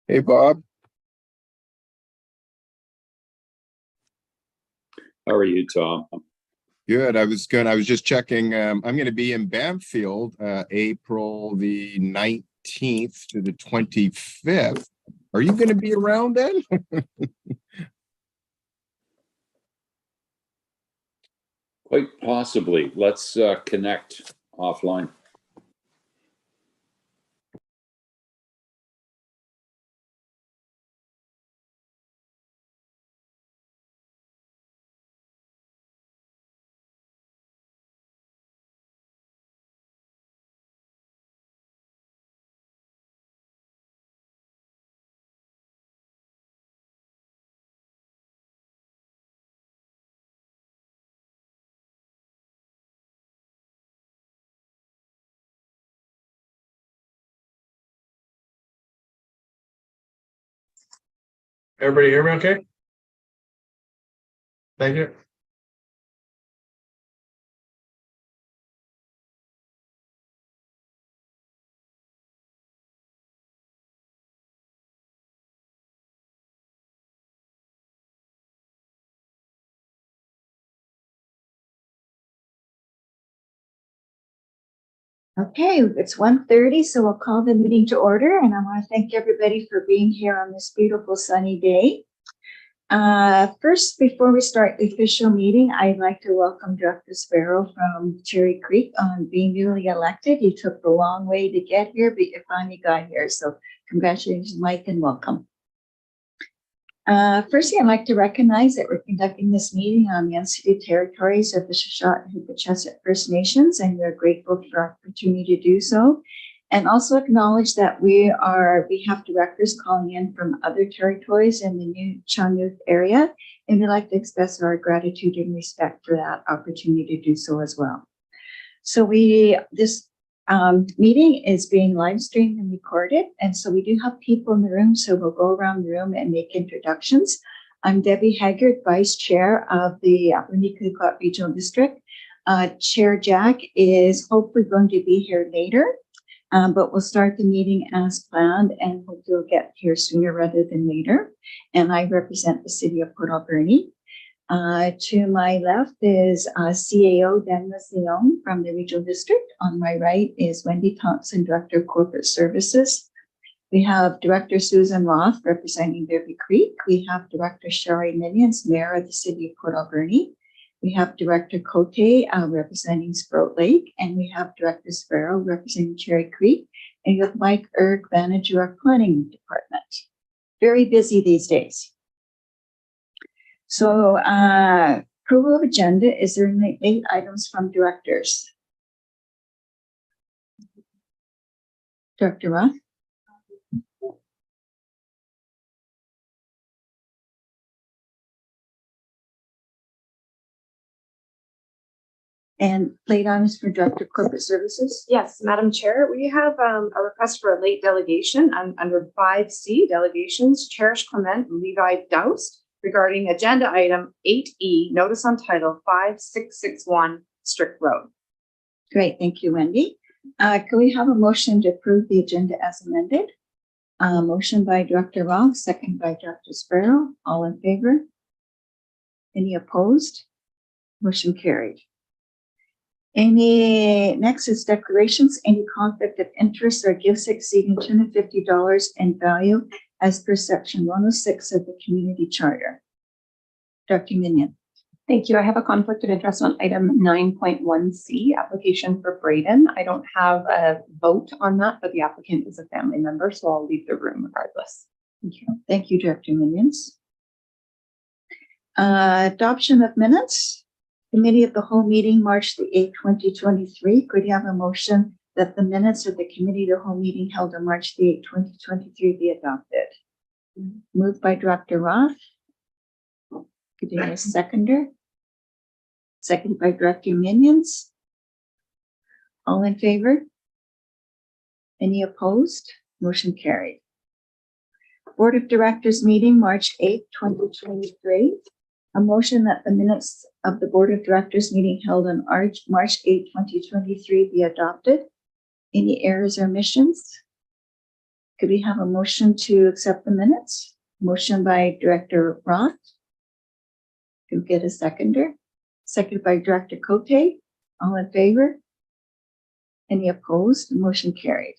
Hey, Bob. How are you, Tom? Good. I was just checking. I'm going to be in Bamfield, April the 19th to the 25th. Are you going to be around then? Quite possibly. Let's connect offline. Everybody hear me okay? Thank you. Okay, it's 1:30, so we'll call the meeting to order, and I want to thank everybody for being here on this beautiful sunny day. First, before we start the official meeting, I'd like to welcome Director Sparrow from Cherry Creek on being newly elected. You took the long way to get here, but you finally got here, so congratulations, Mike, and welcome. Firstly, I'd like to recognize that we're conducting this meeting on the unceded territories of the Shuswap and Huipachesset First Nations, and we're grateful for our opportunity to do so. And also acknowledge that we have directors calling in from other territories in the new Chunuk area, and we'd like to express our gratitude and respect for that opportunity to do so as well. So this meeting is being live streamed and recorded, and so we do have people in the room, so we'll go around the room and make introductions. I'm Debbie Haggard, Vice Chair of the Winnicott Regional District. Chair Jack is hopefully going to be here later, but we'll start the meeting as planned and hope you'll get here sooner rather than later. And I represent the City of Port Alberni. To my left is CAO Daniel Leon from the Regional District. On my right is Wendy Thompson, Director of Corporate Services. We have Director Susan Roth representing Beaver Creek. We have Director Shari Minions, Mayor of the City of Port Alberni. We have Director Cote representing Sprout Lake, and we have Director Sparrow representing Cherry Creek, and we have Mike Erg, Manager of Planning Department. Very busy these days. So approval of agenda, is there 8 items from directors? Director Roth? And late items for Director of Corporate Services? Yes, Madam Chair, we have a request for a late delegation under 5C, delegations, Cherish Clement and Levi Doust, regarding agenda item 8E, notice on title 5661 Strict Road. Great, thank you, Wendy. Can we have a motion to approve the agenda as amended? Motion by Director Roth, second by Director Sparrow. All in favor? Any opposed? Motion carried. Next is declarations. Any conflict of interest or gifts exceeding $250 in value as per section 106 of the Community Charter. Dr. Minion. Thank you. I have a conflict of interest on item 9.1C, application for Braden. I don't have a vote on that, but the applicant is a family member, so I'll leave the room regardless. Thank you. Thank you, Director Minions. Adoption of minutes. Committee of the whole meeting, March the 8th, 2023. Could you have a motion that the minutes of the committee of the whole meeting held on March the 8th, 2023 be adopted? Moved by Director Roth. Could you have a seconder? Seconded by Director Minions. All in favor? Any opposed? Motion carried. Board of Directors meeting, March 8th, 2023. A motion that the minutes of the Board of Directors meeting held on March 8th, 2023 be adopted. Any errors or omissions? Could we have a motion to accept the minutes? Motion by Director Roth. Could we get a seconder? Seconded by Director Cote. All in favor? Any opposed? Motion carried.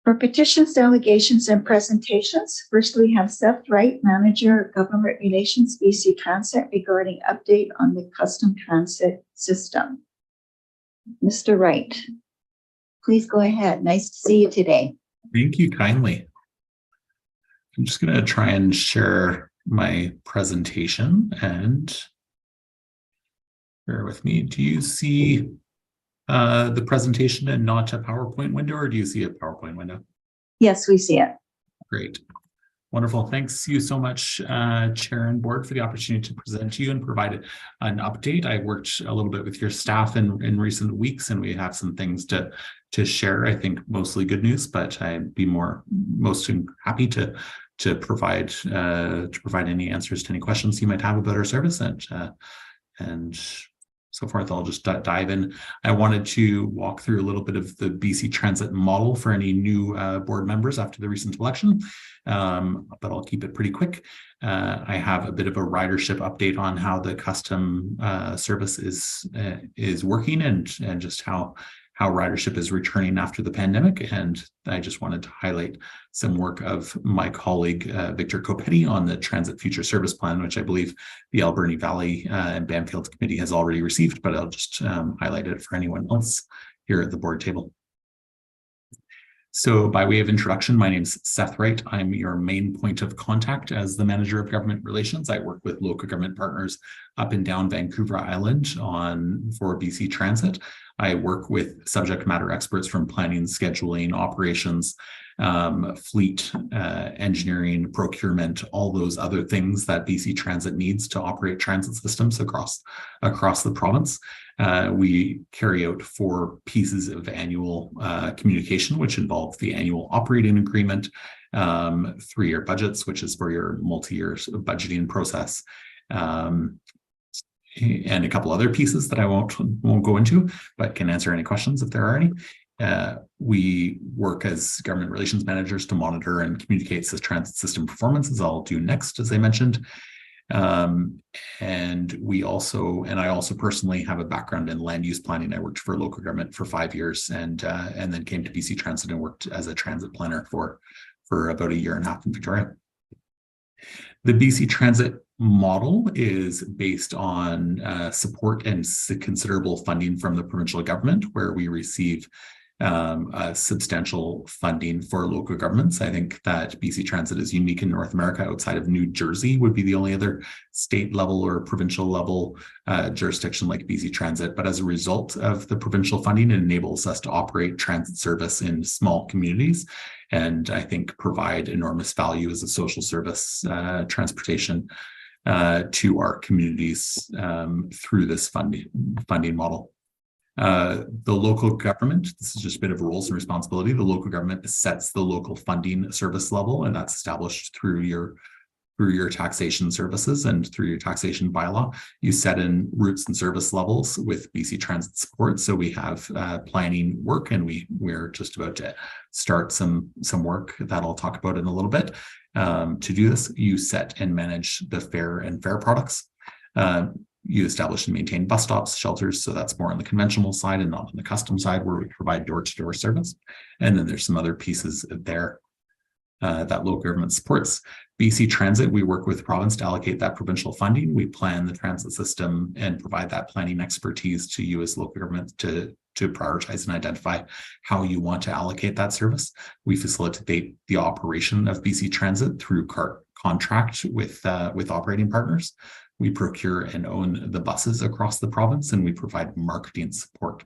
For petitions, delegations, and presentations, first we have Seth Wright, Manager, Government Relations, BC Transit, regarding update on the custom transit system. Mr. Wright, please go ahead. Nice to see you today. Thank you kindly. I'm just going to try and share my presentation and bear with me. Do you see the presentation and not a PowerPoint window, or do you see a PowerPoint window? Yes, we see it. Great. Wonderful. Thanks you so much, Chair and Board, for the opportunity to present to you and provide an update. I worked a little bit with your staff in recent weeks, and we have some things to share. I think mostly good news, but I'd be most happy to provide any answers to any questions you might have about our service and so forth. I'll just dive in. I wanted to walk through a little bit of the BC Transit model for any new board members after the recent election, but I'll keep it pretty quick. I have a bit of a ridership update on how the custom service is working and just how ridership is returning after the pandemic. And I just wanted to highlight some work of my colleague, Victor Copetti, on the Transit Future Service Plan, which I believe the Alberni Valley and Bamfield Committee has already received, but I'll just highlight it for anyone else here at the board table. So by way of introduction, my name is Seth Wright. I'm your main point of contact as the Manager of Government Relations. I work with local government partners up and down Vancouver Island for BC Transit. I work with subject matter experts from planning, scheduling, operations, fleet, engineering, procurement, all those other things that BC Transit needs to operate transit systems across the province. We carry out 4 pieces of annual communication, which involve the annual operating agreement, 3-year budgets, which is for your multi-year budgeting process, and a couple other pieces that I won't go into, but can answer any questions if there are any. We work as government relations managers to monitor and communicate the transit system performance, as I'll do next, as I mentioned. And I also personally have a background in land use planning. I worked for local government for 5 years and then came to BC Transit and worked as a transit planner for about 1.5 years in Victoria. The BC Transit model is based on support and considerable funding from the provincial government, where we receive substantial funding for local governments. I think that BC Transit is unique in North America. Outside of New Jersey would be the only other state level or provincial level jurisdiction like BC Transit. But as a result of the provincial funding, it enables us to operate transit service in small communities, and I think provide enormous value as a social service transportation to our communities through this funding model. The local government, this is just a bit of roles and responsibility. The local government sets the local funding service level, and that's established through your taxation services and through your taxation bylaw. You set in routes and service levels with BC Transit support. So we have planning work, and we're just about to start some work that I'll talk about in a little bit. To do this, you set and manage the fare and fare products. You establish and maintain bus stops, shelters, so that's more on the conventional side and not on the custom side, where we provide door-to-door service. And then there's some other pieces there that local government supports. BC Transit, we work with the province to allocate that provincial funding. We plan the transit system and provide that planning expertise to you as local government to prioritize and identify how you want to allocate that service. We facilitate the operation of BC Transit through contract with operating partners. We procure and own the buses across the province, and we provide marketing support.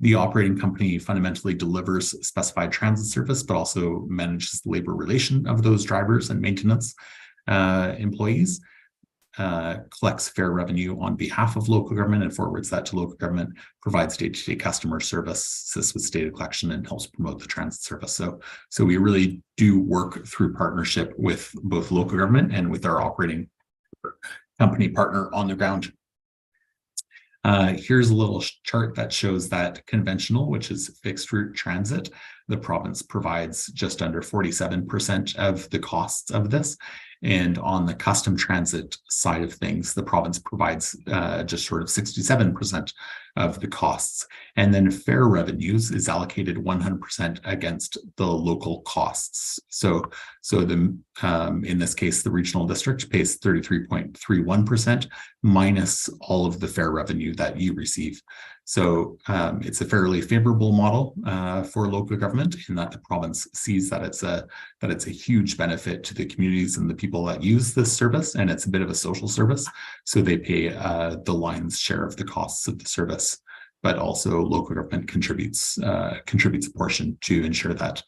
The operating company fundamentally delivers specified transit service, but also manages the labor relation of those drivers and maintenance employees, collects fare revenue on behalf of local government and forwards that to local government, provides day-to-day customer service, assists with data collection, and helps promote the transit service. So we really do work through partnership with both local government and with our operating company partner on the ground. Here's a little chart that shows that conventional, which is fixed route transit, the province provides just under 47% of the costs of this. And on the custom transit side of things, the province provides just short of 67% of the costs. And then fare revenues is allocated 100% against the local costs. So the in this case, the regional district pays 33.31% minus all of the fare revenue that you receive. So it's a fairly favorable model for local government in that the province sees that it's a huge benefit to the communities and the people that use this service, and it's a bit of a social service. So they pay the lion's share of the costs of the service, but also local government contributes a portion to ensure that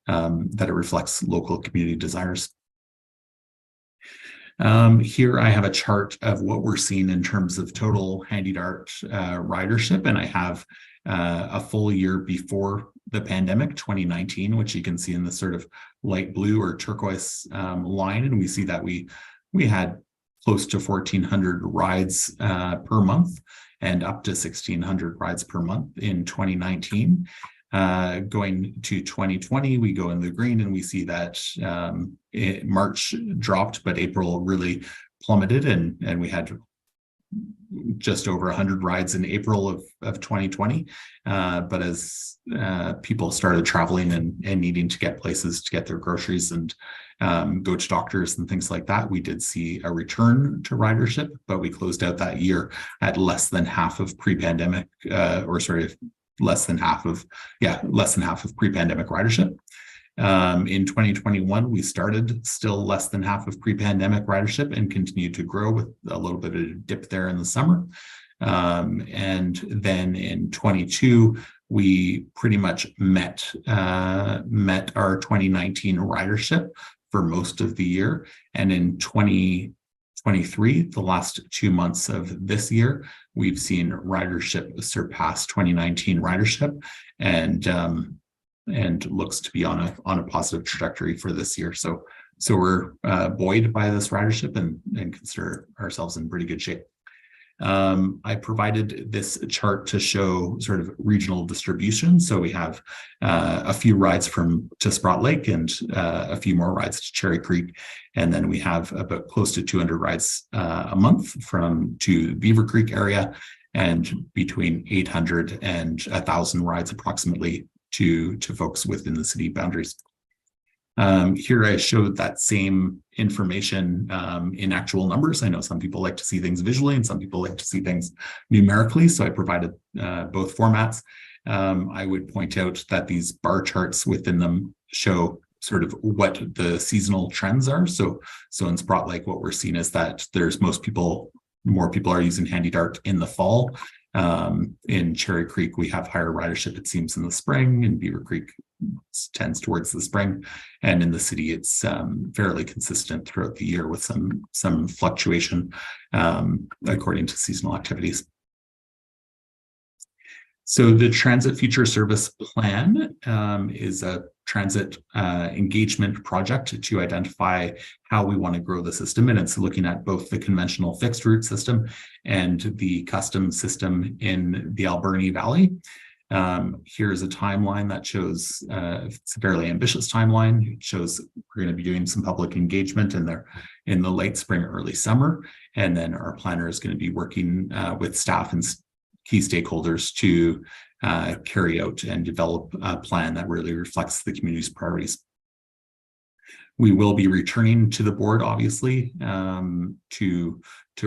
that it reflects local community desires. Here I have a chart of what we're seeing in terms of total HandyDART ridership, and I have a full year before the pandemic, 2019, which you can see in the sort of light blue or turquoise line, and we see that we had close to 1,400 rides per month and up to 1,600 rides per month in 2019. Going to 2020, we go in the green and we see that March dropped, but April really plummeted, and we had just over 100 rides in April of 2020. But as people started traveling and needing to get places to get their groceries and go to doctors and things like that, we did see a return to ridership, but we closed out that year at less than half of pre-pandemic, less than half of pre-pandemic ridership. In 2021, we started still less than half of pre-pandemic ridership and continued to grow with a little bit of a dip there in the summer. And then in 22, we pretty much met our 2019 ridership for most of the year. And in 2023, the last 2 months of this year, we've seen ridership surpass 2019 ridership, and looks to be on a positive trajectory for this year. So we're buoyed by this ridership and consider ourselves in pretty good shape. I provided this chart to show sort of regional distribution. So we have a few rides to Sprott Lake and a few more rides to Cherry Creek. And then we have about close to 200 rides a month to Beaver Creek area, and between 800 and 1,000 rides approximately to folks within the city boundaries. Here I showed that same information in actual numbers. I know some people like to see things visually and some people like to see things numerically, so I provided both formats. I would point out that these bar charts within them show sort of what the seasonal trends are. So in Sprott Lake, what we're seeing is that more people are using HandyDART in the fall. In Cherry Creek, we have higher ridership, it seems, in the spring. In Beaver Creek, tends towards the spring. And in the city, it's fairly consistent throughout the year with some fluctuation according to seasonal activities. So the Transit Future Service Plan is a transit engagement project to identify how we want to grow the system. And it's looking at both the conventional fixed route system and the custom system in the Alberni Valley. Here's a timeline that shows, it's a fairly ambitious timeline. It shows we're going to be doing some public engagement in the late spring, early summer. And then our planner is going to be working with staff and key stakeholders to carry out and develop a plan that really reflects the community's priorities. We will be returning to the board, obviously, to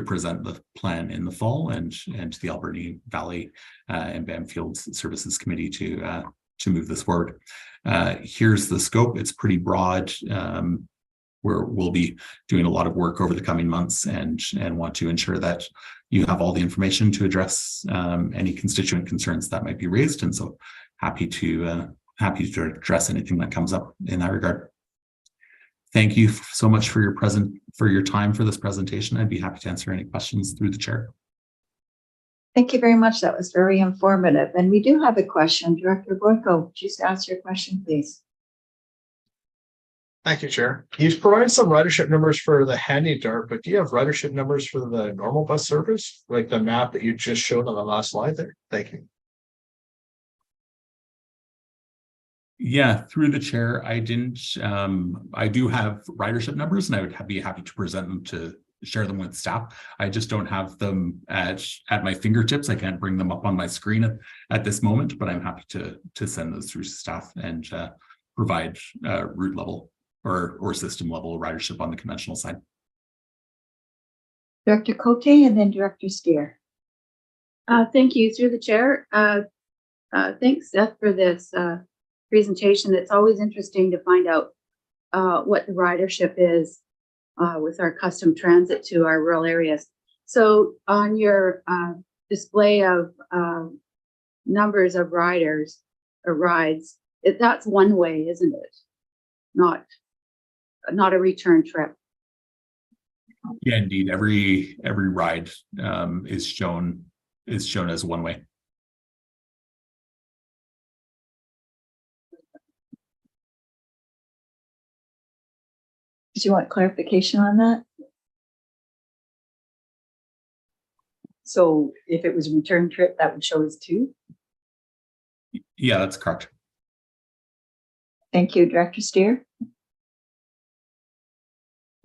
present the plan in the fall, and to the Alberni Valley and Bamfield Services Committee to move this forward. Here's the scope. It's pretty broad. We'll be doing a lot of work over the coming months and want to ensure that you have all the information to address any constituent concerns that might be raised. And so happy to address anything that comes up in that regard. Thank you so much for your time for this presentation. I'd be happy to answer any questions through the chair. Thank you very much. That was very informative. And we do have a question. Director Boyko, just ask your question, please. Thank you, Chair. You've provided some ridership numbers for the handy dart, but do you have ridership numbers for the normal bus service? Like the map that you just showed on the last slide there? Thank you. Yeah, through the chair, I didn't, I do have ridership numbers and I would be happy to present them to share them with staff. I just don't have them at my fingertips. I can't bring them up on my screen at this moment, but I'm happy to send those through to staff and provide route level or system level ridership on the conventional side. Director Cote and then Director Steer. Thank you, through the chair. Thanks, Seth, for this presentation. It's always interesting to find out what the ridership is with our custom transit to our rural areas. So on your display of numbers of riders or rides, that's one way, isn't it? Not a return trip. Yeah, indeed. Every ride is shown as one way. Did you want clarification on that? So if it was a return trip, that would show as 2? Yeah, that's correct. Thank you, Director Steer.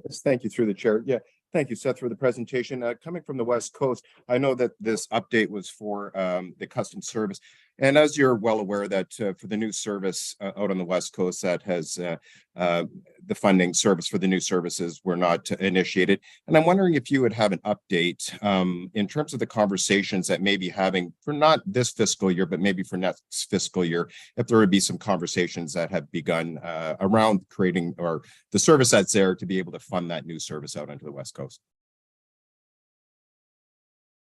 Yes, thank you through the chair. Yeah, thank you, Seth, for the presentation. Coming from the West Coast, I know that this update was for the custom service. And as you're well aware that for the new service out on the West Coast that has the funding service for the new services were not initiated. And I'm wondering if you would have an update in terms of the conversations that may be having for not this fiscal year, but maybe for next fiscal year, if there would be some conversations that have begun around creating or the service that's there to be able to fund that new service out onto the West Coast.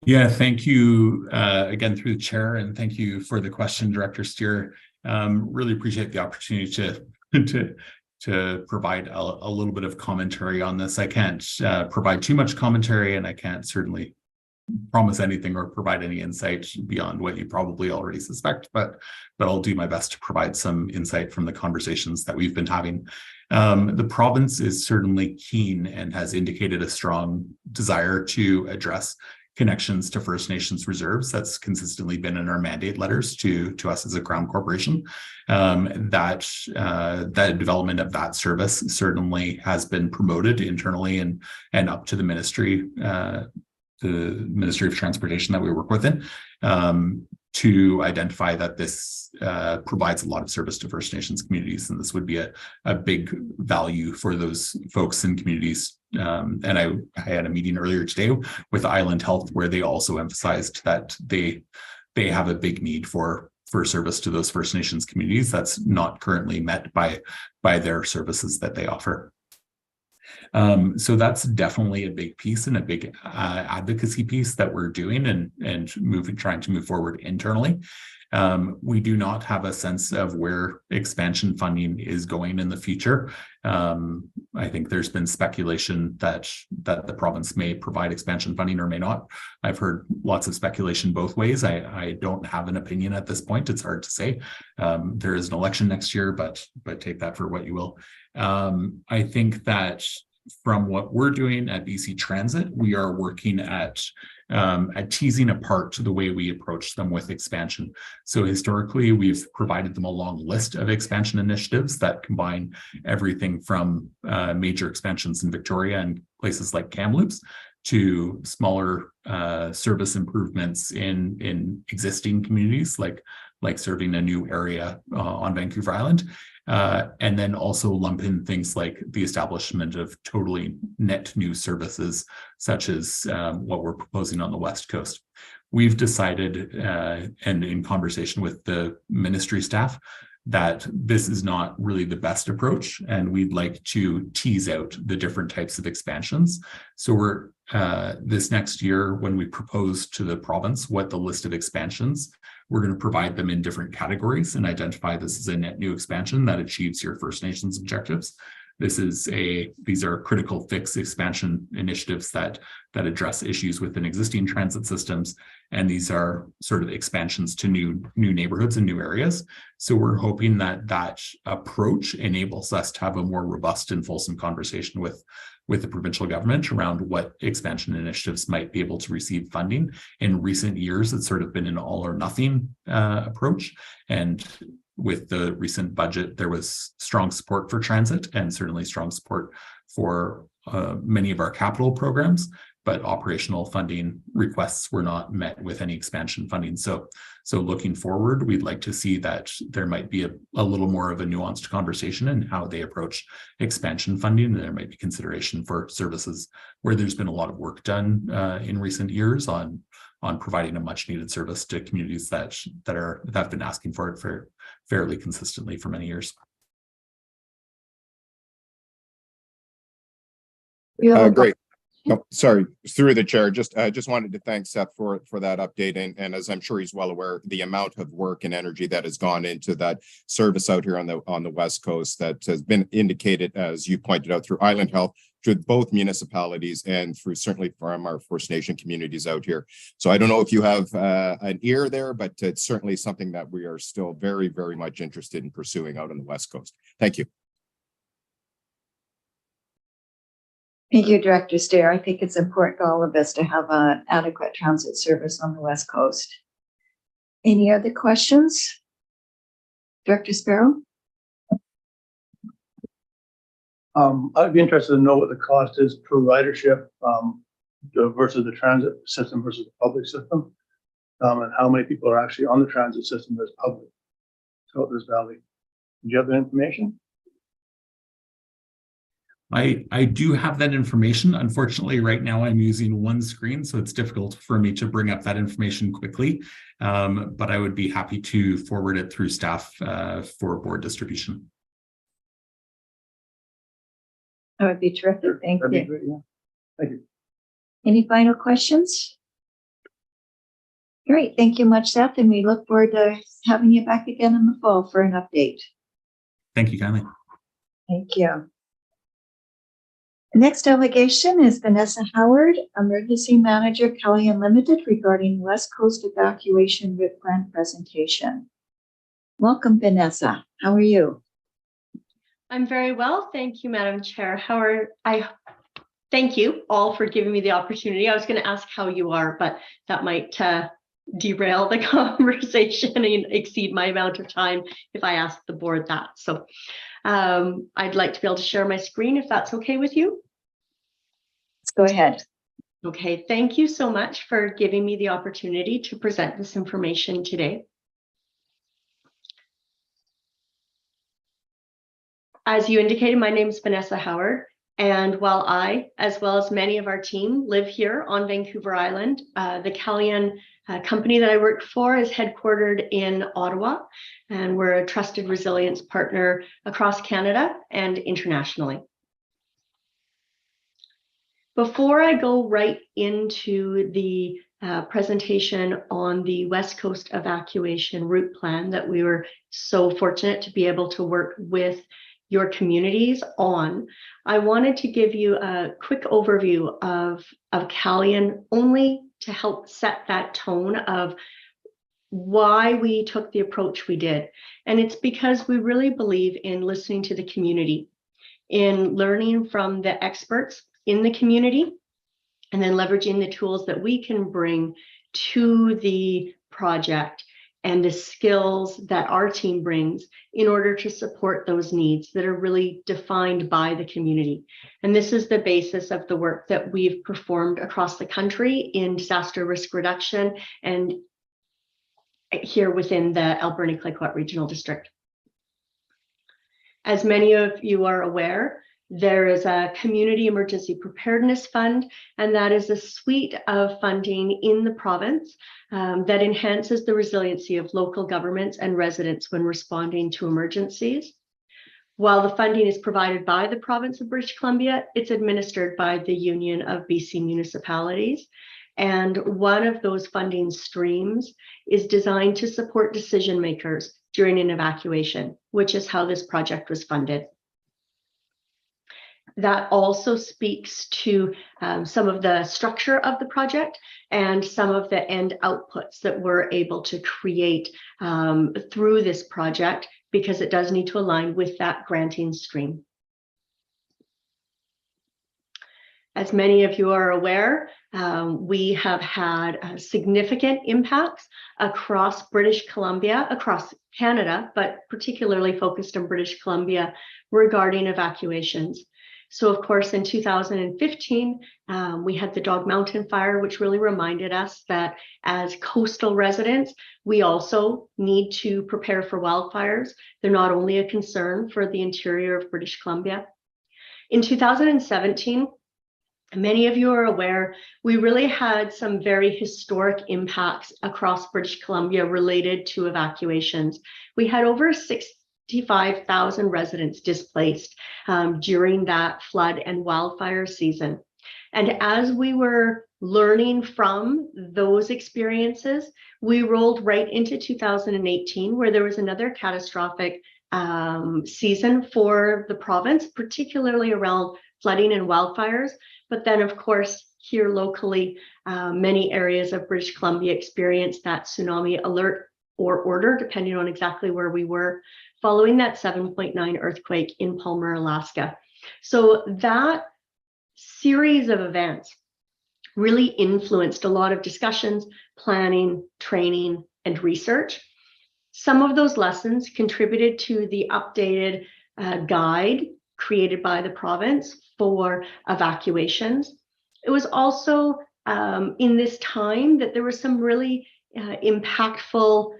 Yeah, thank you again through the chair, and thank you for the question, Director Steer. Really appreciate the opportunity to provide a little bit of commentary on this. I can't provide too much commentary, and I can't certainly promise anything or provide any insight beyond what you probably already suspect, but I'll do my best to provide some insight from the conversations that we've been having. The province is certainly keen and has indicated a strong desire to address connections to First Nations reserves. That's consistently been in our mandate letters to us as a Crown Corporation. That development of that service certainly has been promoted internally and up to the Ministry of Transportation that we work within, to identify that this provides a lot of service to First Nations communities, and this would be a big value for those folks and communities. And I had a meeting earlier today with Island Health where they also emphasized that they have a big need for service to those First Nations communities that's not currently met by their services that they offer. So that's definitely a big piece and a big advocacy piece that we're doing and trying to move forward internally. We do not have a sense of where expansion funding is going in the future. I think there's been speculation that the province may provide expansion funding or may not. I've heard lots of speculation both ways. I don't have an opinion at this point. It's hard to say. There is an election next year, but take that for what you will. I think that from what we're doing at BC Transit, we are working at teasing apart the way we approach them with expansion. So historically, we've provided them a long list of expansion initiatives that combine everything from major expansions in Victoria and places like Kamloops to smaller service improvements in existing communities, like serving a new area on Vancouver Island. And then also lump in things like the establishment of totally net new services, such as what we're proposing on the West Coast. We've decided, and in conversation with the ministry staff, that this is not really the best approach, and we'd like to tease out the different types of expansions. So we're this next year, when we propose to the province what the list of expansions, we're going to provide them in different categories and identify this as a net new expansion that achieves your First Nations objectives. these are critical fix expansion initiatives that address issues within existing transit systems. And these are sort of expansions to new neighborhoods and new areas. So we're hoping that approach enables us to have a more robust and fulsome conversation with the provincial government around what expansion initiatives might be able to receive funding. In recent years, it's sort of been an all or nothing approach. And with the recent budget, there was strong support for transit and certainly strong support for many of our capital programs, but operational funding requests were not met with any expansion funding. So looking forward, we'd like to see that there might be a little more of a nuanced conversation in how they approach expansion funding. And there might be consideration for services where there's been a lot of work done in recent years on providing a much needed service to communities that have been asking for it for fairly consistently for many years. Great. No, sorry, through the chair. Just wanted to thank Seth for that update, and as I'm sure he's well aware, the amount of work and energy that has gone into that service out here on the West Coast that has been indicated, as you pointed out, through Island Health, through both municipalities, and through certainly from our First Nation communities out here. So I don't know if you have an ear there, but it's certainly something that we are still very, very much interested in pursuing out on the West Coast. Thank you. Thank you, Director Stair. I think it's important for all of us to have an adequate transit service on the West Coast. Any other questions? Director Sparrow? I'd be interested to know what the cost is per ridership versus the transit system versus the public system, and how many people are actually on the transit system as public throughout this valley. Do you have that information? I do have that information. Unfortunately, right now I'm using one screen, so it's difficult for me to bring up that information quickly. But I would be happy to forward it through staff for board distribution. That would be terrific. Thank That'd be you. great, yeah. Thank you. Any final questions? Great. Thank you much, Seth. And we look forward to having you back again in the fall for an update. Thank you kindly. Thank you. The next delegation is Vanessa Howard, Emergency Manager, Calian Limited, regarding West Coast evacuation route plan presentation. Welcome, Vanessa. How are you? I'm very well. Thank you, Madam Chair. Thank you all for giving me the opportunity. I was going to ask how you are, but that might derail the conversation and exceed my amount of time if I ask the board that. So I'd like to be able to share my screen if that's okay with you. Let's go ahead. Okay, thank you so much for giving me the opportunity to present this information today. As you indicated, my name is Vanessa Howard, and while I, as well as many of our team, live here on Vancouver Island, the Calian company that I work for is headquartered in Ottawa, and we're a trusted resilience partner across Canada and internationally. Before I go right into the presentation on the West Coast evacuation route plan that we were so fortunate to be able to work with your communities on, I wanted to give you a quick overview of Calian, only to help set that tone of why we took the approach we did. And it's because we really believe in listening to the community, in learning from the experts in the community, and then leveraging the tools that we can bring to the project and the skills that our team brings in order to support those needs that are really defined by the community. And this is the basis of the work that we've performed across the country in disaster risk reduction and here within the Alberni-Clayoquot Regional District. As many of you are aware, there is a Community Emergency Preparedness Fund, and that is a suite of funding in the province that enhances the resiliency of local governments and residents when responding to emergencies. While the funding is provided by the province of British Columbia, it's administered by the Union of BC Municipalities. And one of those funding streams is designed to support decision makers during an evacuation, which is how this project was funded. That also speaks to some of the structure of the project and some of the end outputs that we're able to create through this project, because it does need to align with that granting stream. As many of you are aware, we have had significant impacts across British Columbia, across Canada, but particularly focused on British Columbia regarding evacuations. So of course, in 2015, we had the Dog Mountain fire, which really reminded us that as coastal residents, we also need to prepare for wildfires. They're not only a concern for the interior of British Columbia. In 2017, many of you are aware, we really had some very historic impacts across British Columbia related to evacuations. We had over 65,000 residents displaced during that flood and wildfire season. And as we were learning from those experiences, we rolled right into 2018, where there was another catastrophic season for the province, particularly around flooding and wildfires. But then, of course, here locally, many areas of British Columbia experienced that tsunami alert or order, depending on exactly where we were, following that 7.9 earthquake in Palmer, Alaska. So that series of events really influenced a lot of discussions, planning, training, and research. Some of those lessons contributed to the updated guide created by the province for evacuations. It was also in this time that there were some really impactful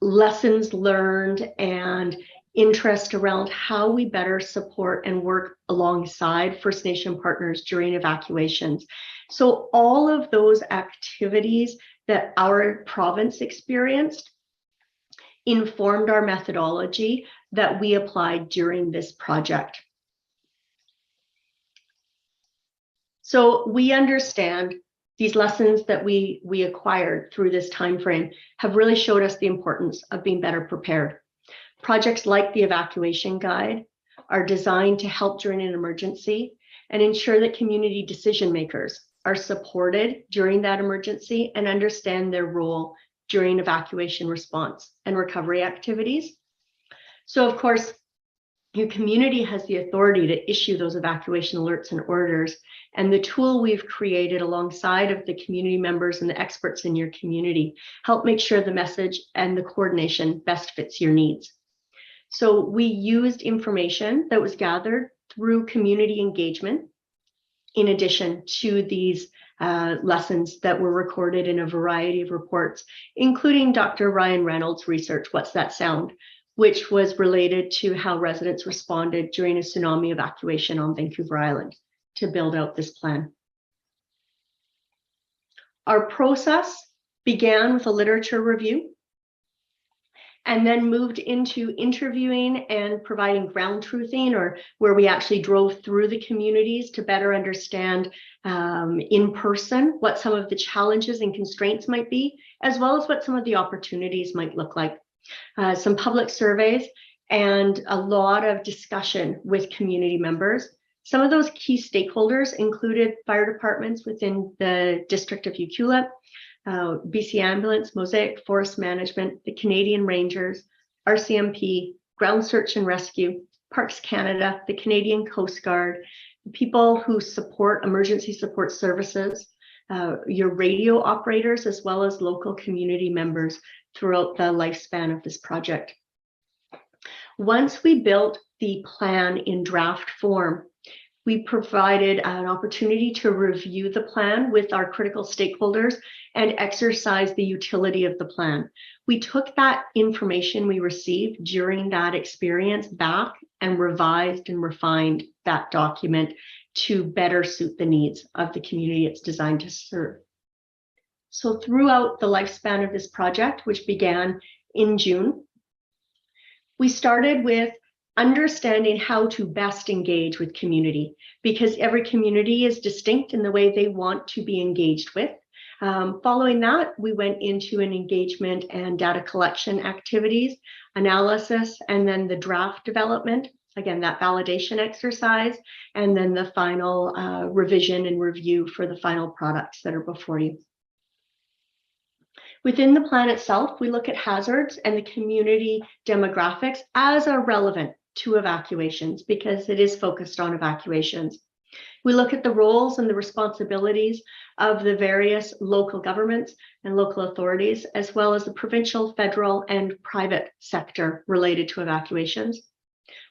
lessons learned and interest around how we better support and work alongside First Nation partners during evacuations. So all of those activities that our province experienced informed our methodology that we applied during this project. So we understand these lessons that we acquired through this time frame have really showed us the importance of being better prepared. Projects like the evacuation guide are designed to help during an emergency and ensure that community decision makers are supported during that emergency and understand their role during evacuation response and recovery activities. So of course, your community has the authority to issue those evacuation alerts and orders. And the tool we've created alongside of the community members and the experts in your community help make sure the message and the coordination best fits your needs. So we used information that was gathered through community engagement, in addition to these lessons that were recorded in a variety of reports, including Dr. Ryan Reynolds' research, What's That Sound?, which was related to how residents responded during a tsunami evacuation on Vancouver Island to build out this plan. Our process began with a literature review and then moved into interviewing and providing ground truthing, or where we actually drove through the communities to better understand in person what some of the challenges and constraints might be, as well as what some of the opportunities might look like. Some public surveys and a lot of discussion with community members. Some of those key stakeholders included fire departments within the District of Ucluelet, BC Ambulance, Mosaic Forest Management, the Canadian Rangers, RCMP, Ground Search and Rescue, Parks Canada, the Canadian Coast Guard, people who support emergency support services, your radio operators, as well as local community members throughout the lifespan of this project. Once we built the plan in draft form, we provided an opportunity to review the plan with our critical stakeholders and exercise the utility of the plan. We took that information we received during that experience back and revised and refined that document to better suit the needs of the community it's designed to serve. So throughout the lifespan of this project, which began in June, we started with understanding how to best engage with community, because every community is distinct in the way they want to be engaged with. Following that, we went into an engagement and data collection activities, analysis, and then the draft development again, that validation exercise, and then the final revision and review for the final products that are before you. Within the plan itself, we look at hazards and the community demographics as are relevant to evacuations because it is focused on evacuations. We look at the roles and the responsibilities of the various local governments and local authorities, as well as the provincial, federal, and private sector related to evacuations.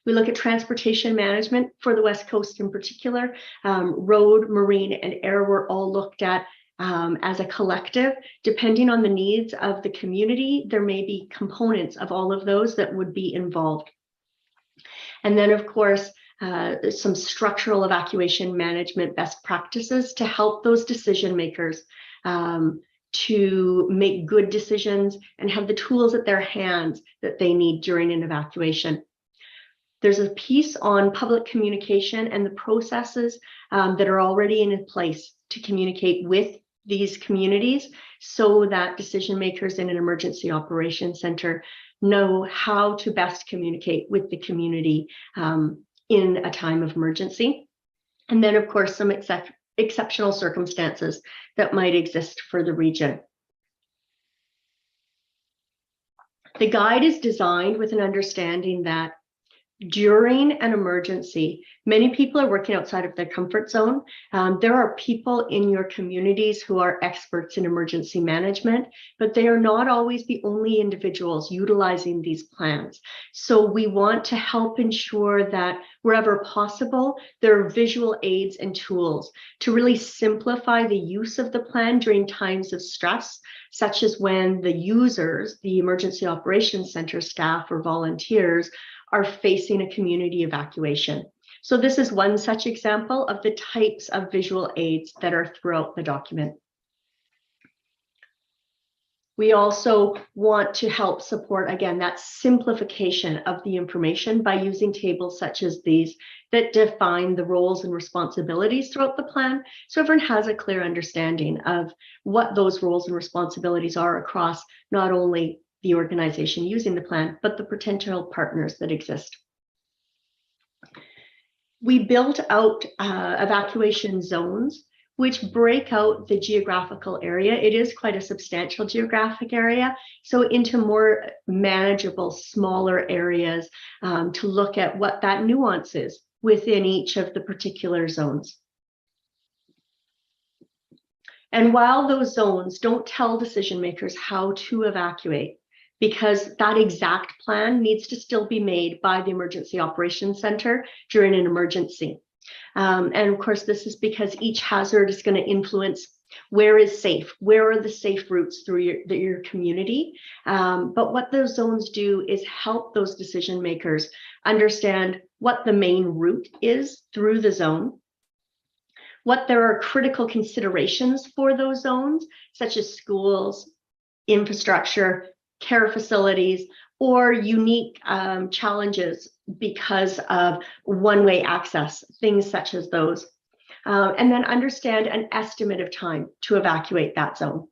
We look at transportation management for the West Coast in particular. Road, marine, and air were all looked at as a collective. Depending on the needs of the community, there may be components of all of those that would be involved. And then, of course, some structural evacuation management best practices to help those decision makers to make good decisions and have the tools at their hands that they need during an evacuation. There's a piece on public communication and the processes that are already in place to communicate with these communities so that decision makers in an emergency operations center know how to best communicate with the community in a time of emergency. And then, of course, some exceptional circumstances that might exist for the region. The guide is designed with an understanding that during an emergency, many people are working outside of their comfort zone. There are people in your communities who are experts in emergency management, but they are not always the only individuals utilizing these plans. So we want to help ensure that wherever possible, there are visual aids and tools to really simplify the use of the plan during times of stress, such as when the users, the emergency operations center staff or volunteers, are facing a community evacuation. So this is one such example of the types of visual aids that are throughout the document. We also want to help support, again, that simplification of the information by using tables such as these that define the roles and responsibilities throughout the plan, so everyone has a clear understanding of what those roles and responsibilities are across not only the organization using the plan, but the potential partners that exist. We built out evacuation zones, which break out the geographical area. It is quite a substantial geographic area, so into more manageable, smaller areas to look at what that nuance is within each of the particular zones. And while those zones don't tell decision makers how to evacuate, because that exact plan needs to still be made by the Emergency Operations Center during an emergency. And of course, this is because each hazard is going to influence where is safe, where are the safe routes through your community. But what those zones do is help those decision makers understand what the main route is through the zone, what there are critical considerations for those zones, such as schools, infrastructure, care facilities, or unique challenges because of one-way access, things such as those. And then understand an estimate of time to evacuate that zone.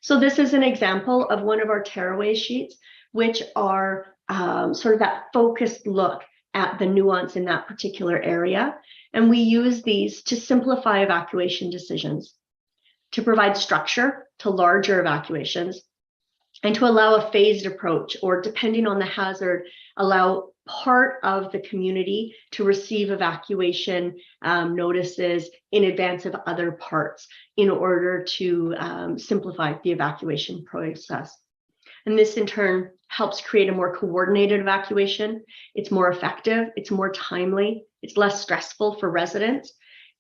So this is an example of one of our tearaway sheets, which are sort of that focused look at the nuance in that particular area. And we use these to simplify evacuation decisions, to provide structure to larger evacuations, and to allow a phased approach, or depending on the hazard, allow part of the community to receive evacuation notices in advance of other parts in order to simplify the evacuation process. And this in turn helps create a more coordinated evacuation. It's more effective, it's more timely, it's less stressful for residents.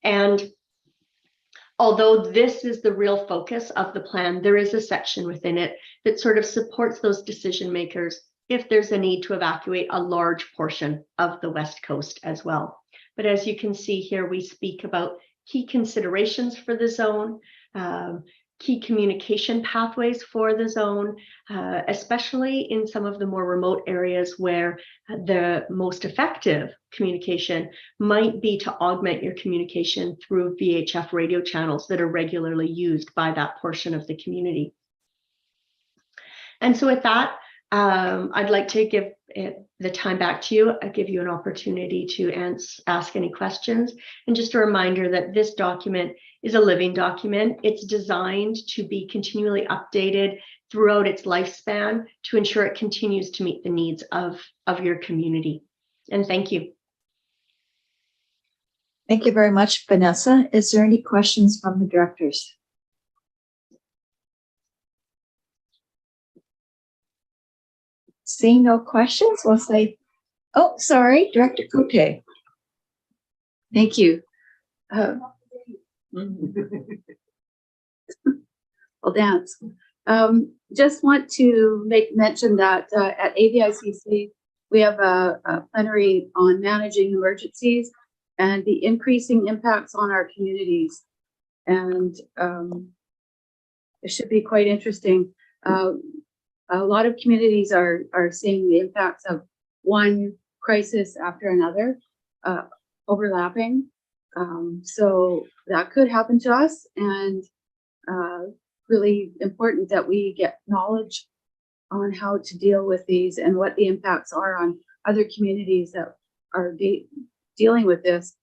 And although this is the real focus of the plan, there is a section within it that sort of supports those decision makers if there's a need to evacuate a large portion of the West Coast as well. But as you can see here, we speak about key considerations for the zone, key communication pathways for the zone, especially in some of the more remote areas where the most effective communication might be to augment your communication through VHF radio channels that are regularly used by that portion of the community. And so with that, I'd like to give the time back to you. I give you an opportunity to ask any questions. And just a reminder that this document is a living document. It's designed to be continually updated throughout its lifespan to ensure it continues to meet the needs of your community. And thank you. Thank you very much, Vanessa. Is there any questions from the directors? Seeing no questions, we'll say, oh, sorry, Director Cote. Thank you. I'll dance. Just want to make mention that at AVICC, we have a plenary on managing emergencies and the increasing impacts on our communities. And it should be quite interesting. A lot of communities are seeing the impacts of one crisis after another, overlapping. So that could happen to us, and really important that we get knowledge on how to deal with these and what the impacts are on other communities that are dealing with this,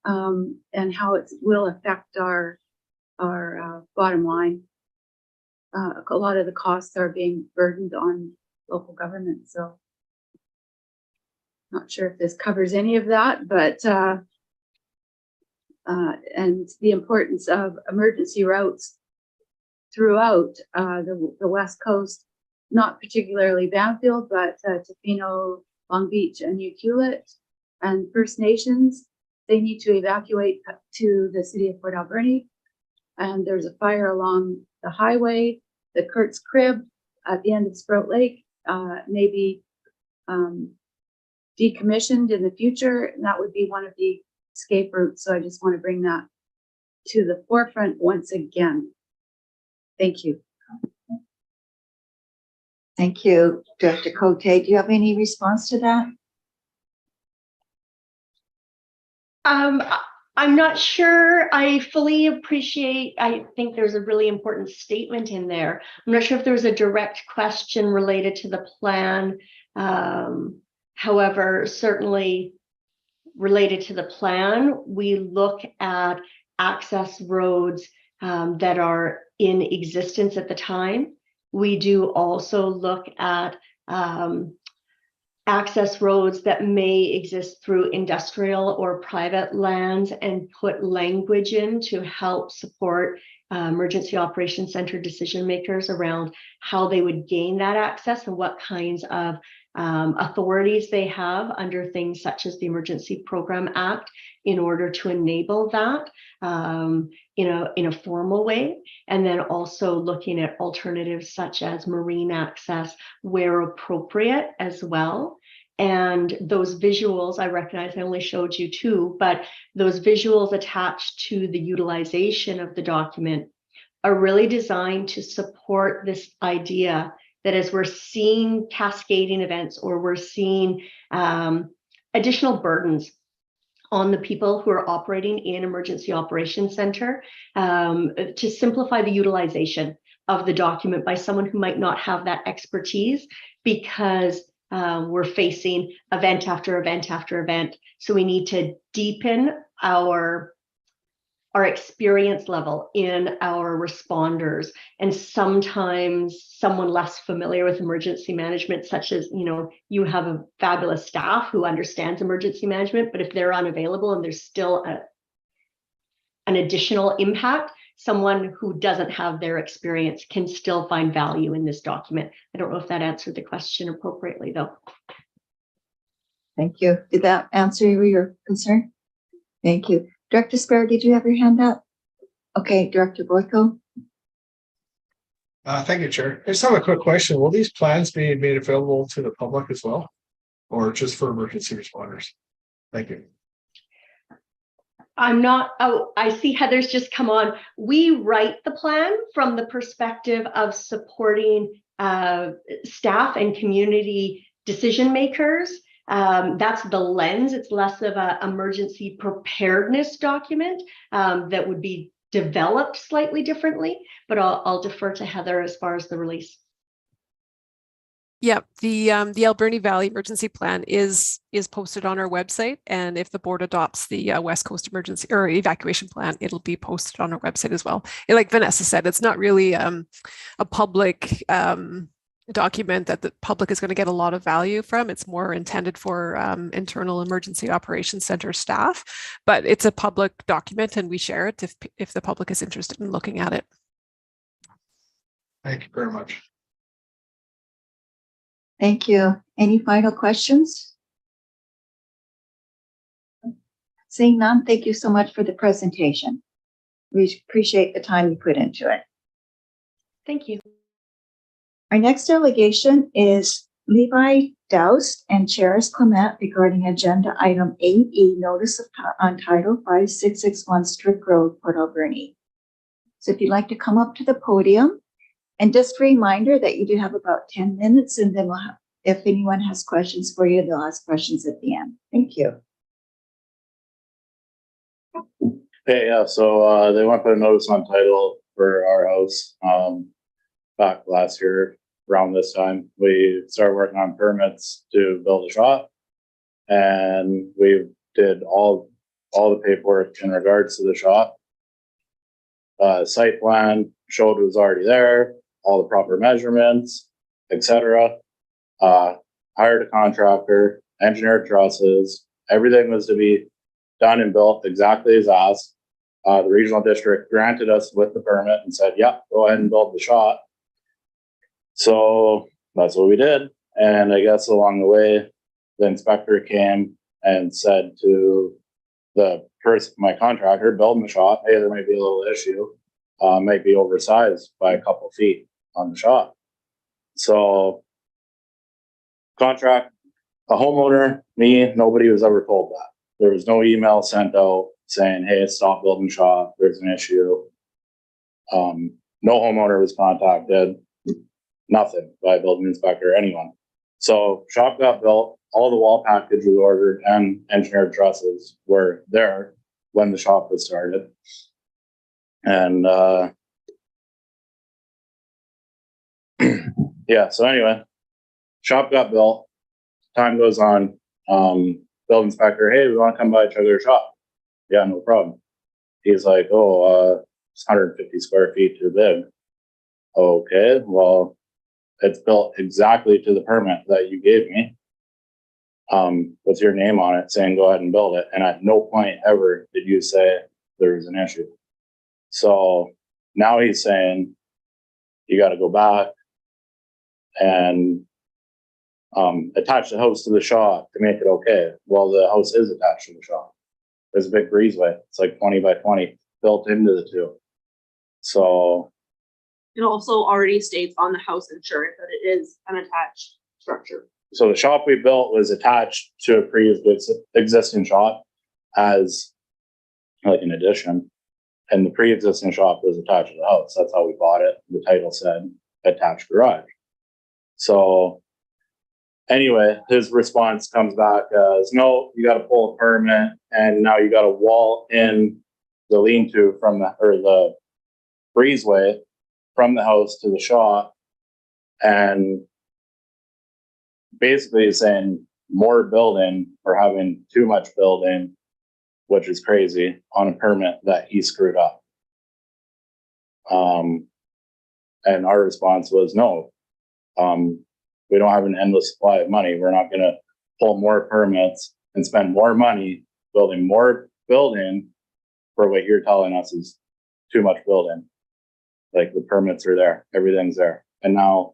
and how it will affect our bottom line. A lot of the costs are being burdened on local government, so not sure if this covers any of that, but and the importance of emergency routes throughout the West Coast, not particularly Banfield, but Tofino, Long Beach, and Ucluelet, and First Nations. They need to evacuate to the city of Port Alberni, and there's a fire along the highway. The Kurt's Crib at the end of Sprout Lake may be decommissioned in the future, and that would be one of the escape routes. So I just want to bring that to the forefront once again. Thank you. Thank you, Director Cote. Do you have any response to that? I'm not sure I fully appreciate, I think there's a really important statement in there. I'm not sure if there's a direct question related to the plan. However, certainly related to the plan, we look at access roads that are in existence at the time. We do also look at access roads that may exist through industrial or private lands, and put language in to help support emergency operations center decision makers around how they would gain that access and what kinds of authorities they have under things such as the Emergency Program Act in order to enable that in a formal way. And then also looking at alternatives such as marine access where appropriate as well. And those visuals, I recognize I only showed you two, but those visuals attached to the utilization of the document are really designed to support this idea that as we're seeing cascading events, or we're seeing additional burdens on the people who are operating in Emergency Operations Center, to simplify the utilization of the document by someone who might not have that expertise, because we're facing event after event after event. So we need to deepen our experience level in our responders. And sometimes someone less familiar with emergency management, such as, you have a fabulous staff who understands emergency management, but if they're unavailable and there's still an additional impact, someone who doesn't have their experience can still find value in this document. I don't know if that answered the question appropriately, though. Thank you. Did that answer your concern? Thank you. Director Sparrow, did you have your hand up? Okay, Director Boyko. Thank you, Chair. I just have a quick question. Will these plans be made available to the public as well, or just for emergency responders? Thank you. I see Heather's just come on. We write the plan from the perspective of supporting staff and community decision makers. That's the lens. It's less of an emergency preparedness document that would be developed slightly differently, but I'll defer to Heather as far as the release. Yeah, the Alberni Valley Emergency Plan is posted on our website, and if the board adopts the West Coast Emergency or Evacuation Plan, it'll be posted on our website as well. And like Vanessa said, it's not really a public document that the public is going to get a lot of value from. It's more intended for internal emergency operations center staff, but it's a public document, and we share it if the public is interested in looking at it. Thank you very much. Thank you. Any final questions? Seeing none, thank you so much for the presentation. We appreciate the time you put into it. Thank you. Our next delegation is Levi Doust and Charis Clement regarding agenda item 8E, notice of on title 5661 Strick Road, Port Alberni. So if you'd like to come up to the podium, and just a reminder that you do have about 10 minutes, and then we'll have, if anyone has questions for you, they'll ask questions at the end. Thank you. Hey, yeah, so they want to put a notice on title for our house. Back last year around this time, we started working on permits to build a shop, and we did all the paperwork in regards to the shop. Site plan showed it was already there, all the proper measurements, etc. Hired a contractor, engineered trusses, everything was to be done and built exactly as asked. The regional district granted us with the permit and said, yep, go ahead and build the shop. So that's what we did. And I guess along the way, the inspector came and said to the person, my contractor building the shop, hey, there might be a little issue. Might be oversized by a couple feet on the shop. So contract, a homeowner, me, nobody was ever told that. There was no email sent out saying, hey, stop building shop, there's an issue. No homeowner was contacted, nothing by a building inspector, anyone. So shop got built, all the wall package was ordered, and engineered trusses were there when the shop was started. And yeah, so anyway, shop got built, time goes on, building inspector, hey, we want to come by check your shop. Yeah, no problem. He's like, oh, it's 150 square feet too big. Okay, well, it's built exactly to the permit that you gave me, with your name on it saying go ahead and build it. And at no point ever did you say there was an issue. So now he's saying you got to go back and attach the house to the shop to make it okay. Well, the house is attached to the shop. There's a big breezeway. It's like 20 by 20 built into the two. So it also already states on the house insurance that it is an attached structure. So the shop we built was attached to a pre-existing shop as like an addition. And the pre-existing shop was attached to the house. That's how we bought it. The title said attached garage. So anyway, his response comes back as, no, you got to pull a permit, and now you got to wall in the lean-to from the breezeway from the house to the shop, and basically saying more building or having too much building, which is crazy, on a permit that he screwed up. And our response was no. We don't have an endless supply of money. We're not going to pull more permits and spend more money building more building for what you're telling us is too much building. Like, the permits are there, everything's there. And now,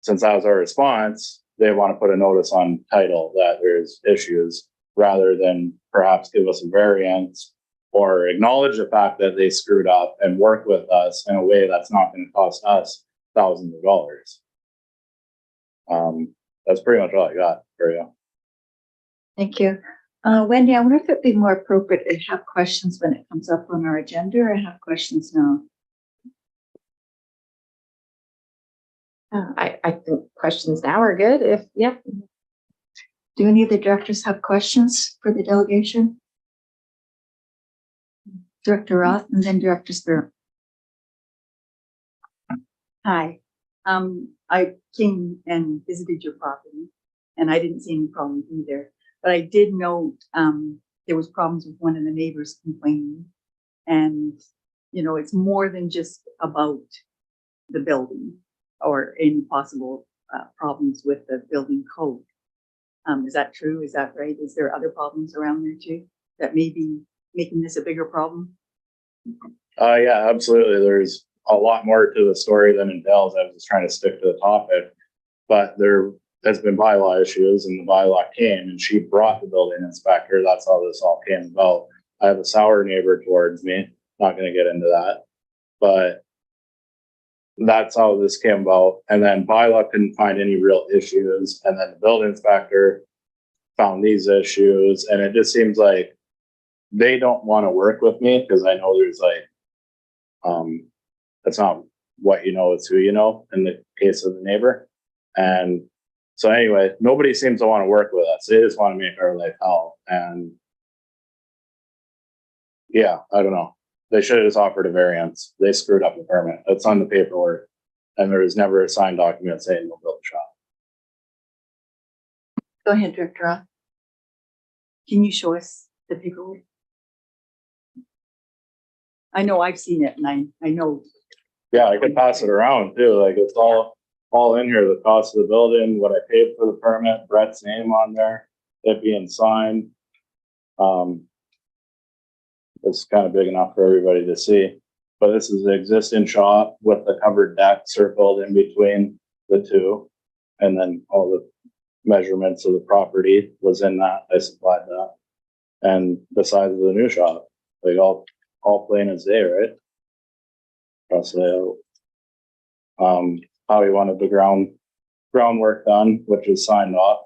since that was our response, they want to put a notice on title that there's issues, rather than perhaps give us a variance or acknowledge the fact that they screwed up and work with us in a way that's not going to cost us thousands of dollars. That's pretty much all I got for you. Thank you. Wendy, I wonder if it'd be more appropriate to have questions when it comes up on our agenda, or have questions now? I think questions now are good. Do any of the directors have questions for the delegation? Director Roth and then Director Spur. Hi. I came and visited your property and I didn't see any problems either. But I did note, there was problems with one of the neighbors complaining. And, you know, it's more than just about the building or any possible problems with the building code. Is that true? Is that right? Is there other problems around there too that may be making this a bigger problem? Yeah, absolutely. There's a lot more to the story than entails. I was just trying to stick to the topic, but there has been bylaw issues, and the bylaw came and she brought the building inspector. That's how this all came about. I have a sour neighbor towards me. Not going to get into that, but that's how this came about. And then bylaw couldn't find any real issues, and then the building inspector found these issues, and it just seems like they don't want to work with me because I know there's like, it's not what you know, it's who you know in the case of the neighbor. And so anyway, nobody seems to want to work with us. They just want to make our life hell. And yeah, I don't know. They should have just offered a variance. They screwed up the permit. It's on the paperwork. And there was never a signed document saying they'll build a shop. Go ahead, Director Roth. Can you show us the paperwork? I know I've seen it and I know. Yeah, I could pass it around too. Like it's all in here, the cost of the building, what I paid for the permit, Brett's name on there, it being signed. It's kind of big enough for everybody to see. But this is the existing shop with the covered deck circled in between the two. And then all the measurements of the property was in that. I supplied that. And the size of the new shop, like all plain as day, right? Across the layout. How he wanted the groundwork done, which is signed off.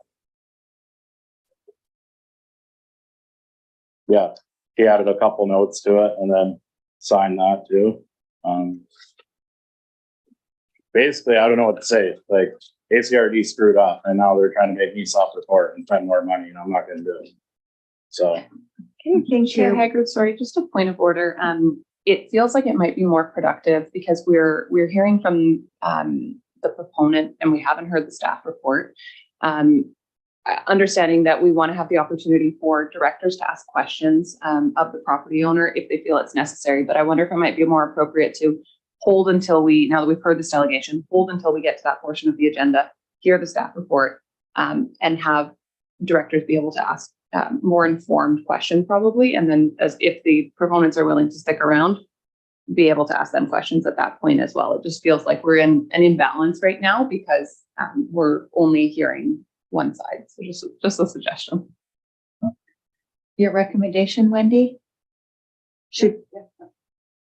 Yeah, he added a couple notes to it and then signed that too. Basically, I don't know what to say. Like ACRD screwed up and now they're trying to make me self-report and spend more money and I'm not going to do it. So. Okay, thank you. Haggard, sorry, just a point of order. It feels like it might be more productive because we're hearing from the proponent and we haven't heard the staff report. Understanding that we want to have the opportunity for directors to ask questions of the property owner if they feel it's necessary. But I wonder if it might be more appropriate to hold until now that we've heard this delegation, hold until we get to that portion of the agenda, hear the staff report, and have directors be able to ask more informed question probably. And then as if the proponents are willing to stick around, be able to ask them questions at that point as well. It just feels like we're in an imbalance right now because we're only hearing one side. So just a suggestion. Your recommendation, Wendy? Should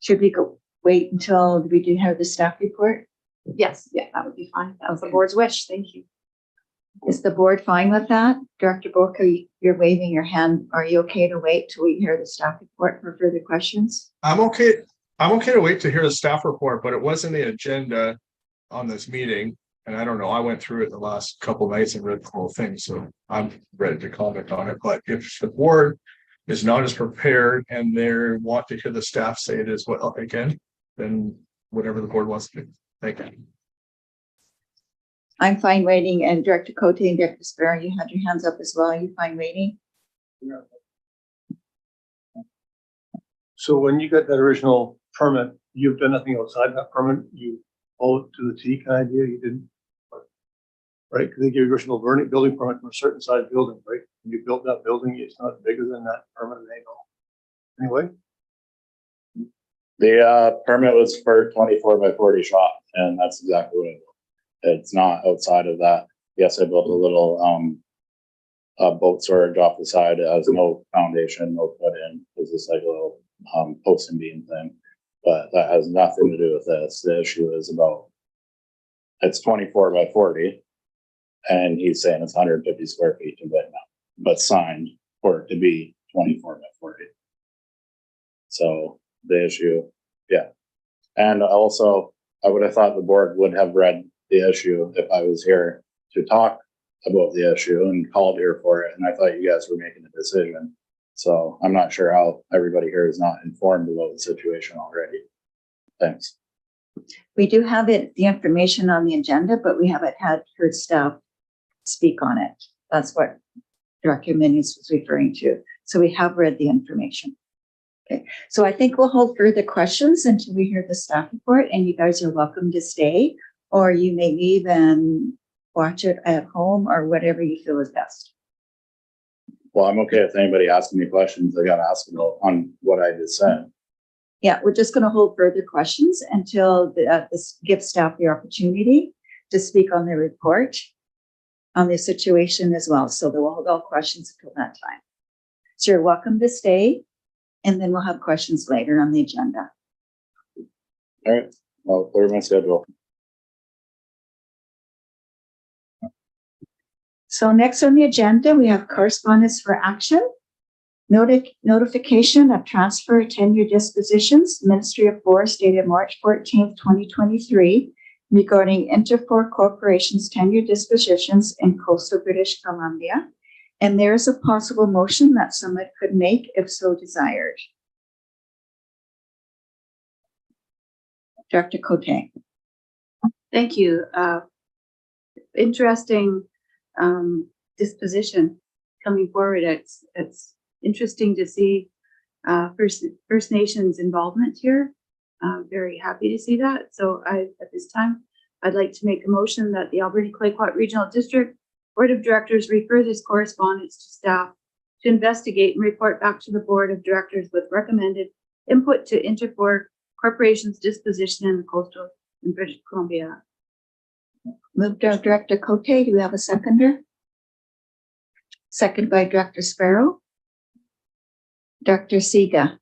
we wait until we do have the staff report? Yes, yeah, that would be fine. That was the board's wish. Thank you. Is the board fine with that? Director Booker, you're waving your hand. Are you okay to wait till we hear the staff report for further questions? I'm okay to wait to hear the staff report, but it was in the agenda on this meeting. And I don't know, I went through it the last couple nights and read the whole thing, so I'm ready to comment on it. But if the board is not as prepared and they want to hear the staff say it as well again, then whatever the board wants to do. Thank you. I'm fine waiting. And Director Cote and Director Sparrow, you had your hands up as well. Are you fine waiting? So when you got that original permit, you've done nothing outside that permit. You followed to the T kind of idea. You didn't, right? Because they give you original building permit for a certain size building, right? When you built that building, it's not bigger than that permit angle. Anyway. The permit was for 24 by 40 shop, and that's exactly what it was. It's not outside of that. Yes, I built a little boat storage off the side. It has no foundation, no put in. It's just like a little post and beam thing. But that has nothing to do with this. The issue is about it's 24 by 40, and he's saying it's 150 square feet to bid now, but signed for it to be 24 by 40. So the issue, yeah. And also, I would have thought the board would have read the issue if I was here to talk about the issue and called here for it. And I thought you guys were making a decision. So I'm not sure how everybody here is not informed about the situation already. Thanks. We do have it, the information on the agenda, but we haven't heard staff speak on it. That's what Director Minions was referring to. So we have read the information. Okay, so I think we'll hold further questions until we hear the staff report, and you guys are welcome to stay, or you may leave and watch it at home or whatever you feel is best. Well, I'm okay with anybody asking me questions. They gotta ask them on what I just said. Yeah, we're just going to hold further questions until this gives staff the opportunity to speak on the report, on the situation as well. So we'll hold all questions until that time. So you're welcome to stay, and then we'll have questions later on the agenda. All right, I'll clear my schedule. So next on the agenda, we have correspondence for action. Notification of transfer tenure dispositions, Ministry of Forest dated March 14th, 2023, regarding Interfor Corporation's tenure dispositions in coastal British Columbia. And there is a possible motion that someone could make if so desired. Director Cote. Thank you. Interesting disposition coming forward. It's interesting to see First Nations involvement here. Very happy to see that. So at this time, I'd like to make a motion that the Alberni Clayoquot Regional District Board of Directors refer this correspondence to staff to investigate and report back to the Board of Directors with recommended input to Interfor Corporation's disposition in the coastal in British Columbia. Moved by Director Cote. Do we have a seconder? Second by Director Sparrow. Dr. Siga,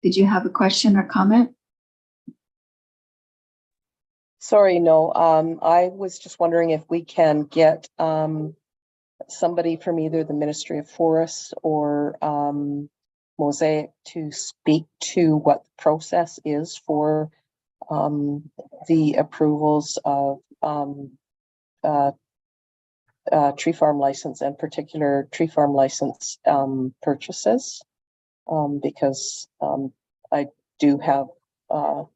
did you have a question or comment? Sorry, no. I was just wondering if we can get somebody from either the Ministry of Forests or Mosaic to speak to what the process is for the approvals of tree farm license and particular tree farm license purchases. Because I do have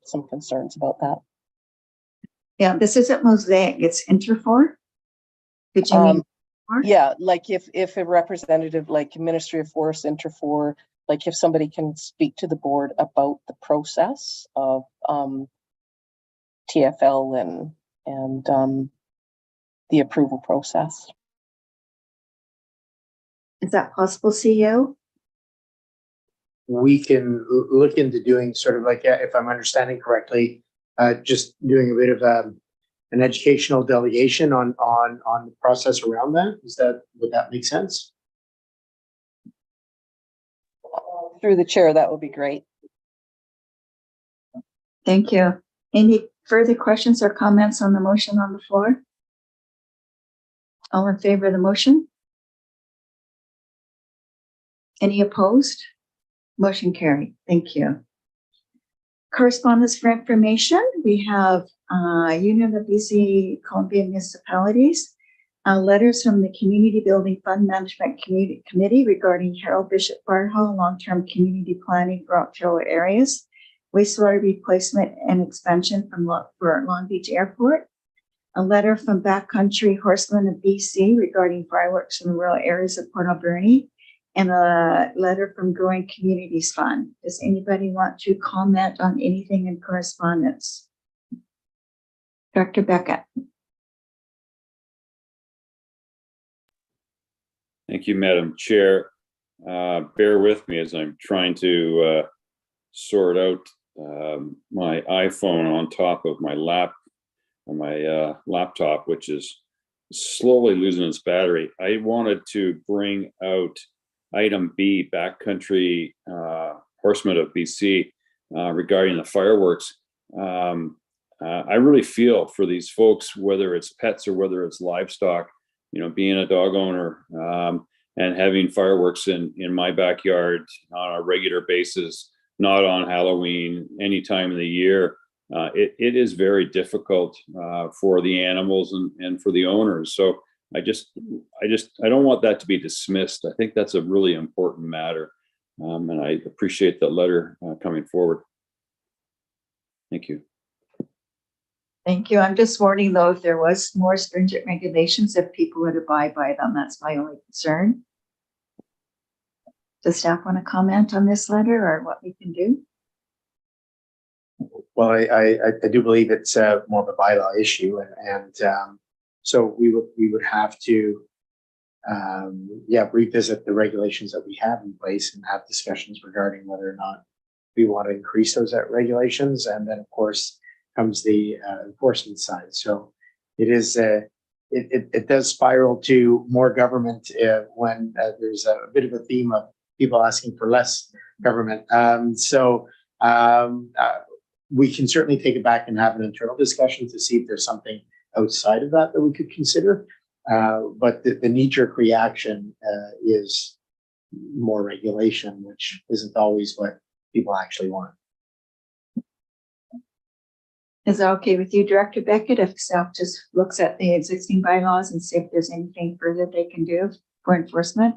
some concerns about that. Yeah, this isn't Mosaic, it's Interfor. Did you mean? Yeah, like if a representative like Ministry of Forests, Interfor, like if somebody can speak to the board about the process of TFL and the approval process. Is that possible, CEO? We can look into doing sort of like, if I'm understanding correctly, just doing a bit of an educational delegation on the process around that. Would that make sense? Through the chair, that would be great. Thank you. Any further questions or comments on the motion on the floor? All in favor of the motion? Any opposed? Motion carried. Thank you. Correspondence for information. We have Union of BC Columbia Municipalities, letters from the Community Building Fund Management Committee regarding Harold Bishop Fire Hall long-term community planning for Ontario areas, wastewater replacement and expansion for Long Beach Airport, a letter from Backcountry Horsemen of BC regarding fireworks in the rural areas of Port Alberni, and a letter from Growing Communities Fund. Does anybody want to comment on anything in correspondence? Dr. Beckett. Thank you, Madam Chair. Bear with me as I'm trying to sort out my iPhone on top of my laptop, which is slowly losing its battery. I wanted to bring out item B, Backcountry Horsemen of BC, regarding the fireworks. I really feel for these folks, whether it's pets or whether it's livestock, being a dog owner and having fireworks in my backyard on a regular basis, not on Halloween, any time of the year. It is very difficult for the animals and for the owners. So I don't want that to be dismissed. I think that's a really important matter. And I appreciate that letter coming forward. Thank you. Thank you. I'm just warning though, if there was more stringent regulations, if people would abide by them, that's my only concern. Does staff want to comment on this letter or what we can do? Well, I do believe it's more of a bylaw issue, and so we would have to revisit the regulations that we have in place and have discussions regarding whether or not we want to increase those regulations, and then of course comes the enforcement side. So it is it does spiral to more government when there's a bit of a theme of people asking for less government. We can certainly take it back and have an internal discussion to see if there's something outside of that we could consider. But the knee-jerk reaction is more regulation, which isn't always what people actually want. Is that okay with you, Director Beckett, if staff just looks at the existing bylaws and see if there's anything further they can do for enforcement?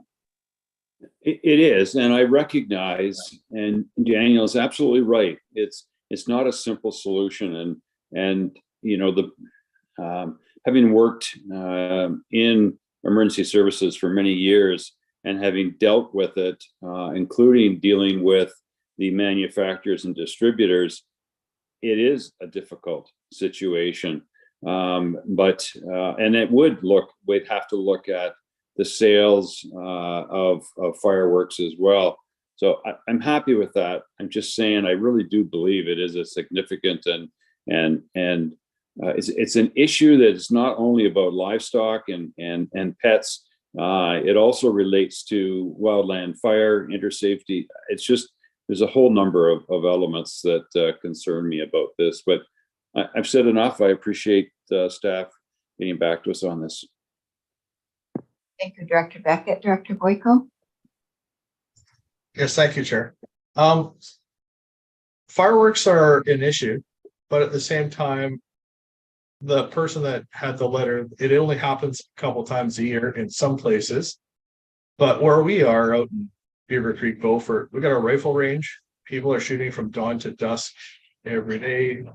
It is, and I recognize, and Daniel's absolutely right. It's not a simple solution, and you know, the having worked in emergency services for many years and having dealt with it, including dealing with the manufacturers and distributors, it is a difficult situation. But we'd have to look at the sales of fireworks as well. So I'm happy with that. I'm just saying I really do believe it is a significant and it's an issue that is not only about livestock and pets. It also relates to wildland fire, intersafety. It's just there's a whole number of elements that concern me about this. But I've said enough. I appreciate staff getting back to us on this. Thank you, Director Beckett. Director Boyko? Yes, thank you, Chair. Fireworks are an issue, but at the same time, the person that had the letter, it only happens a couple times a year in some places. But where we are out in Beaver Creek, Beaufort, we got a rifle range. People are shooting from dawn to dusk every day,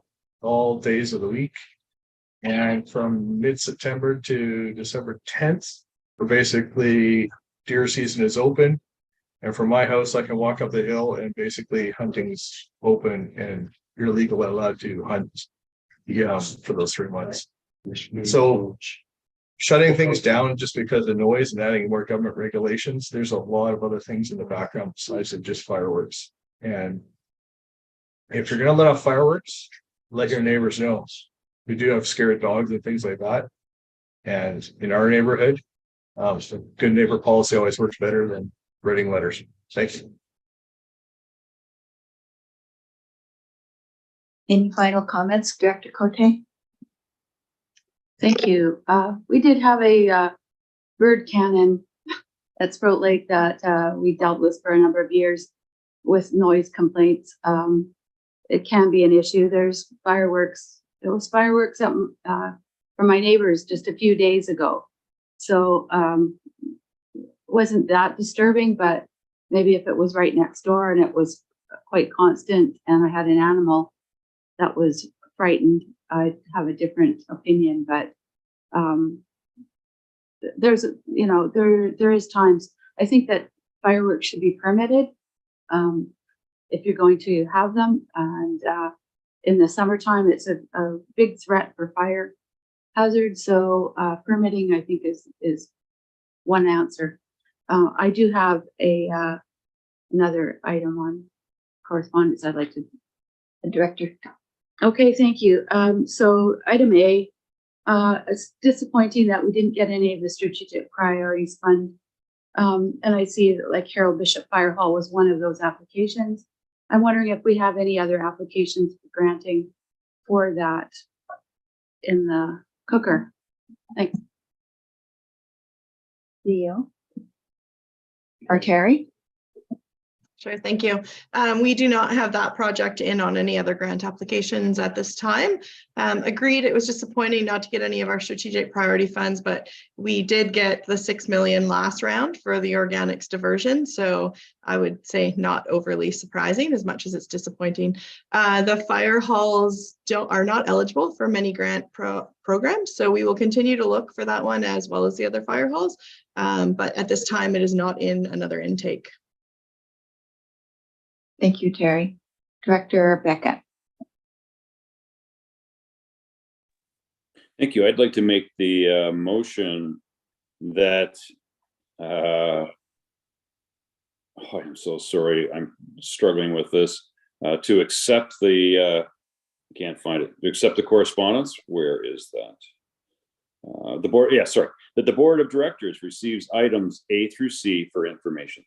all days of the week. And from mid-September to December 10th, we're basically deer season is open. And from my house, I can walk up the hill and basically hunting's open and you're legally allowed to hunt for those 3 months. So shutting things down just because of noise and adding more government regulations, there's a lot of other things in the background besides just fireworks. And if you're going to let off fireworks, let your neighbors know. We do have scared dogs and things like that. And in our neighborhood, so good neighbor policy always works better than writing letters. Thanks. Any final comments, Director Cote? Thank you. We did have a bird cannon at Sprout Lake that we dealt with for a number of years with noise complaints. It can be an issue. There's fireworks. There was fireworks up for my neighbors just a few days ago. So wasn't that disturbing, but maybe if it was right next door and it was quite constant and I had an animal that was frightened, I'd have a different opinion. But there's, you know, there is times I think that fireworks should be permitted if you're going to have them. And in the summertime, it's a big threat for fire hazard. So permitting, I think, is one answer. I do have another item on correspondence I'd like to. Director. Okay, thank you. So item A, it's disappointing that we didn't get any of the strategic priorities fund. And I see that like Harold Bishop Fire Hall was one of those applications. I'm wondering if we have any other applications for granting for that in the cooker. Thanks. Leo. Or Terry? Sure, thank you. We do not have that project in on any other grant applications at this time. Agreed, it was disappointing not to get any of our strategic priority funds, but we did get the 6 million last round for the organics diversion. So I would say not overly surprising as much as it's disappointing. The fire halls are not eligible for many grant programs. So we will continue to look for that one as well as the other fire halls. But at this time, it is not in another intake. Thank you, Terry. Director Beckett. Thank you. I'd like to make the motion that, I'm so sorry, I'm struggling with this, to accept the, I can't find it, to accept the correspondence. Where is that? The board, yeah, sorry, that the board of directors receives items A through C for information.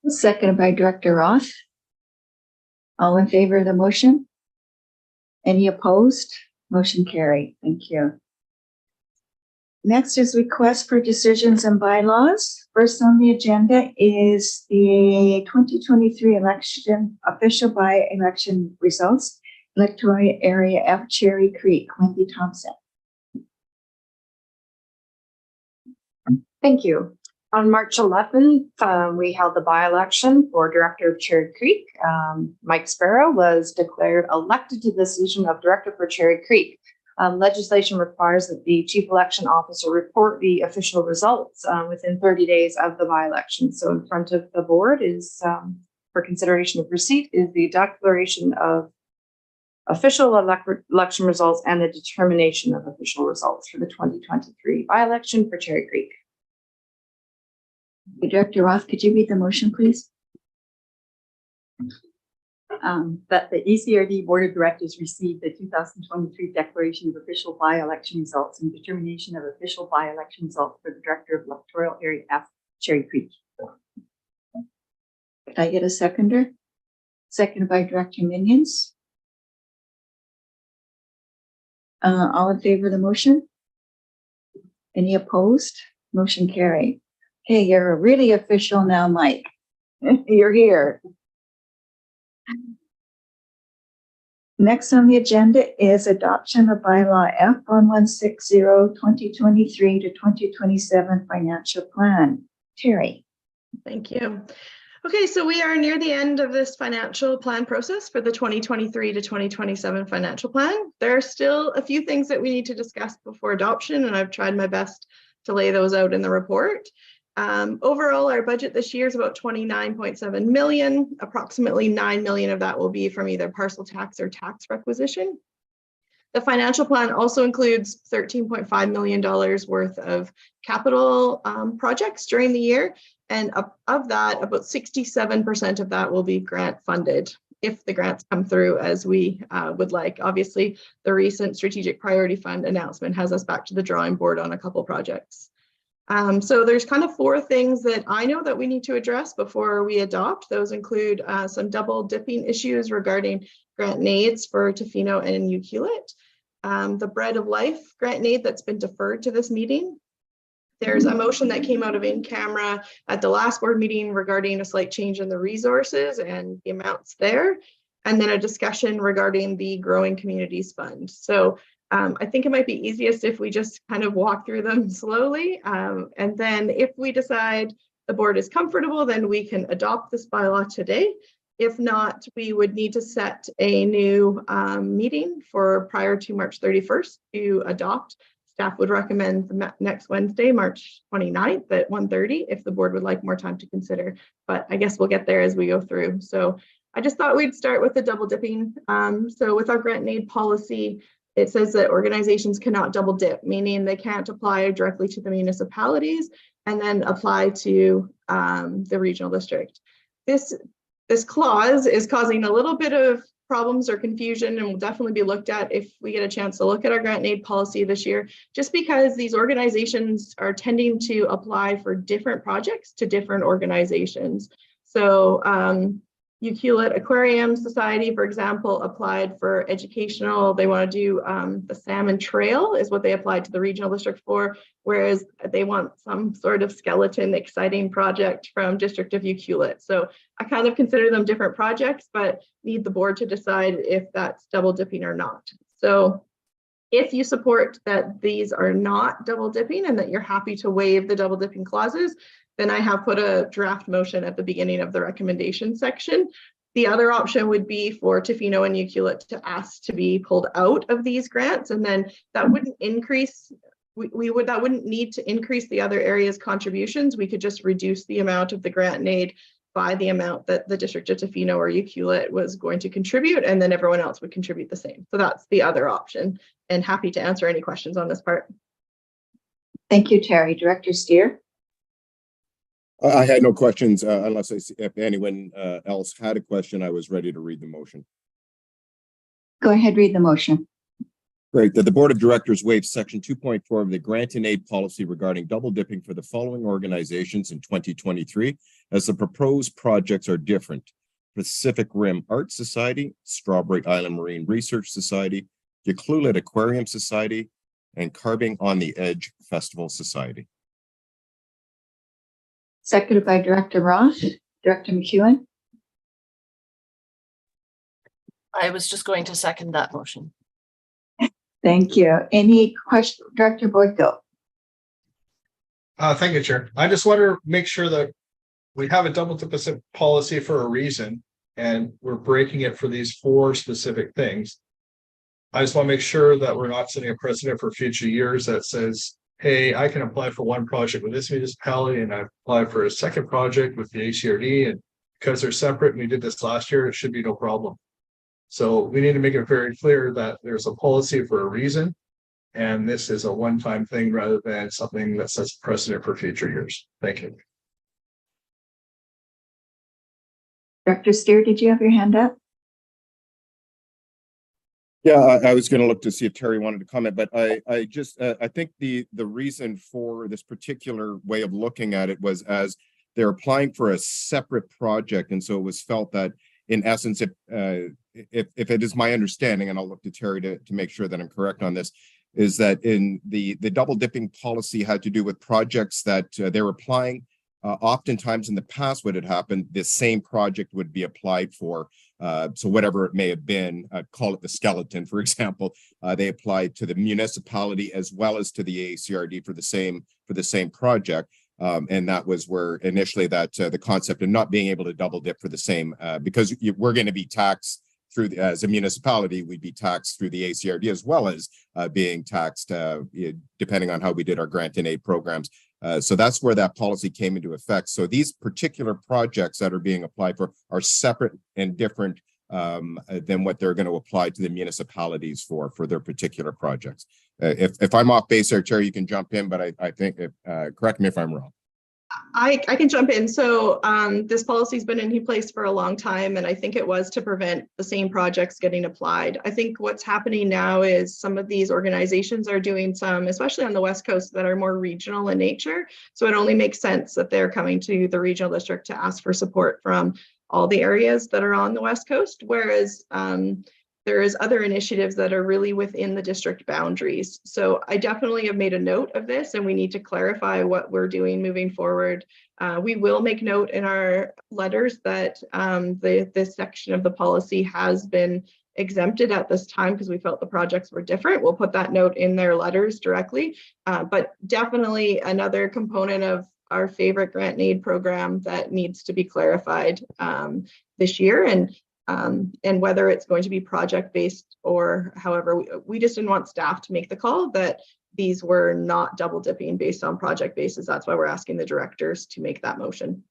Seconded by Director Roth. All in favor of the motion? Any opposed? Motion carried. Thank you. Next is request for decisions and bylaws. First on the agenda is the 2023 election, official by-election results, electoral area F, Cherry Creek. Wendy Thompson. Thank you. On March 11th, we held the by-election for Director of Cherry Creek. Mike Sparrow was declared elected to the position of Director for Cherry Creek. Legislation requires that the Chief Election Officer report the official results within 30 days of the by-election. So in front of the board is, for consideration of receipt, is the declaration of official election results and the determination of official results for the 2023 by-election for Cherry Creek. Director Roth, could you read the motion, please? That the ECRD Board of Directors received the 2023 declaration of official by-election results and determination of official by-election results for the Director of Electoral Area F, Cherry Creek. Could I get a seconder? Seconded by Director Minions. All in favor of the motion? Any opposed? Motion carried. Hey, you're really official now, Mike. You're here. Next on the agenda is adoption of bylaw F 1160 2023 to 2027 financial plan. Terry. Thank you. Okay, so we are near the end of this financial plan process for the 2023 to 2027 financial plan. There are still a few things that we need to discuss before adoption, and I've tried my best to lay those out in the report. Overall, our budget this year is about 29.7 million. Approximately 9 million of that will be from either parcel tax or tax requisition. The financial plan also includes $13.5 million worth of capital projects during the year. And of that, about 67% of that will be grant funded if the grants come through as we would like. Obviously, the recent Strategic Priority Fund announcement has us back to the drawing board on a couple projects. So there's kind of 4 things that I know that we need to address before we adopt. Those include some double dipping issues regarding grant nades for Tofino and Ucluelet. The Bread of Life grant nade that's been deferred to this meeting. There's a motion that came out of in-camera at the last board meeting regarding a slight change in the resources and the amounts there. And then a discussion regarding the Growing Communities Fund. So I think it might be easiest if we just kind of walk through them slowly. And then if we decide the board is comfortable, then we can adopt this bylaw today. If not, we would need to set a new meeting for prior to March 31st to adopt. Staff would recommend the next Wednesday, March 29th at 1:30 if the board would like more time to consider. But I guess we'll get there as we go through. So I just thought we'd start with the double dipping. So with our grant aid policy, it says that organizations cannot double dip, meaning they can't apply directly to the municipalities and then apply to the regional district. This clause is causing a little bit of problems or confusion and will definitely be looked at if we get a chance to look at our grant and aid policy this year, just because these organizations are tending to apply for different projects to different organizations. So Ucluelet Aquarium Society, for example, applied for educational. They want to do the Salmon Trail is what they applied to the regional district for, whereas they want some sort of skeleton exciting project from District of Ucluelet. So I kind of consider them different projects, but need the board to decide if that's double dipping or not. So if you support that these are not double dipping and that you're happy to waive the double dipping clauses, then I have put a draft motion at the beginning of the recommendation section. The other option would be for Tofino and Ucluelet to ask to be pulled out of these grants, and then that wouldn't increase. That wouldn't need to increase the other areas' contributions. We could just reduce the amount of the grant and aid by the amount that the District of Tofino or Ucluelet was going to contribute, and then everyone else would contribute the same. So that's the other option, and happy to answer any questions on this part. Thank you, Terry. Director Steer? I had no questions unless if anyone else had a question, I was ready to read the motion. Go ahead, read the motion. Great. That the Board of Directors waive section 2.4 of the grant and aid policy regarding double dipping for the following organizations in 2023, as the proposed projects are different: Pacific Rim Art Society, Strawberry Island Marine Research Society, Ucluelet Aquarium Society, and Carving on the Edge Festival Society. Seconded by Director Ross. Director McEwen? I was just going to second that motion. Thank you. Any question, Director Boyko? Thank you, Chair. I just want to make sure that we have a double deficit policy for a reason, and we're breaking it for these 4 specific things. I just want to make sure that we're not setting a precedent for future years that says, hey, I can apply for one project with this municipality and I apply for a second project with the ACRD, and because they're separate, and we did this last year, it should be no problem. So we need to make it very clear that there's a policy for a reason, and this is a one-time thing rather than something that sets precedent for future years. Thank you. Director Steer, did you have your hand up? Yeah, I was going to look to see if Terry wanted to comment, but I just I think the reason for this particular way of looking at it was as they're applying for a separate project, and so it was felt that in essence, if it is my understanding, and I'll look to Terry to make sure that I'm correct on this, is that in the double dipping policy had to do with projects that they were applying. Oftentimes in the past, what had happened, the same project would be applied for. So whatever it may have been, call it the skeleton, for example, they applied to the municipality as well as to the ACRD for the same project. And that was where initially that the concept of not being able to double dip for the same, because we're going to be taxed through as a municipality, we'd be taxed through the ACRD as well as being taxed depending on how we did our grant and aid programs. So that's where that policy came into effect. So these particular projects that are being applied for are separate and different than what they're going to apply to the municipalities for their particular projects. If I'm off base there, Chair, you can jump in, but I think, correct me if I'm wrong. I can jump in. So this policy's been in place for a long time, and I think it was to prevent the same projects getting applied. I think what's happening now is some of these organizations are doing some, especially on the West Coast, that are more regional in nature. So it only makes sense that they're coming to the regional district to ask for support from all the areas that are on the West Coast, whereas there is other initiatives that are really within the district boundaries. So I definitely have made a note of this, and we need to clarify what we're doing moving forward. We will make note in our letters that this section of the policy has been exempted at this time because we felt the projects were different. We'll put that note in their letters directly, but definitely another component of our favorite grant and aid program that needs to be clarified this year. And whether it's going to be project-based or however, we just didn't want staff to make the call that these were not double dipping based on project basis. That's why we're asking the directors to make that motion.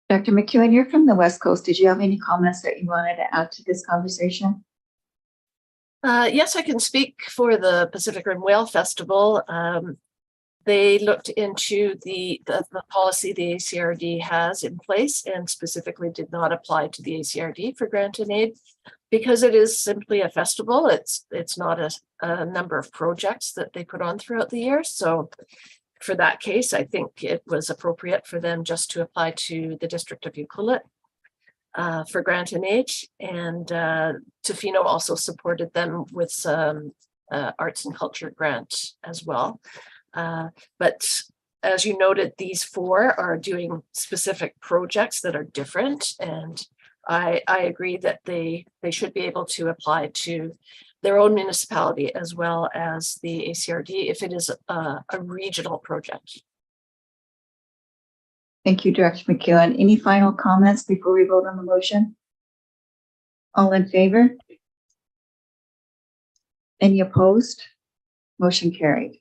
Dr. McEwen, you're from the West Coast. Did you have any comments that you wanted to add to this conversation? Yes, I can speak for the Pacific Rim Whale Festival. They looked into the policy the ACRD has in place and specifically did not apply to the ACRD for grant and aid because it is simply a festival. It's not a number of projects that they put on throughout the year. So for that case, I think it was appropriate for them just to apply to the District of Ucluelet. for grant and aid, and Tofino also supported them with some arts and culture grant as well. But as you noted, these four are doing specific projects that are different, and I agree that they should be able to apply to their own municipality as well as the ACRD if it is a regional project. Thank you, Director McEwen. Any final comments before we vote on the motion? All in favor? Any opposed? Motion carried.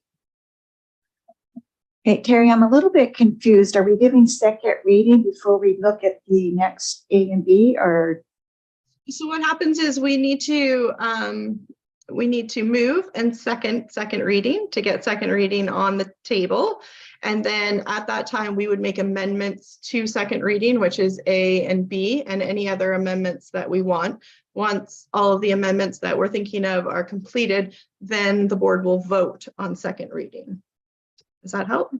Okay, Terry, I'm a little bit confused. Are we giving second reading before we look at the next A and B, or? So what happens is we need to move and second reading to get second reading on the table. And then at that time, we would make amendments to second reading, which is A and B, and any other amendments that we want. Once all of the amendments that we're thinking of are completed, then the board will vote on second reading. Does that help?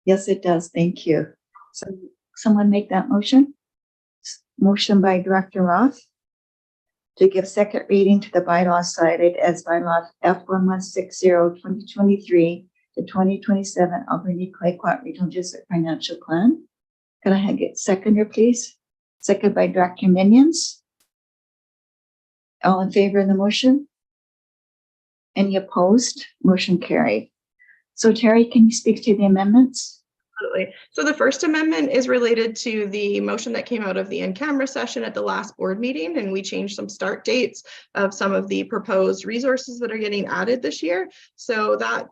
Yes, it does. Thank you. So someone make that motion. Motion by Director Roth to give second reading to the bylaw cited as bylaw F1160 2023 to 2027 Alberni Clayoquot Regional District Financial Plan. Can I get seconder, please? Second by Director Minions. All in favor of the motion? Any opposed? Motion carried. So Terry, can you speak to the amendments? Absolutely. So the first amendment is related to the motion that came out of the in-camera session at the last board meeting, and we changed some start dates of some of the proposed resources that are getting added this year. So that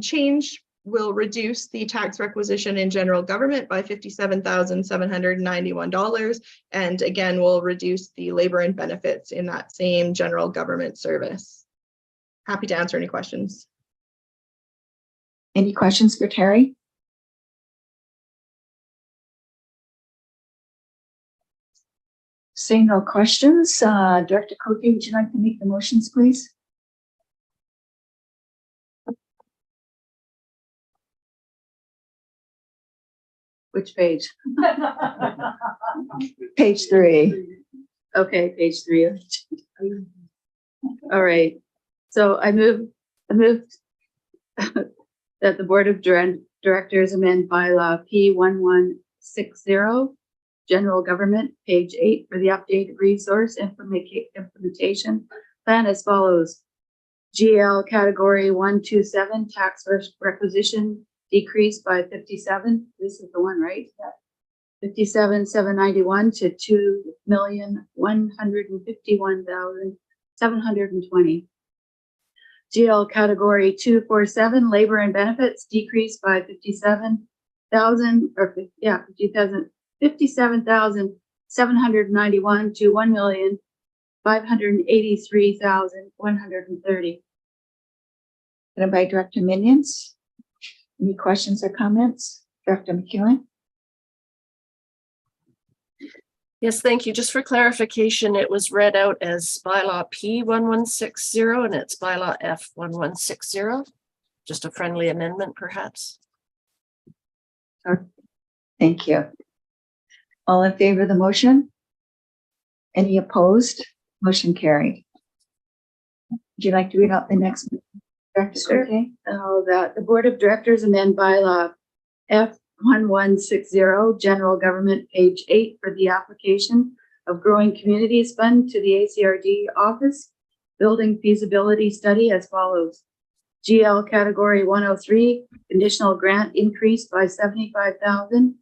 change will reduce the tax requisition in general government by $57,791, and again will reduce the labor and benefits in that same general government service. Happy to answer any questions. Any questions for Terry? Seeing no questions, Director Cote, would you like to make the motions, please? Which page? Page 3. Okay, page 3. All right. So I moved that the Board of Directors amend bylaw P1160, General Government, page 8, for the updated resource implementation plan as follows. GL category 127, tax requisition decreased by 57. This is the one, right? 57,791 to 2,151,720. GL category 247, labor and benefits decreased by 57,791 to 1,583,130. And by Director Minions. Any questions or comments? Director McEwen? Yes, thank you. Just for clarification, it was read out as bylaw P1160 and it's bylaw F1160. Just a friendly amendment, perhaps. Thank you. All in favor of the motion? Any opposed? Motion carried. Would you like to read out the next? Sure. That the Board of Directors amend bylaw F1160, General Government, page 8, for the application of Growing Communities Fund to the ACRD office, building feasibility study as follows. GL category 103, conditional grant increased by 75,000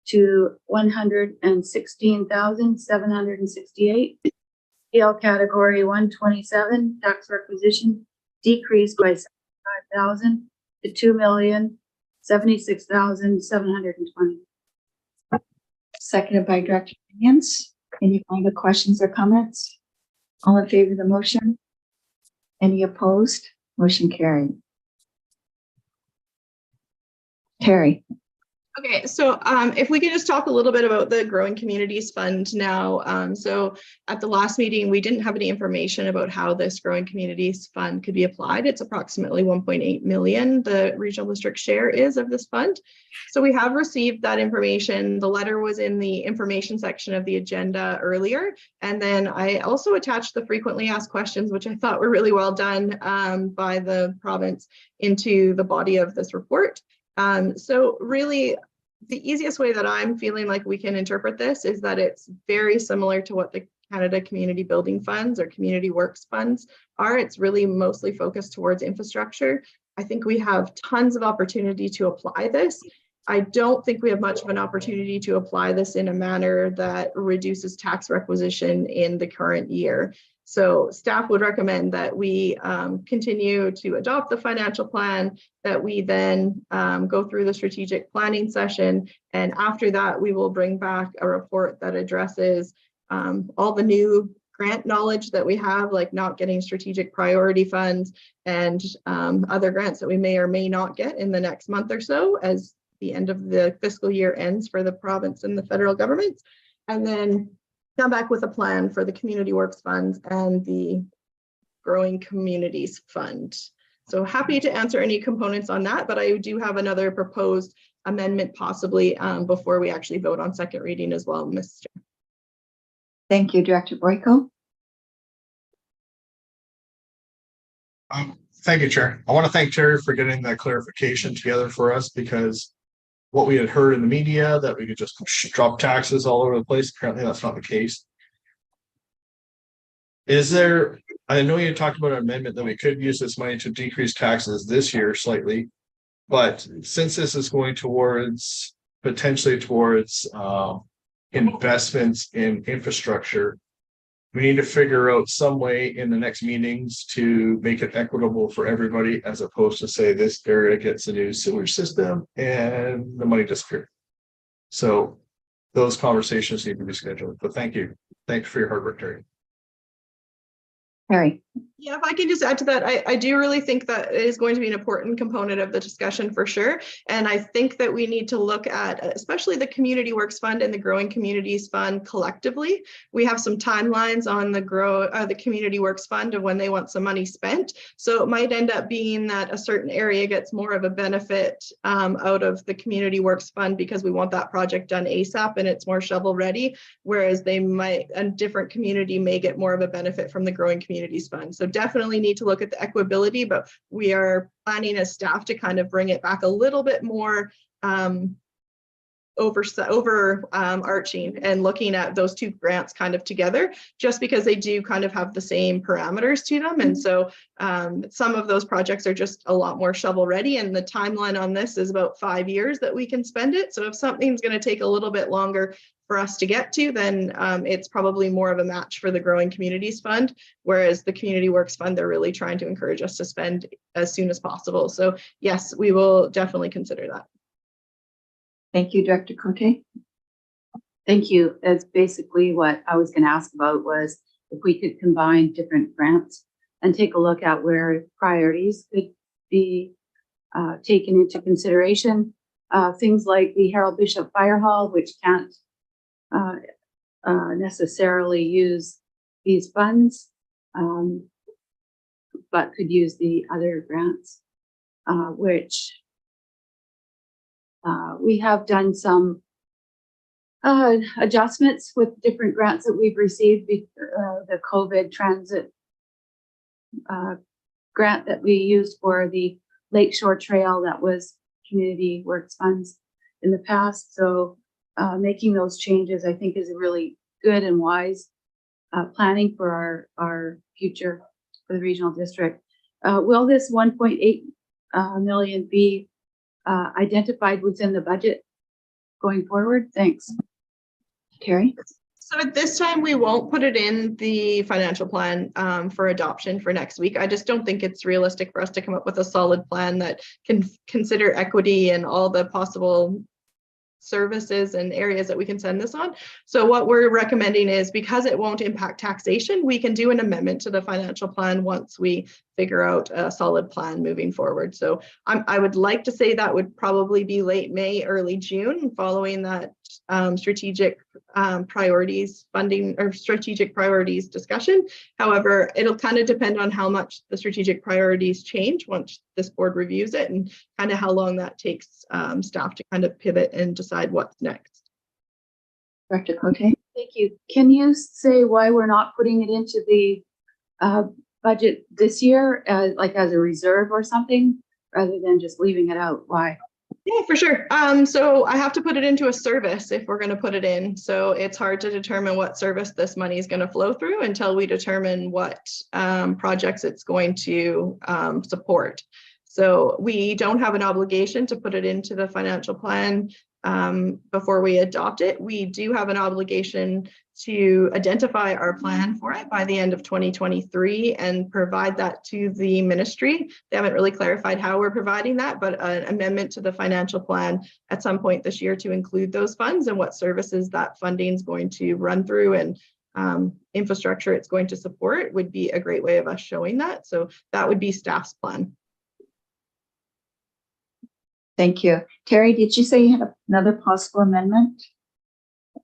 to 116,768. GL category 127, tax requisition decreased by 75,000 to 2,076,720. Seconded by Director Minions. Any final questions or comments? All in favor of the motion? Any opposed? Motion carried. Terry. Okay, so if we could just talk a little bit about the Growing Communities Fund now. So at the last meeting, we didn't have any information about how this Growing Communities Fund could be applied. It's approximately 1.8 million, the regional district share is of this fund. So we have received that information. The letter was in the information section of the agenda earlier. And then I also attached the frequently asked questions, which I thought were really well done by the province, into the body of this report. So really, the easiest way that I'm feeling like we can interpret this is that it's very similar to what the Canada Community Building Funds or Community Works Funds are. It's really mostly focused towards infrastructure. I think we have tons of opportunity to apply this. I don't think we have much of an opportunity to apply this in a manner that reduces tax requisition in the current year. So staff would recommend that we continue to adopt the financial plan, that we then go through the strategic planning session. And after that, we will bring back a report that addresses all the new grant knowledge that we have, like not getting strategic priority funds and other grants that we may or may not get in the next month or so as the end of the fiscal year ends for the province and the federal government. And then come back with a plan for the Community Works Fund and the Growing Communities Fund. So happy to answer any components on that, but I do have another proposed amendment possibly before we actually vote on second reading as well, Mr. Thank you, Director Boyko. Thank you, Chair. I want to thank Terry for getting that clarification together for us, because what we had heard in the media that we could just drop taxes all over the place, apparently that's not the case. Is there, I know you talked about an amendment that we could use this money to decrease taxes this year slightly, but since this is going towards, potentially towards investments in infrastructure, we need to figure out some way in the next meetings to make it equitable for everybody, as opposed to say this area gets a new sewage system and the money disappears. So those conversations need to be scheduled, but thank you. Thanks for your hard work, Terry. Harry. Yeah, if I can just add to that, I do really think that it is going to be an important component of the discussion for sure. And I think that we need to look at, especially the Community Works Fund and the Growing Communities Fund collectively. We have some timelines on the Community Works Fund of when they want some money spent. So it might end up being that a certain area gets more of a benefit out of the Community Works Fund because we want that project done ASAP and it's more shovel ready, whereas they might, a different community may get more of a benefit from the Growing Communities Fund. So definitely need to look at the equitability, but we are planning as staff to kind of bring it back a little bit more overarching and looking at those two grants kind of together, just because they do kind of have the same parameters to them. And so some of those projects are just a lot more shovel ready, and the timeline on this is about 5 years that we can spend it. So if something's going to take a little bit longer for us to get to, then it's probably more of a match for the Growing Communities Fund, whereas the Community Works Fund, they're really trying to encourage us to spend as soon as possible. So yes, we will definitely consider that. Thank you, Director Cote. Thank you. That's basically what I was going to ask about, was if we could combine different grants and take a look at where priorities could be taken into consideration. Things like the Harold Bishop Fire Hall, which can't necessarily use these funds, but could use the other grants, which we have done some adjustments with different grants that we've received. The COVID transit grant that we used for the Lakeshore Trail, that was Community Works funds in the past. So making those changes, I think, is a really good and wise planning for our future for the regional district. Will this 1.8 million be identified within the budget going forward? Thanks. Terry? So at this time, we won't put it in the financial plan for adoption for next week. I just don't think it's realistic for us to come up with a solid plan that can consider equity and all the possible services and areas that we can send this on. So what we're recommending is, because it won't impact taxation, we can do an amendment to the financial plan once we figure out a solid plan moving forward. So I would like to say that would probably be late May, early June, following that strategic priorities funding or strategic priorities discussion. However, it'll kind of depend on how much the strategic priorities change once this board reviews it, and kind of how long that takes staff to kind of pivot and decide what's next. Director Cote? Thank you. Can you say why we're not putting it into the budget this year, like as a reserve or something, rather than just leaving it out? Why? Yeah, for sure. So I have to put it into a service if we're going to put it in. So it's hard to determine what service this money is going to flow through until we determine what projects it's going to support. So we don't have an obligation to put it into the financial plan before we adopt it. We do have an obligation to identify our plan for it by the end of 2023 and provide that to the ministry. They haven't really clarified how we're providing that, but an amendment to the financial plan at some point this year to include those funds and what services that funding is going to run through and infrastructure it's going to support would be a great way of us showing that. So that would be staff's plan. Thank you. Terry, did you say you had another possible amendment?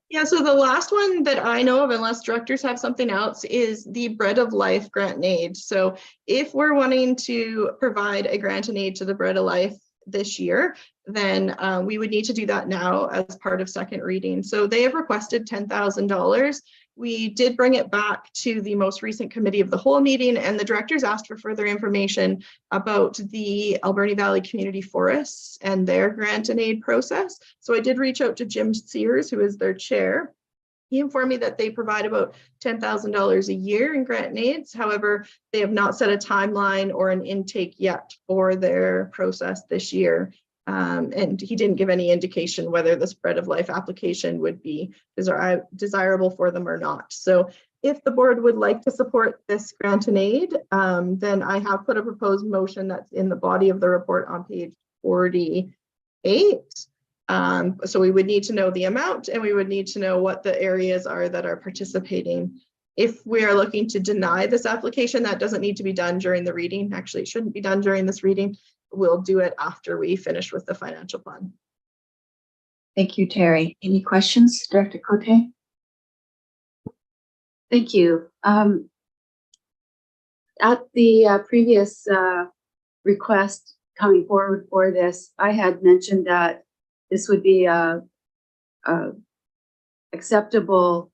Yeah, so the last one that I know of, unless directors have something else, is the Bread of Life grant and aid. So if we're wanting to provide a grant and aid to the Bread of Life this year, then we would need to do that now as part of second reading. So they have requested $10,000. We did bring it back to the most recent committee of the whole meeting, and the directors asked for further information about the Alberni Valley Community Forests and their grant and aid process. So I did reach out to Jim Sears, who is their chair. He informed me that they provide about $10,000 a year in grant and aids. However, they have not set a timeline or an intake yet for their process this year. And he didn't give any indication whether this Bread of Life application would be desirable for them or not. So if the board would like to support this grant and aid, then I have put a proposed motion that's in the body of the report on page 48. So we would need to know the amount, and we would need to know what the areas are that are participating. If we are looking to deny this application, that doesn't need to be done during the reading. Actually, it shouldn't be done during this reading. We'll do it after we finish with the financial plan. Thank you, Terry. Any questions, Director Cote? Thank you. At the previous request coming forward for this, I had mentioned that this would be a acceptable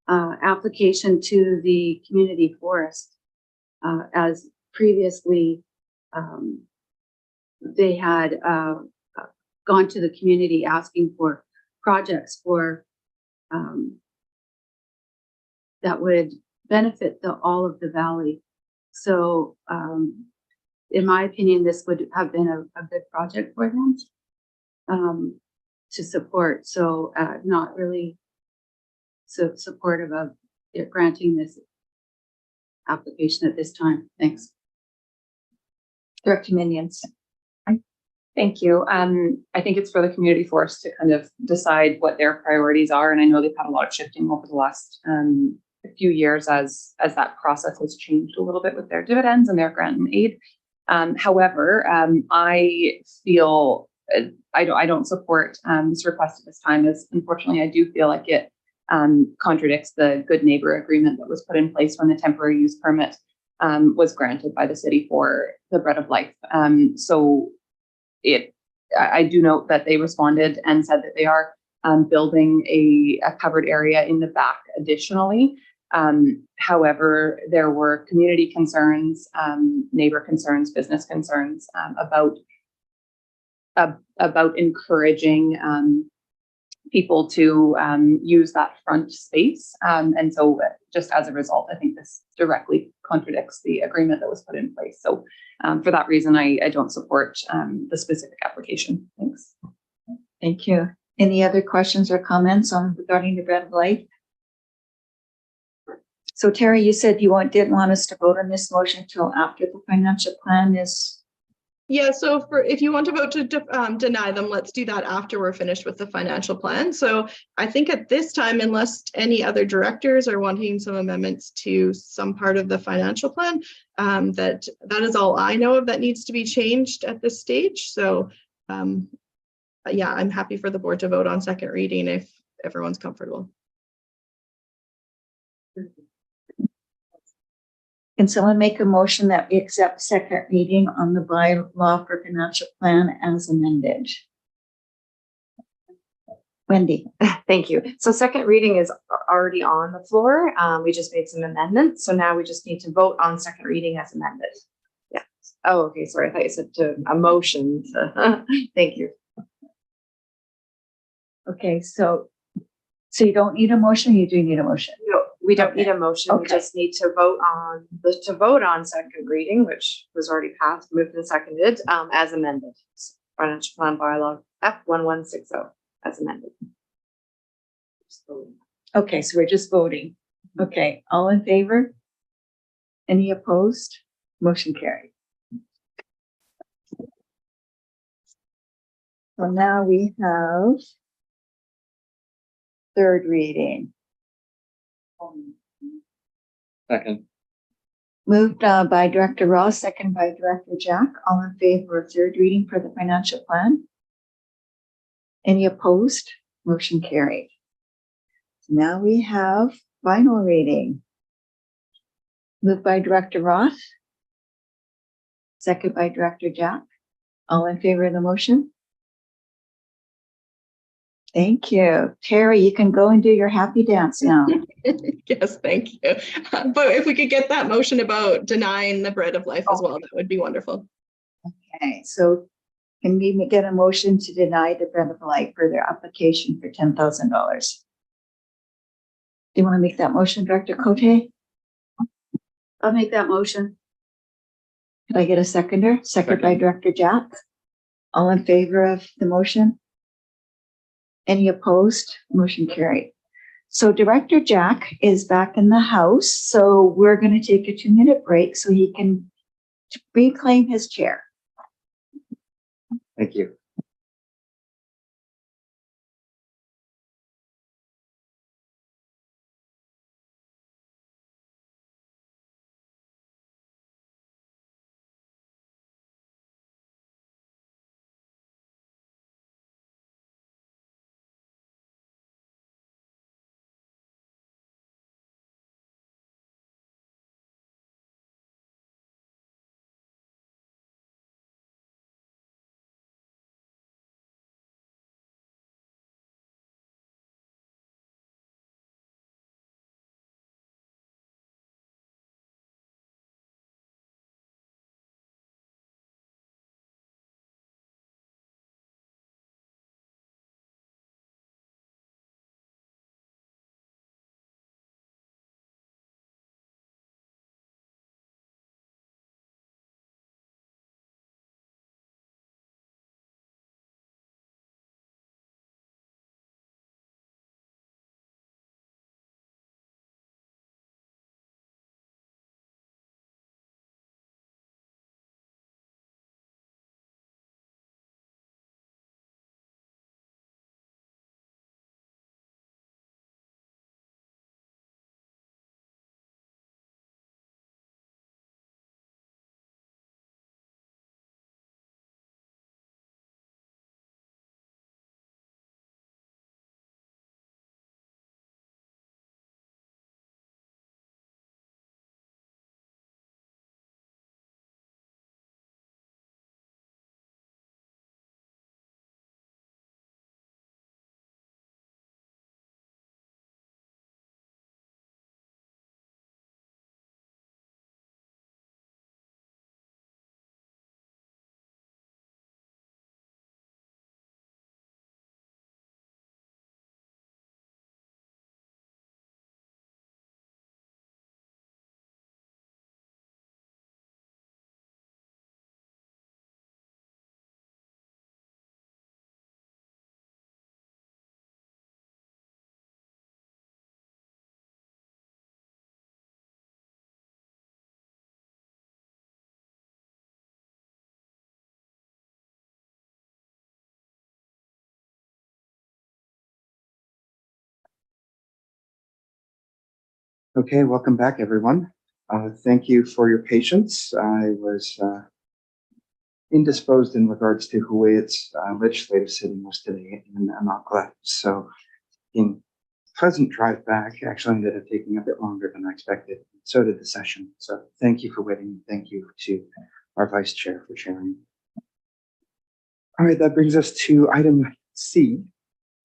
application to the community forest, as previously they had gone to the community asking for projects for that would benefit all of the valley. So in my opinion, this would have been a good project for them to support. So not really so supportive of granting this application at this time. Thanks. Director Minions. Thank you. I think it's for the community forest to kind of decide what their priorities are. And I know they've had a lot of shifting over the last few years as that process has changed a little bit with their dividends and their grant and aid. However, I feel I don't support this request at this time, as unfortunately I do feel like it contradicts the good neighbor agreement that was put in place when the temporary use permit was granted by the city for the Bread of Life. So I do note that they responded and said that they are building a covered area in the back additionally. However, there were community concerns, neighbor concerns, business concerns about encouraging people to use that front space. And so just as a result, I think this directly contradicts the agreement that was put in place. So for that reason, I don't support the specific application. Thanks. Thank you. Any other questions or comments on regarding the Bread of Life? So Terry, you said you didn't want us to vote on this motion until after the financial plan is Yeah, so if you want to vote to deny them, let's do that after we're finished with the financial plan. So I think at this time, unless any other directors are wanting some amendments to some part of the financial plan, that is all I know of that needs to be changed at this stage. So yeah, I'm happy for the board to vote on second reading if everyone's comfortable. Can someone make a motion that we accept second reading on the bylaw for financial plan as amended? Wendy. Thank you. So second reading is already on the floor. We just made some amendments. So now we just need to vote on second reading as amended. Yeah. Oh, okay. Sorry. I thought you said to a motion. Thank you. Okay, so you don't need a motion, you do need a motion? No, we don't need Okay. a motion. We Okay. just need to vote on second reading, which was already passed, moved and seconded, as amended. Financial plan bylaw F1160 as amended. Okay, so we're just voting. Okay, all in favor? Any opposed? Motion carried. So now we have third reading. Second. Moved by Director Ross, second by Director Jack. All in favor of third reading for the financial plan? Any opposed? Motion carried. So now we have final reading. Moved by Director Roth. Second by Director Jack. All in favor of the motion? Thank you. Terry, you can go and do your happy dance now. Yes, thank you. But if we could get that motion about denying the bread of life as well, that would be wonderful. Okay, so can we get a motion to deny the bread of life for their application for $10,000? Do you want to make that motion, Director Cote? I'll make that motion. Could I get a seconder? Second by Director Jack. All in favor of the motion? Any opposed? Motion carried. So Director Jack is back in the house. So we're going to take a 2-minute break so he can reclaim his chair. Thank you. Okay, welcome back, everyone. Thank you for your patience. I was indisposed in regards to who its legislative sitting was today in Anakla. So in pleasant drive back actually ended up taking a bit longer than I expected. So did the session. So thank you for waiting. Thank you to our vice chair for sharing. All right, that brings us to item C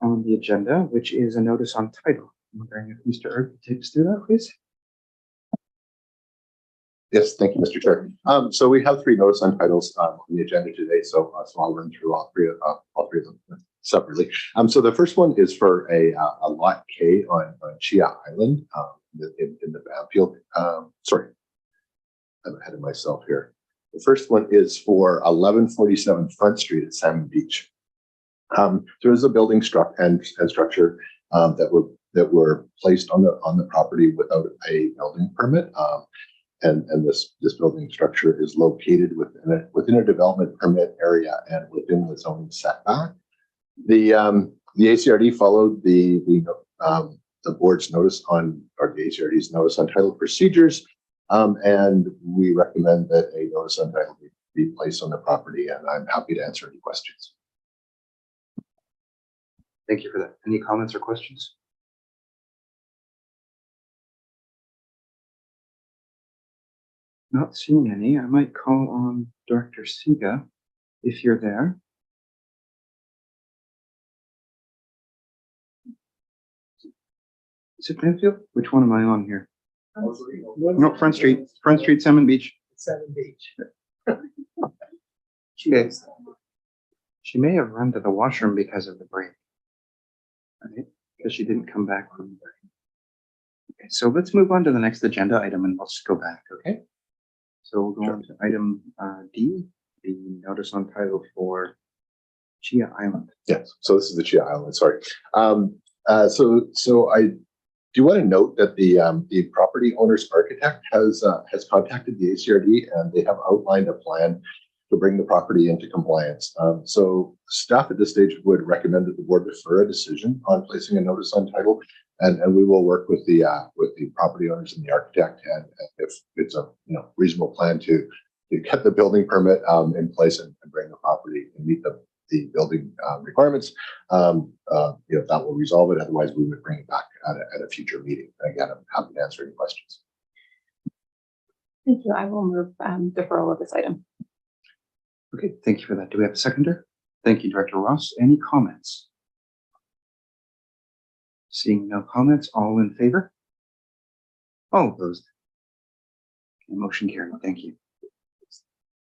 on the agenda, which is a notice on title. I'm wondering if Mr. Erb could take us through that, please. Yes, thank you, Mr. Chair. So we have 3 notice on titles on the agenda today, so I'll run through all three of them separately. So the first one is for a lot K on Chia Island in the Banfield. Sorry, I'm ahead of myself here. The first one is for 1147 Front Street at Salmon Beach. There is a building structure that were placed on the property without a building permit. And this building structure is located within a development permit area and within the zoning setback. The ACRD followed the board's notice on, or the ACRD's notice on title procedures, and we recommend that a notice on title be placed on the property. And I'm happy to answer any questions. Thank you for that. Any comments or questions? Not seeing any. I might call on Director Siga if you're there. Is it Banfield? Which one am I on here? No, Front Street. Front Street, Salmon Beach. Salmon Beach. Okay. She may have run to the washroom because of the break. Right? Because she didn't come back from the break. Okay, so let's move on to the next agenda item and we'll just go back, okay? So we'll go on to item D, the notice on title for Chia Island. Yes, so this is the Chia Island, sorry. So I do want to note that the property owner's architect has contacted the ACRD and they have outlined a plan to bring the property into compliance. So staff at this stage would recommend that the board defer a decision on placing a notice on title, and we will work with the property owners and the architect, and if it's a reasonable plan to get the building permit in place and bring the property and meet the building requirements, that will resolve it. Otherwise, we would bring it back at a future meeting. Again, I'm happy to answer any questions. Thank you. I will move deferral of this item. Okay, thank you for that. Do we have a seconder? Thank you, Director Ross. Any comments? Seeing no comments, all in favor? All opposed? Okay, motion carried. Thank you.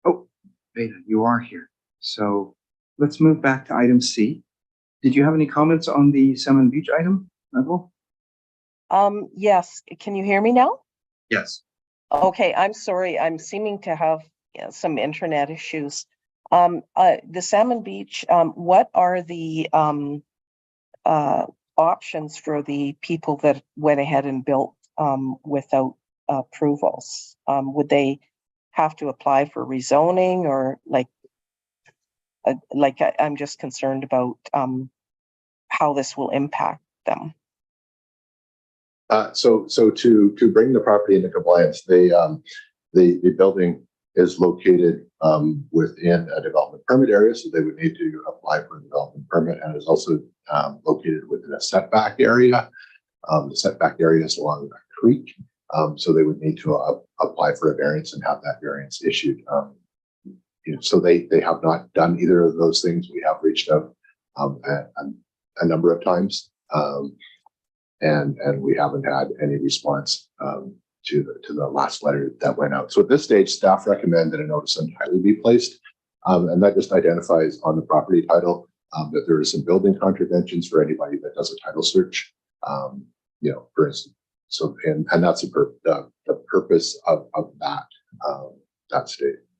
Oh, Beta, you are here. So let's move back to item C. Did you have any comments on the Salmon Beach item, Neville? Yes. Can you hear me now? Yes. Okay, I'm sorry. I'm seeming to have some internet issues. The Salmon Beach, what are the options for the people that went ahead and built without approvals? Would they have to apply for rezoning, or I'm just concerned about how this will impact them. So to bring the property into compliance, the building is located within a development permit area, so they would need to apply for a development permit, and is also located within a setback area. The setback area is along a creek, so they would need to apply for a variance and have that variance issued. So they have not done either of those things. We have reached out a number of times, and we haven't had any response to the last letter that went out. So at this stage, staff recommend that a notice on title be placed, and that just identifies on the property title that there is some building contraventions for anybody that does a title search. For instance, so and that's the purpose of that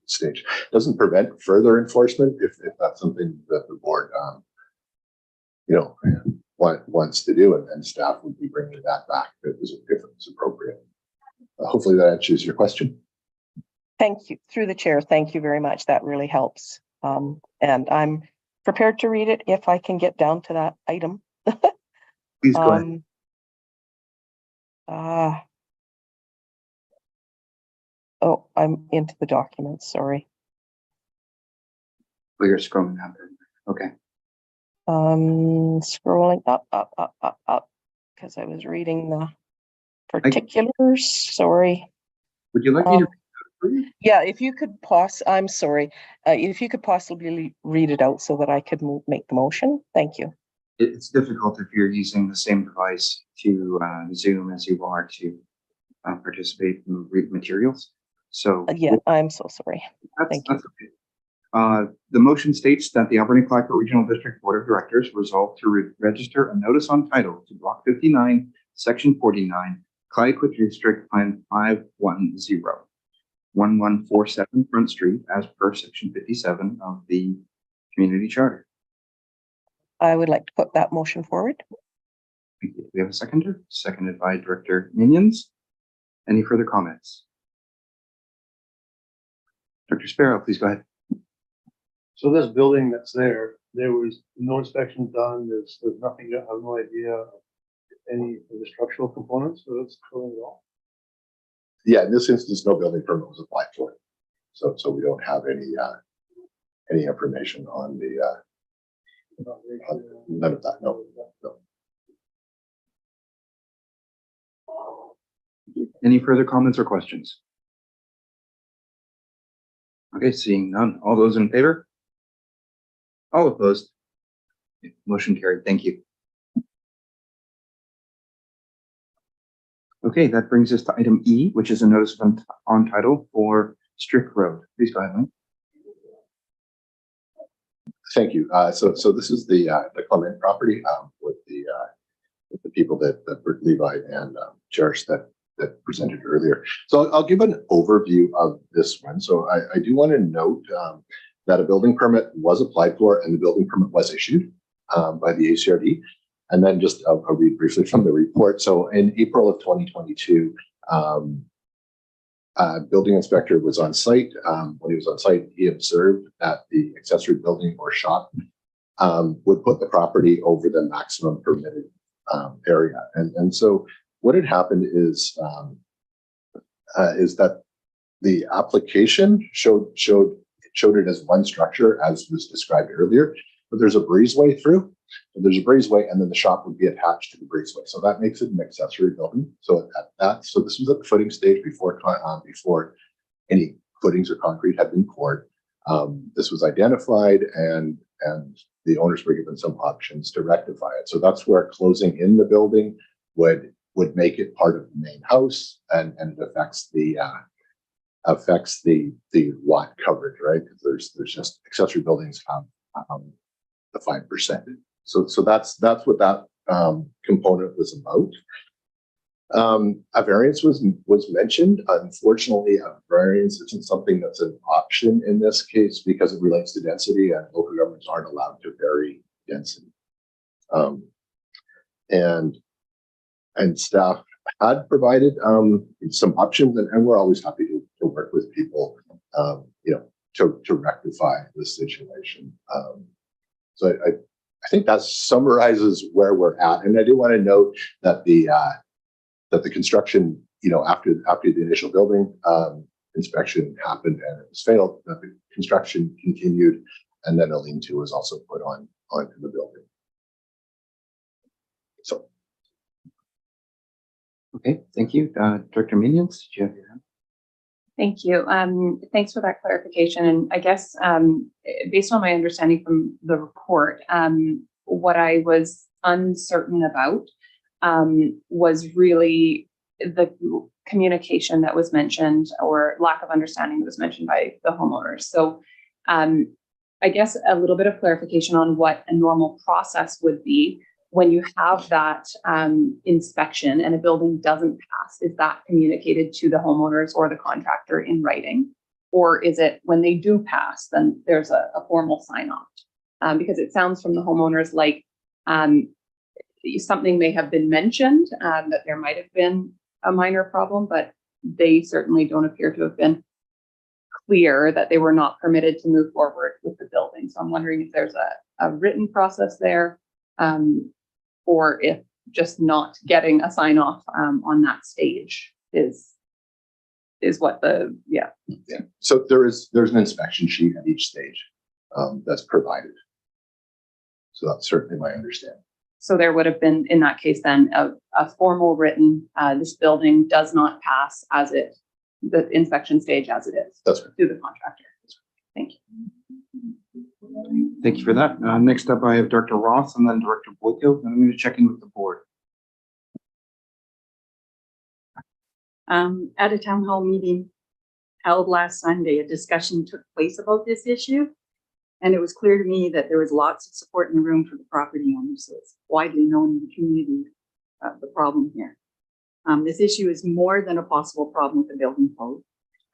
stage. Doesn't prevent further enforcement if that's something that the board wants to do, and staff would be bringing that back if it's appropriate. Hopefully that answers your question. Thank you. Through the chair, thank you very much. That really helps. And I'm prepared to read it if I can get down to that item. Please go ahead. Oh, I'm into the documents, sorry. Oh, you're scrolling down there. Okay. Scrolling up, because I was reading the particulars, sorry. Would you like me to? Yeah, if you could I'm sorry, if you could possibly read it out so that I could make the motion, thank you. It's difficult if you're using the same device to Zoom as you are to participate and read materials. So Yeah, I'm so sorry. Thank you. That's okay. The motion states that the Alberni Clayoquot Regional District Board of Directors resolve to register a notice on title to Block 59, Section 49, Clayoquot District Plan 510, 1147 Front Street, as per Section 57 of the Community Charter. I would like to put that motion forward. Thank you. We have a seconder, seconded by Director Minions. Any further comments? Dr. Sparrow, please go ahead. So this building that's there was no inspection done, there's nothing, I have no idea of any of the structural components of this building at all. Yeah, in this instance, no building permit was applied for. So we don't have any information on the, none of that, no. Any further comments or questions? Okay, seeing none. All those in favor? All opposed? Motion carried. Thank you. Okay, that brings us to item E, which is a notice of on title for Strick Road. Please go ahead, Mike. Thank you. So this is the Clement property with the people that Levi and Cherish that presented earlier. So I'll give an overview of this one. So I do want to note that a building permit was applied for and the building permit was issued by the ACRD. And then just I'll read briefly from the report. So in April of 2022, building inspector was on site. When he was on site, he observed that the accessory building or shop would put the property over the maximum permitted area. And so what had happened is that the application showed it as one structure, as was described earlier, but there's a breezeway through. So there's a breezeway, and then the shop would be attached to the breezeway. So that makes it an accessory building. So so this was at the footing stage before any footings or concrete had been poured. This was identified, and the owners were given some options to rectify it. So that's where closing in the building would make it part of the main house, and it affects the lot coverage, right? Because there's just accessory buildings have the 5%. So that's what that component was about. A variance was mentioned. Unfortunately, a variance isn't something that's an option in this case because it relates to density, and local governments aren't allowed to vary density. And staff had provided some options, and we're always happy to work with people, to rectify the situation. So I think that summarizes where we're at. And I do want to note that the construction, after the initial building inspection happened and it was failed, that the construction continued, and then a lean-to was also put onto the building. So. Okay, thank you. Director Minions, do you have your hand? Thank you. Thanks for that clarification. And I guess based on my understanding from the report, what I was uncertain about was really the communication that was mentioned, or lack of understanding that was mentioned by the homeowners. So I guess a little bit of clarification on what a normal process would be when you have that inspection and a building doesn't pass. Is that communicated to the homeowners or the contractor in writing? Or is it when they do pass, then there's a formal sign off? Because it sounds from the homeowners like something may have been mentioned, that there might have been a minor problem, but they certainly don't appear to have been clear that they were not permitted to move forward with the building. So I'm wondering if there's a written process there, or if just not getting a sign off on that stage is is what the, yeah. Yeah, so there's an inspection sheet at each stage that's provided. So that's certainly my understanding. So there would have been, in that case, then a formal written, this building does not pass as it, the inspection stage as it is. That's right. To the contractor. Thank you. Thank you for that. Next up, I have Director Roth and then Director Boyko, and I'm going to check in with the board. At a town hall meeting held last Sunday, a discussion took place about this issue. And it was clear to me that there was lots of support in the room for the property owners. So it's widely known in the community, the problem here. This issue is more than a possible problem with the building code.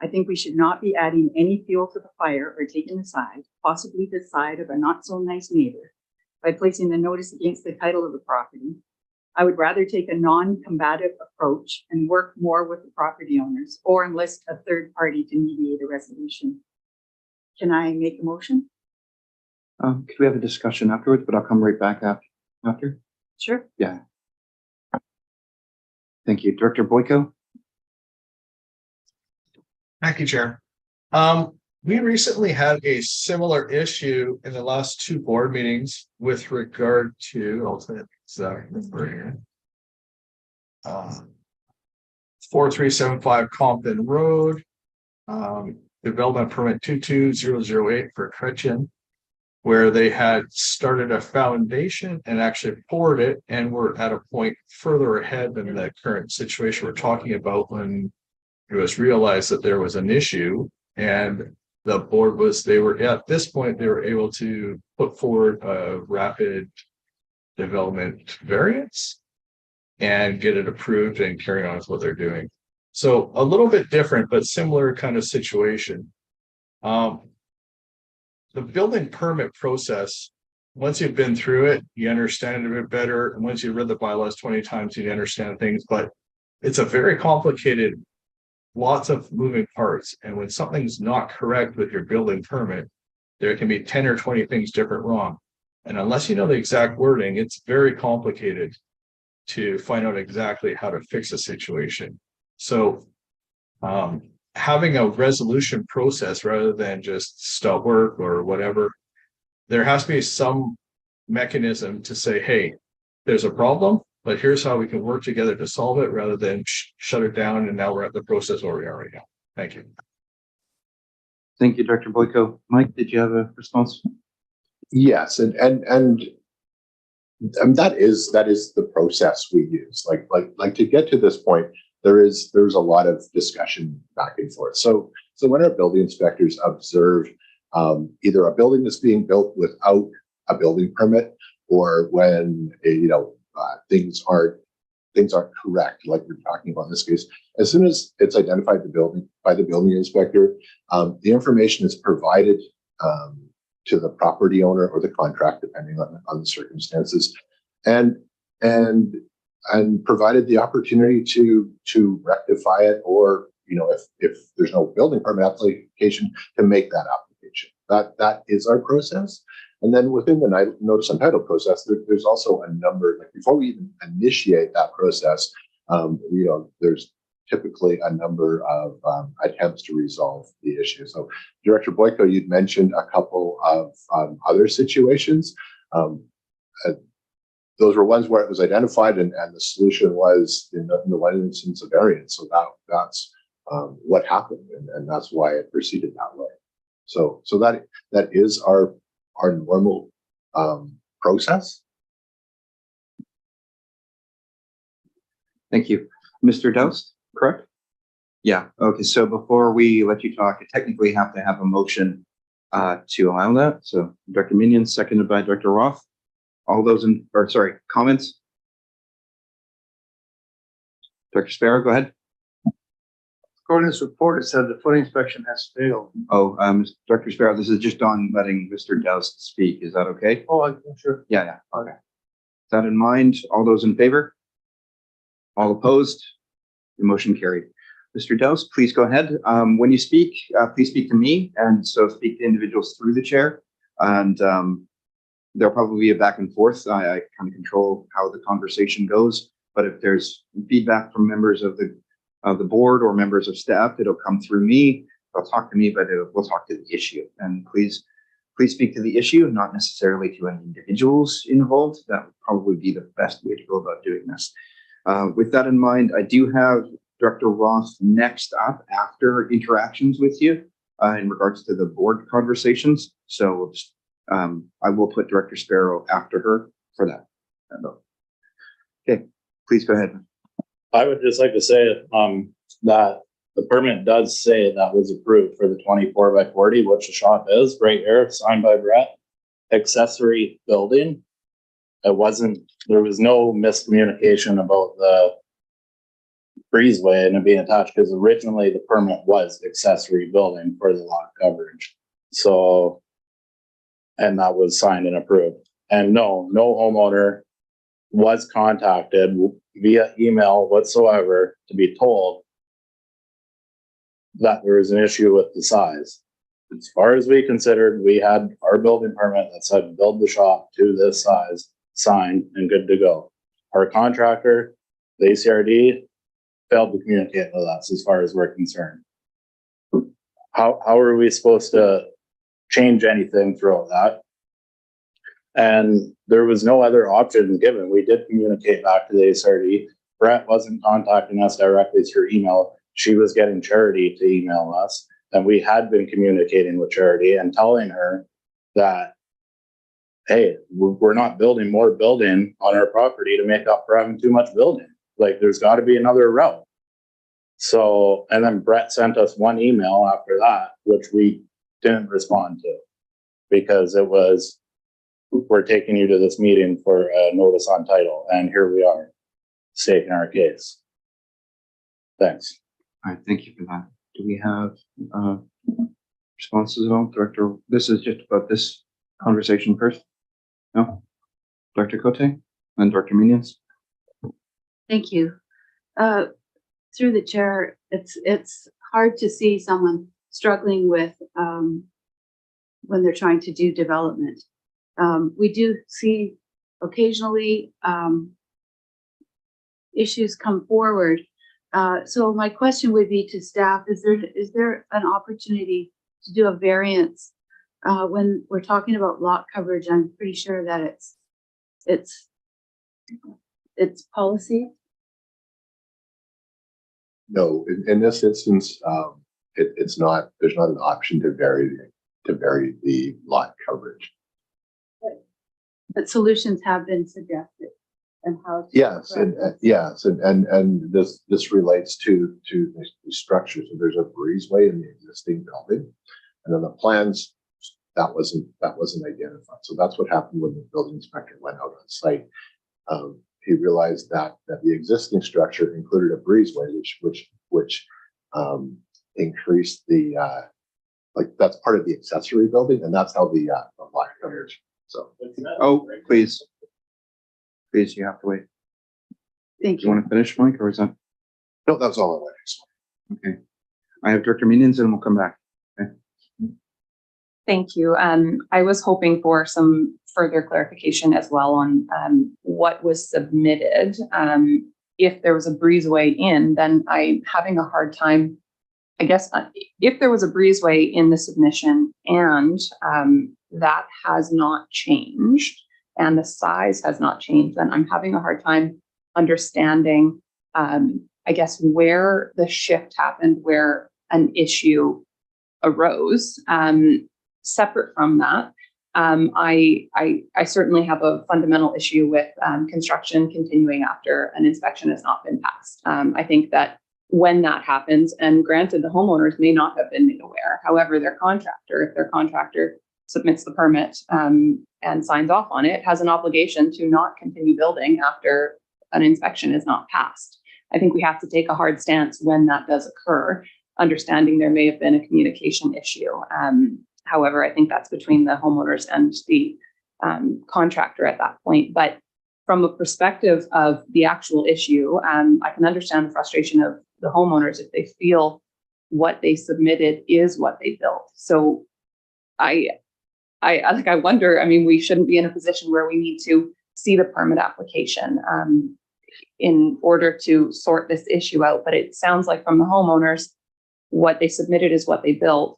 I think we should not be adding any fuel to the fire or taking the side, possibly the side of a not so nice neighbor, by placing the notice against the title of the property. I would rather take a non-combative approach and work more with the property owners or enlist a third party to mediate a resolution. Can I make a motion? Could we have a discussion afterwards, but I'll come right back after? Sure. Yeah. Thank you. Director Boyko? Thank you, Chair. We recently had a similar issue in the last two board meetings with regard to, I'll tell you exact number here. 4375 Compton Road, development permit 22008 for Cretchen, where they had started a foundation and actually poured it, and were at a point further ahead than the current situation we're talking about when it was realized that there was an issue. And the board was, they were at this point, they were able to put forward a rapid development variance and get it approved and carry on with what they're doing. So a little bit different, but similar kind of situation. The building permit process, once you've been through it, you understand it a bit better. And once you've read the bylaws 20 times, you understand things, but it's a very complicated, lots of moving parts. And when something's not correct with your building permit, there can be 10 or 20 things different wrong. And unless you know the exact wording, it's very complicated to find out exactly how to fix a situation. So, having a resolution process rather than just stop work or whatever, there has to be some mechanism to say, hey, there's a problem, but here's how we can work together to solve it rather than shut it down. And now we're at the process where we are right now. Thank you. Thank you, Director Boyko. Mike, did you have a response? Yes, and that is the process we use. Like to get to this point, there's a lot of discussion back and forth. So when our building inspectors observe either a building that's being built without a building permit, or when things aren't correct, like we're talking about in this case, as soon as it's identified by the building inspector, the information is provided to the property owner or the contract, depending on the circumstances, and provided the opportunity to rectify it, or if there's no building permit application, to make that application. That is our process. And then within the notice on title process, there's also a number, like before we even initiate that process, there's typically a number of attempts to resolve the issue. So Director Boyko, you'd mentioned a couple of other situations. Those were ones where it was identified and the solution was in the one instance of variance. So that's what happened, and that's why it proceeded that way. So that is our normal process. Thank you. Mr. Doust, correct? Yeah, okay, so before we let you talk, I technically have to have a motion to allow that. So Director Minion, seconded by Director Roth. All those comments? Director Sparrow, go ahead. According to this report, it said the footing inspection has failed. Oh, Director Sparrow, this is just on letting Mr. Doust speak. Is that okay? Oh, I'm sure. Yeah. Okay. With that in mind, all those in favor? All opposed? The motion carried. Mr. Doust, please go ahead. When you speak, please speak to me, and so speak to individuals through the chair. And there'll probably be a back and forth. I kind of control how the conversation goes. But if there's feedback from members of the the board or members of staff. It'll come through me. They'll talk to me, but we'll talk to the issue. And please speak to the issue, not necessarily to any individuals involved. That would probably be the best way to go about doing this. With that in mind, I do have Director Ross next up after interactions with you in regards to the board conversations. So I will put Director Sparrow after her for that. Okay, please go ahead. I would just like to say that the permit does say that was approved for the 24x40, which the shop is right here, signed by Brett. Accessory building. There was no miscommunication about the breezeway and it being attached, because originally the permit was accessory building for the lot coverage. So, and that was signed and approved. And no homeowner was contacted via email whatsoever to be told that there was an issue with the size. As far as we considered, we had our building permit that said build the shop to this size, signed and good to go. Our contractor, the ACRD, failed to communicate with us as far as we're concerned. How are we supposed to change anything throughout that? And there was no other option given. We did communicate back to the ACRD. Brett wasn't contacting us directly through email. She was getting Charity to email us. And we had been communicating with Charity and telling her that, hey, we're not building more building on our property to make up for having too much building. Like, there's got to be another route. So, and then Brett sent us one email after that, which we didn't respond to, because it was, we're taking you to this meeting for a notice on title. And here we are, stating our case. Thanks. All right, thank you for that. Do we have responses at all, Director? This is just about this conversation first. No, Director Cote and Director Minions. Thank you. Through the chair, it's hard to see someone struggling with when they're trying to do development. We do see occasionally issues come forward. So my question would be to staff, is there an opportunity to do a variance when we're talking about lot coverage? I'm pretty sure that it's policy. No, in this instance, it's not, there's not an option to vary the lot coverage. But solutions have been suggested and how. Yes, and this relates to the structure. So there's a breezeway in the existing building, and then the plans that wasn't identified. So that's what happened when the building inspector went out on site. He realized that the existing structure included a breezeway, which increased the that's part of the accessory building, and that's how the lot coverage. So, oh, please, you have to wait. Thank you. You want to finish, Mike, or is that? No, that's all I wanted to explain. Okay, I have Director Minions, and we'll come back. Okay. Thank you. I was hoping for some further clarification as well on what was submitted. If there was a breezeway in, then I'm having a hard time, I guess, if there was a breezeway in the submission and that has not changed and the size has not changed, then I'm having a hard time understanding, I guess, where the shift happened, where an issue arose. Separate from that, I certainly have a fundamental issue with construction continuing after an inspection has not been passed. I think that when that happens, and granted, the homeowners may not have been made aware, however, if their contractor submits the permit and signs off on it, has an obligation to not continue building after an inspection is not passed. I think we have to take a hard stance when that does occur, understanding there may have been a communication issue. However, I think that's between the homeowners and the contractor at that point. But from a perspective of the actual issue, I can understand the frustration of the homeowners if they feel what they submitted is what they built. So I wonder, I mean, we shouldn't be in a position where we need to see the permit application. in order to sort this issue out. But it sounds like from the homeowners, what they submitted is what they built.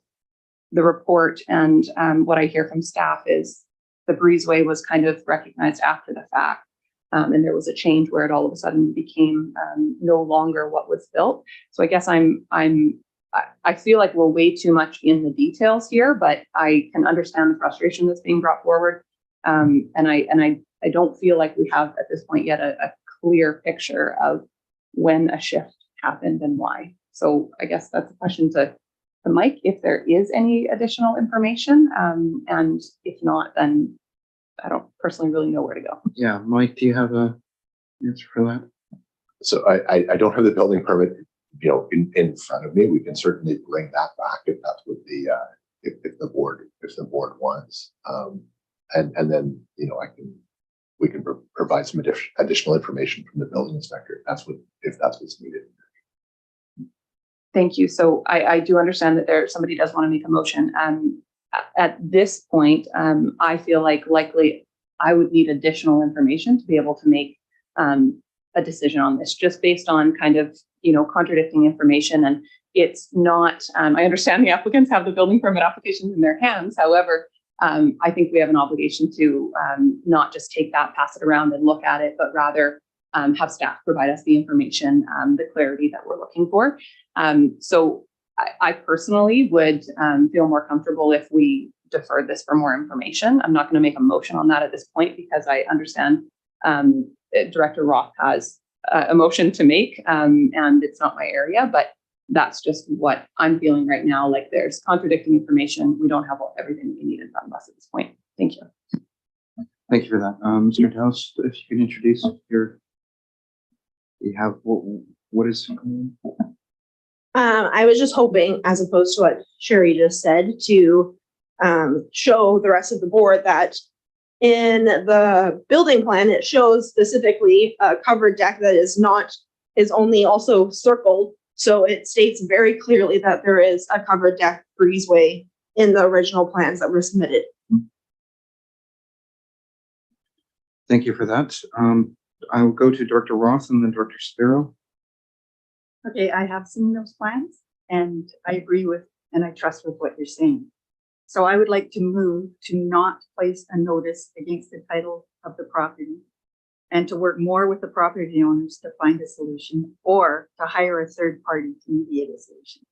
The report and what I hear from staff is the breezeway was kind of recognized after the fact. And there was a change where it all of a sudden became no longer what was built. So I guess I feel like we're way too much in the details here, but I can understand the frustration that's being brought forward. And I don't feel like we have at this point yet a clear picture of when a shift happened and why. So I guess that's a question to Mike, if there is any additional information. And if not, then I don't personally really know where to go. Yeah, Mike, do you have a answer for that? So I don't have the building permit, in front of me. We can certainly bring that back if that's what if the board wants. And then, we can provide some additional information from the building inspector if that's what's needed. Thank you. So I do understand that somebody does want to make a motion. At this point, I feel like likely I would need additional information to be able to make a decision on this, just based on kind of, contradicting information. And it's not, I understand the applicants have the building permit applications in their hands. However, I think we have an obligation to not just take that, pass it around and look at it, but rather have staff provide us the information, the clarity that we're looking for. So I personally would feel more comfortable if we deferred this for more information. I'm not going to make a motion on that at this point because I understand Director Roth has a motion to make and it's not my area, but that's just what I'm feeling right now. Like there's contradicting information. We don't have everything we need in front of us at this point. Thank you. Thank you for that. Mr. House, if you can introduce what is? I was just hoping, as opposed to what Sherry just said, to show the rest of the board that in the building plan, it shows specifically a covered deck that is only also circled. So it states very clearly that there is a covered deck breezeway in the original plans that were submitted. Thank you for that. I will go to Director Roth and then Director Spiro. Okay, I have seen those plans and I agree with, and I trust with what you're saying. So I would like to move to not place a notice against the title of the property and to work more with the property owners to find a solution or to hire a third party to mediate a solution.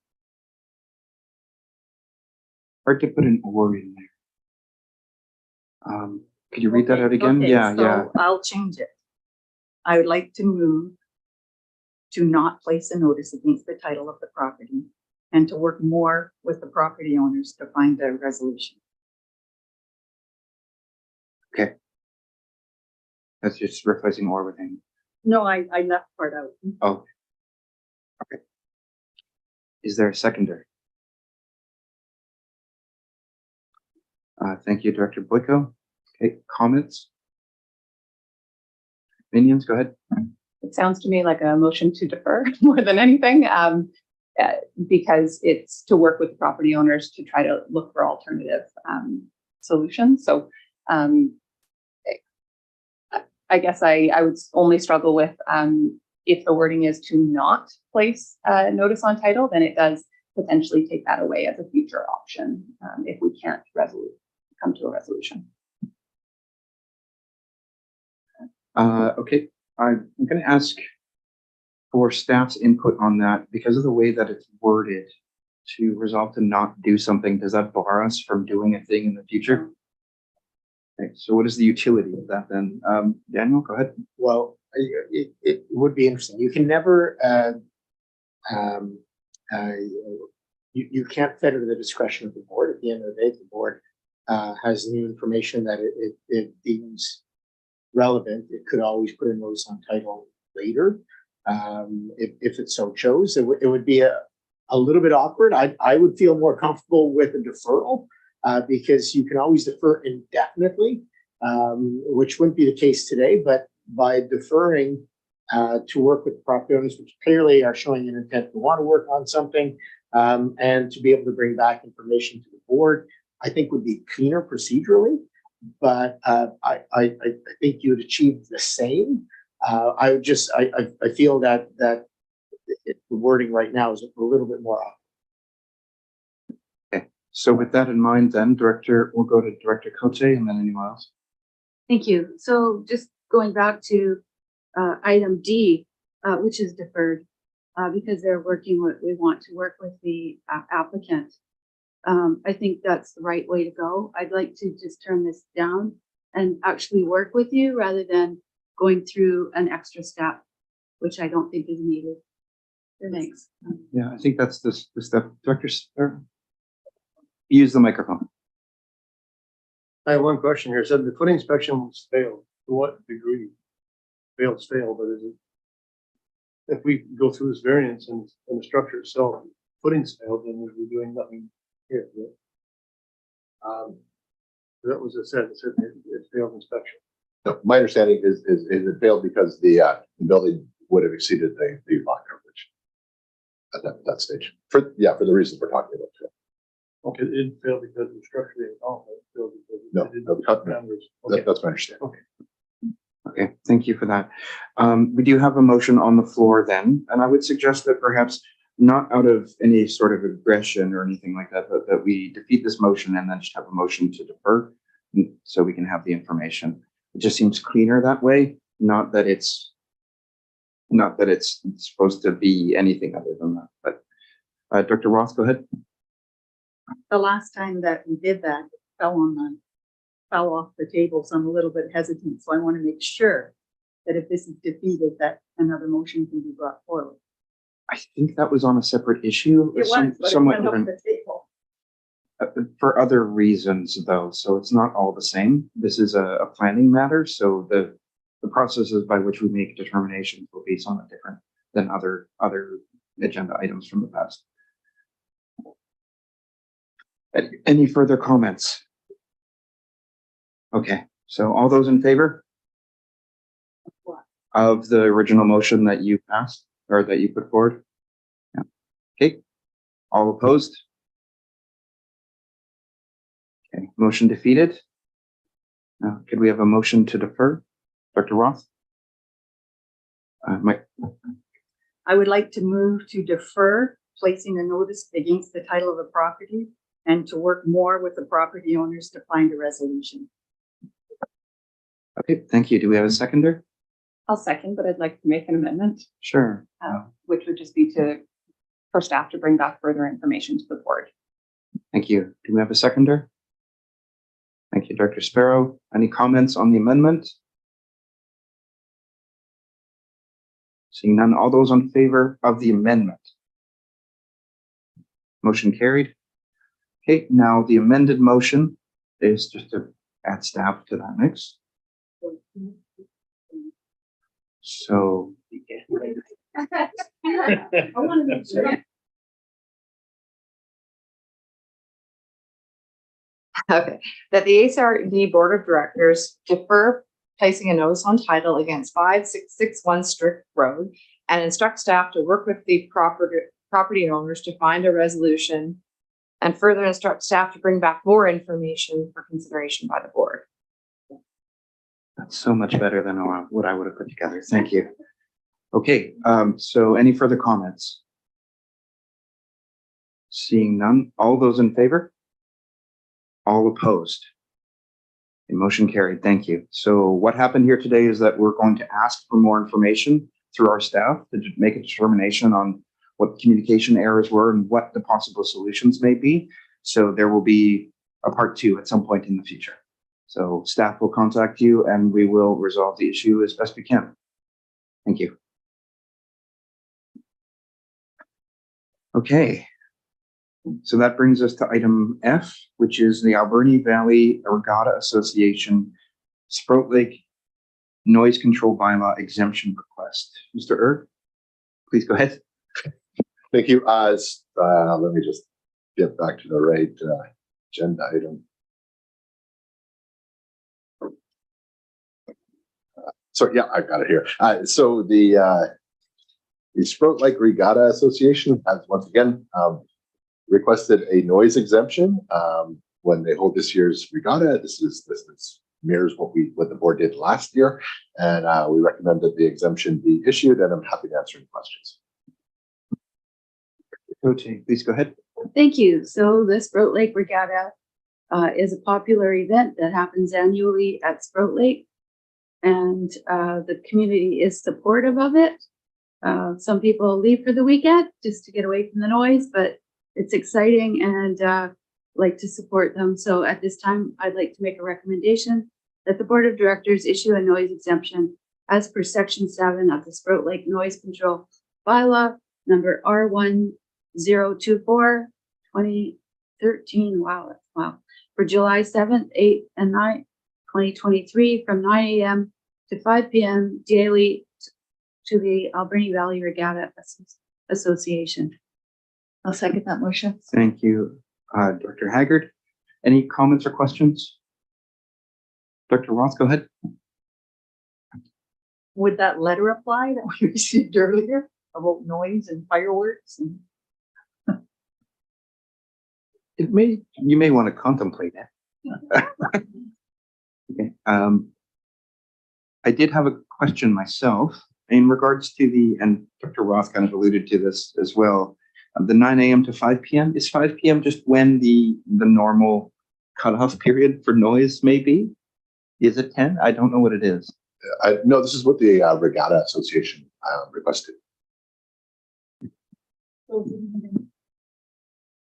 Hard to put an or in there. Could you read that out again? Okay, Yeah. so I'll change it. I would like to move to not place a notice against the title of the property and to work more with the property owners to find a resolution. Okay. That's just replacing or with him. No, I left part out. Oh. Okay. Is there a seconder? Thank you, Director Boyko. Okay, comments? Opinions, go ahead. It sounds to me like a motion to defer more than anything, because it's to work with the property owners to try to look for alternative solutions. So I guess I would only struggle with if the wording is to not place a notice on title, then it does potentially take that away as a future option if we can't come to a resolution. Okay, I'm going to ask for staff's input on that because of the way that it's worded to resolve to not do something. Does that bar us from doing a thing in the future? Okay, so what is the utility of that then? Daniel, go ahead. Well, it would be interesting. You can never, you can't fetter the discretion of the board. At the end of the day, the board has new information that it deems relevant. It could always put a notice on title later if it so chose. It would be a little bit awkward. I would feel more comfortable with a deferral because you can always defer indefinitely, which wouldn't be the case today. But by deferring to work with the property owners, which clearly are showing an intent to want to work on something, and to be able to bring back information to the board, I think would be cleaner procedurally. But I think you would achieve the same I would just, I feel that the wording right now is a little bit more off. Okay, so with that in mind, then we'll go to Director Cote and then anyone else. Thank you. So just going back to item D, which is deferred, because we want to work with the applicant. I think that's the right way to go. I'd like to just turn this down and actually work with you rather than going through an extra step, which I don't think is needed. Thanks. Yeah, I think that's the step. Director, use the microphone. I have one question here. It said the footing inspection was failed. To what degree? Failed, but is it? If we go through this variance and the structure itself, footings failed, then we're doing nothing here. Right? That was it said. It said it failed inspection. No, my understanding is it failed because the building would have exceeded the lot coverage at that stage. For the reasons we're talking about. Yeah. Okay, it didn't fail because of the structure. It failed because That's my understanding. Okay. Okay, thank you for that. We do have a motion on the floor then, and I would suggest that perhaps not out of any sort of aggression or anything like that, but that we defeat this motion and then just have a motion to defer so we can have the information. It just seems cleaner that way, not that it's supposed to be anything other than that. But Dr. Roth, go ahead. The last time that we did that, it fell off the table, so I'm a little bit hesitant. So I want to make sure that if this is defeated, that another motion can be brought forward. I think that was on a separate issue. It was, but somewhat it went off different. the table. For other reasons, though, so it's not all the same. This is a planning matter, so the processes by which we make determinations will be somewhat different than other agenda items from the past. Any further comments? Okay, so all those in favor of the original motion that you passed or that you put forward? Yeah. Okay, all opposed? Okay, motion defeated. Could we have a motion to defer? Dr. Roth? Mike? I would like to move to defer placing a notice against the title of the property and to work more with the property owners to find a resolution. Okay, thank you. Do we have a seconder? I'll second, but I'd like to make an amendment, Sure. which would just be for staff to bring back further information to the board. Thank you. Do we have a seconder? Thank you, Dr. Sparrow. Any comments on the amendment? Seeing none, all those in favor of the amendment? Motion carried. Okay, now the amended motion is just to add staff to that mix. So Okay, that the ACRD Board of Directors defer placing a notice on title against 5661 Strict Road and instruct staff to work with the property owners to find a resolution and further instruct staff to bring back more information for consideration by the board. that's so much better than what I would have put together. Thank you. Okay, so any further comments? Seeing none, all those in favor? All opposed? The motion carried. Thank you. So what happened here today is that we're going to ask for more information through our staff to make a determination on what communication errors were and what the possible solutions may be. So there will be a part 2 at some point in the future. So staff will contact you and we will resolve the issue as best we can. Thank you. Okay. So that brings us to item F, which is the Alberni Valley Regatta Association Sprout Lake Noise Control Bylaw Exemption Request. Mr. Erb, please go ahead. Thank you. Let me just get back to the right agenda item. So yeah, I've got it here. So the Sprout Lake Regatta Association has once again requested a noise exemption when they hold this year's regatta. This is mirrors what the board did last year. And we recommend that the exemption be issued, and I'm happy to answer any questions. Cote, please go ahead. Thank you. So the Sprout Lake Regatta is a popular event that happens annually at Sprout Lake. And the community is supportive of it. Some people leave for the weekend just to get away from the noise, but it's exciting and like to support them. So at this time, I'd like to make a recommendation that the Board of Directors issue a noise exemption as per Section 7 of the Sprout Lake Noise Control Bylaw number R1024 2013. Wow. For July 7th, 8th, and 9th, 2023 from 9 a.m. to 5 p.m. daily to the Alberni Valley Regatta Association. I'll second that motion. Thank you, Director Haggard. Any comments or questions? Dr. Roth, go ahead. Would that letter apply that we received earlier about noise and fireworks? And You may want to contemplate it. Okay. I did have a question myself in regards to and Dr. Roth kind of alluded to this as well. The 9 a.m. to 5 p.m. Is 5 p.m. just when the normal cutoff period for noise may be? Is it 10? I don't know what it is. No, this is what the Regatta Association requested.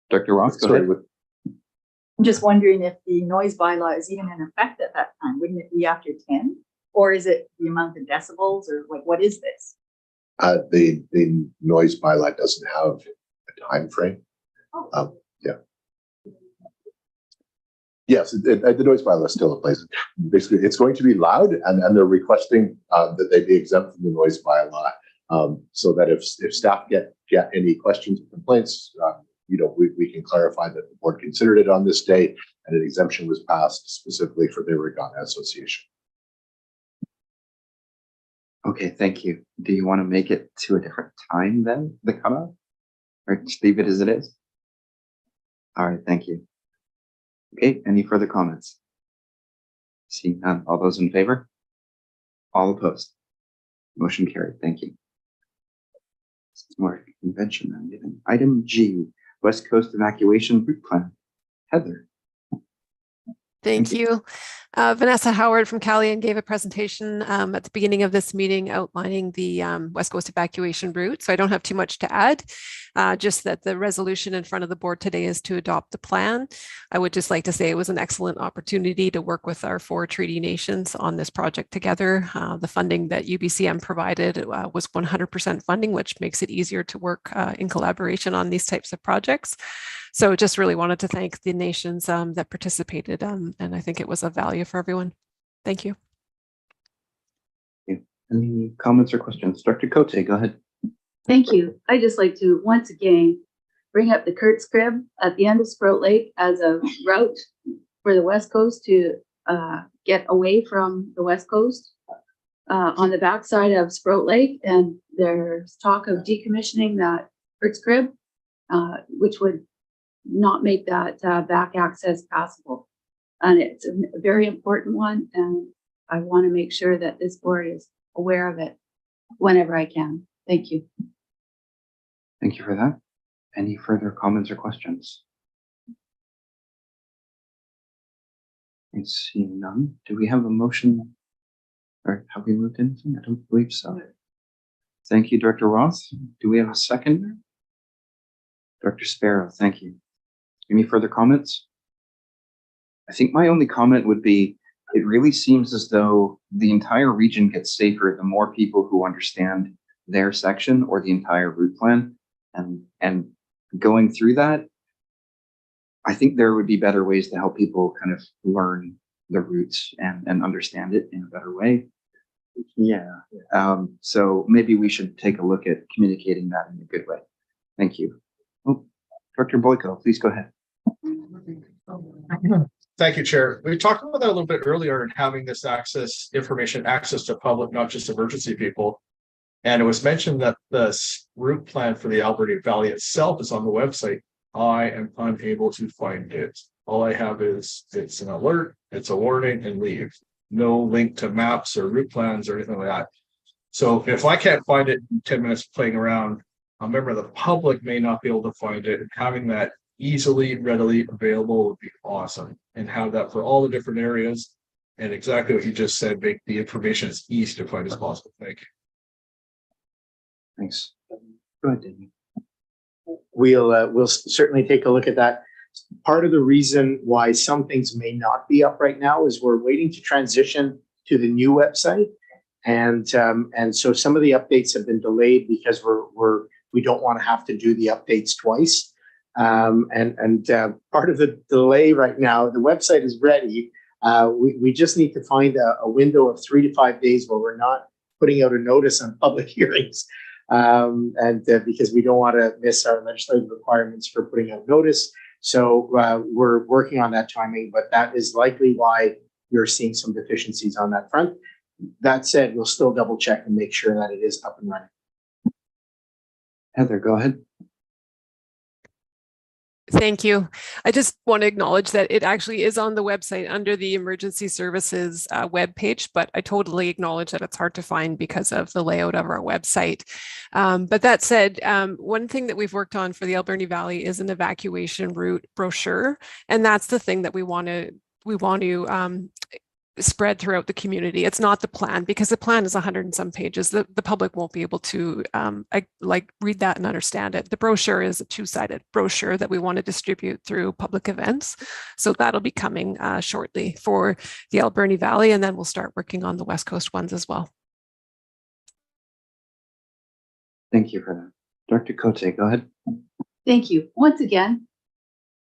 Dr. Roth, go Sorry, ahead. I'm just wondering if the noise bylaw is even in effect at that time. Wouldn't it be after 10? Or is it the amount of decibels, or like, what is this? The noise bylaw doesn't have a time frame. Yeah. Yes, the noise bylaw is still in place. Basically, it's going to be loud, and they're requesting that they be exempt from the noise bylaw, so that if staff get any questions or complaints, we can clarify that the board considered it on this date, and an exemption was passed specifically for the Regatta Association. Okay, thank you. Do you want to make it to a different time then, the cutoff? Or just leave it as it is? All right, thank you. Okay, any further comments? Seeing none. All those in favor? All opposed? Motion carried. Thank you. More convention I'm giving. Item G, West Coast Evacuation Route Plan. Heather. Thank you. Vanessa Howard from Calian gave a presentation at the beginning of this meeting outlining the West Coast evacuation route. So I don't have too much to add, just that the resolution in front of the board today is to adopt the plan. I would just like to say it was an excellent opportunity to work with our 4 treaty nations on this project together. The funding that UBCM provided was 100% funding, which makes it easier to work in collaboration on these types of projects. So just really wanted to thank the nations that participated, and I think it was of value for everyone. Thank you. Any comments or questions? Dr. Cote, go ahead. Thank you. I'd just like to once again bring up the Kurt's Crib at the end of Sprout Lake as a route for the West Coast to get away from the West Coast on the backside of Sprout Lake. And there's talk of decommissioning that Kurt's Crib, which would not make that back access possible. And it's a very important one, and I want to make sure that this board is aware of it whenever I can. Thank you. Thank you for that. Any further comments or questions? I see none. Do we have a motion? Or have we moved anything? I don't believe so. Thank you, Director Roth. Do we have a second? Dr. Sparrow, thank you. Any further comments? I think my only comment would be, it really seems as though the entire region gets safer the more people who understand their section or the entire route plan. And going through that, I think there would be better ways to help people kind of learn the routes and understand it in a better way. Yeah. So maybe we should take a look at communicating that in a good way. Thank you. Oh, Dr. Boyko, please go ahead. Thank you, Chair. We talked about that a little bit earlier and having this information access to public, not just emergency people. And it was mentioned that the route plan for the Alberni Valley itself is on the website. I am unable to find it. All I have is, it's an alert, it's a warning and leave. No link to maps or route plans or anything like that. So if I can't find it in 10 minutes playing around, a member of the public may not be able to find it. Having that easily, readily available would be awesome. And have that for all the different areas. And exactly what you just said, make the information as easy to find as possible. Thank you. Thanks. Go ahead, Danny. We'll certainly take a look at that. Part of the reason why some things may not be up right now is we're waiting to transition to the new website. And so some of the updates have been delayed because we don't want to have to do the updates twice. Part of the delay right now, the website is ready. We just need to find a window of 3 to 5 days where we're not putting out a notice on public hearings. Because we don't want to miss our legislative requirements for putting out notice. So we're working on that timing, but that is likely why you're seeing some deficiencies on that front. That said, we'll still double check and make sure that it is up and running. Heather, go ahead. Thank you. I just want to acknowledge that it actually is on the website under the emergency services webpage, but I totally acknowledge that it's hard to find because of the layout of our website. But that said, one thing that we've worked on for the Alberni Valley is an evacuation route brochure. And that's the thing that we want to spread throughout the community. It's not the plan, because the plan is 100 and some pages. The public won't be able to read that and understand it. The brochure is a two-sided brochure that we want to distribute through public events. So that'll be coming shortly for the Alberni Valley, and then we'll start working on the West Coast ones as well. Thank you for that. Dr. Cote, go ahead. Thank you. Once again,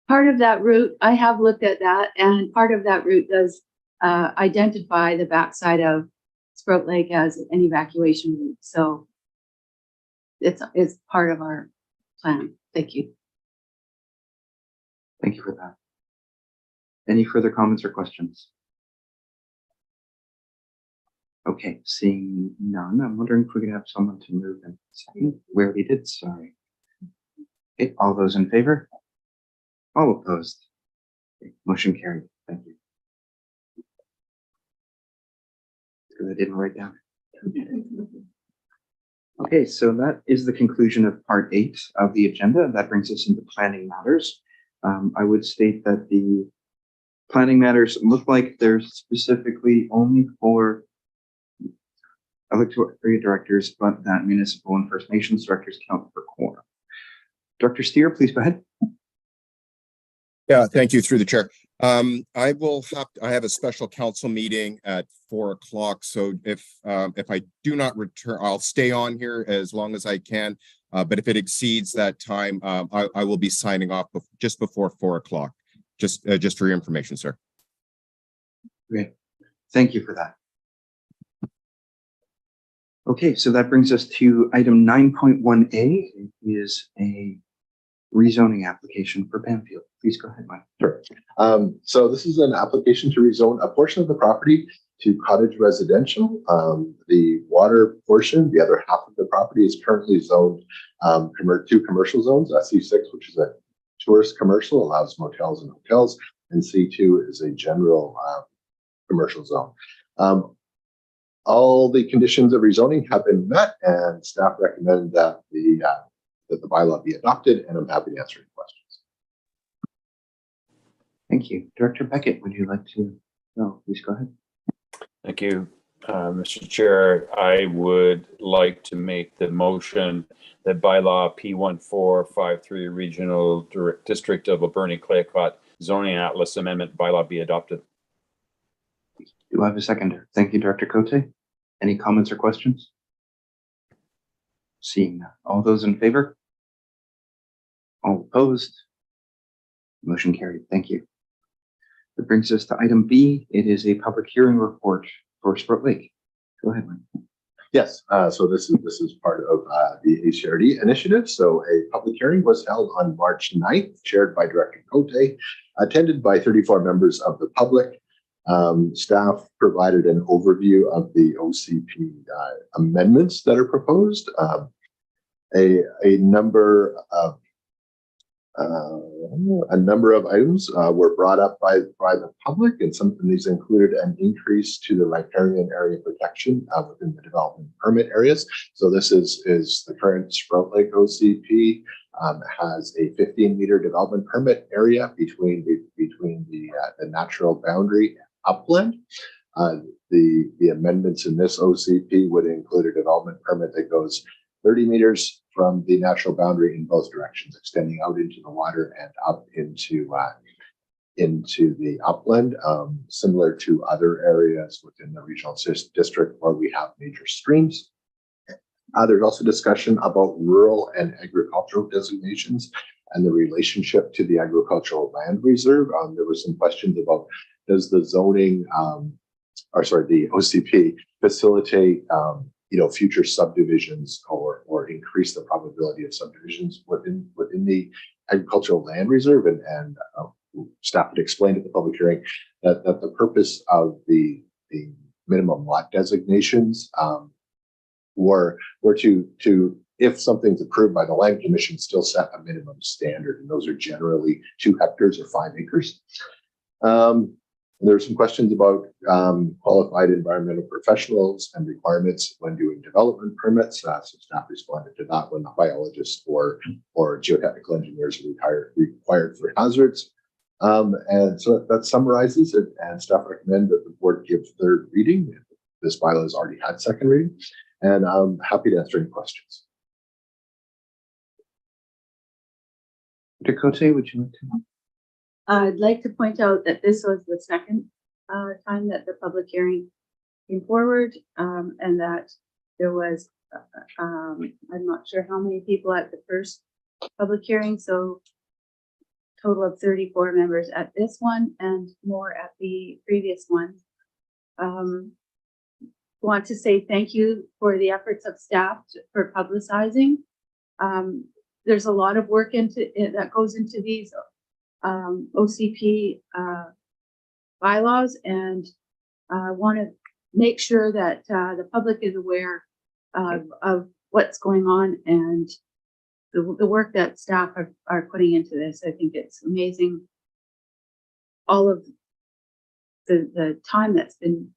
part of that route, I have looked at that, and part of that route does identify the backside of Sprout Lake as an evacuation route. So it's part of our plan. Thank you. Thank you for that. Any further comments or questions? Okay, seeing none, I'm wondering if we could have someone to move in a second. We already did, sorry. Okay, all those in favor? All opposed? Okay, motion carried. Thank you. Because I didn't write down. Okay, so that is the conclusion of part 8 of the agenda. That brings us into planning matters. I would state that the planning matters look like they're specifically only for electorate area directors, but that municipal and First Nations directors count for quorum. Dr. Steer, please go ahead. Yeah, thank you, through the chair. I have a special council meeting at 4 o'clock. So if I do not return, I'll stay on here as long as I can. But if it exceeds that time, I will be signing off just before 4 o'clock. Just for your information, sir. Great. Thank you for that. Okay, so that brings us to item 9.1A. It is a rezoning application for Banfield. Please go ahead, Mike. Sure. So this is an application to rezone a portion of the property to cottage residential. The water portion, the other half of the property, is currently zoned to commercial zones. C6, which is a tourist commercial, allows motels and hotels, and C2 is a general commercial zone. All the conditions of rezoning have been met, and staff recommend that the bylaw be adopted, and I'm happy to answer any questions. Thank you. Director Beckett, would you like to? No, please go ahead. Thank you, Mr. Chair. I would like to make the motion that bylaw P1453 Regional District of Alberni-Clayoquot Zoning Atlas Amendment bylaw be adopted. Do I have a seconder? Thank you, Director Cote. Any comments or questions? Seeing none. All those in favor? All opposed? Motion carried. Thank you. That brings us to item B. It is a public hearing report for Sprout Lake. Go ahead, Mike. Yes, so this is part of the ACRD initiative. So a public hearing was held on March 9th, chaired by Director Cote, attended by 34 members of the public. Staff provided an overview of the OCP amendments that are proposed. A number of A number of items were brought up by the public, and some of these included an increase to the riparian area protection within the development permit areas. So this is the current Sprout Lake OCP has a 15-meter development permit area between the natural boundary and upland. The amendments in this OCP would include a development permit that goes 30 meters from the natural boundary in both directions, extending out into the water and up into the upland, similar to other areas within the regional district where we have major streams. There's also discussion about rural and agricultural designations and the relationship to the agricultural land reserve. There were some questions about, does the zoning, the OCP facilitate future subdivisions or increase the probability of subdivisions within the agricultural land reserve, and staff had explained at the public hearing that the purpose of the minimum lot designations were to, if something's approved by the land commission, still set a minimum standard, and those are generally 2 hectares or 5 acres. There are some questions about qualified environmental professionals and requirements when doing development permits. So staff responded to that when the biologists or geotechnical engineers are required for hazards. And so that summarizes it, and staff recommend that the board give 3rd reading. This bylaw has already had 2nd reading, and I'm happy to answer any questions. Dakota, would you like to? I'd like to point out that this was the second time that the public hearing came forward, and that there was, I'm not sure how many people at the first public hearing, so total of 34 members at this one and more at the previous one. Want to say thank you for the efforts of staff for publicizing. There's a lot of work that goes into these OCP bylaws, and want to make sure that the public is aware of what's going on and the work that staff are putting into this. I think it's amazing, all of the time that's been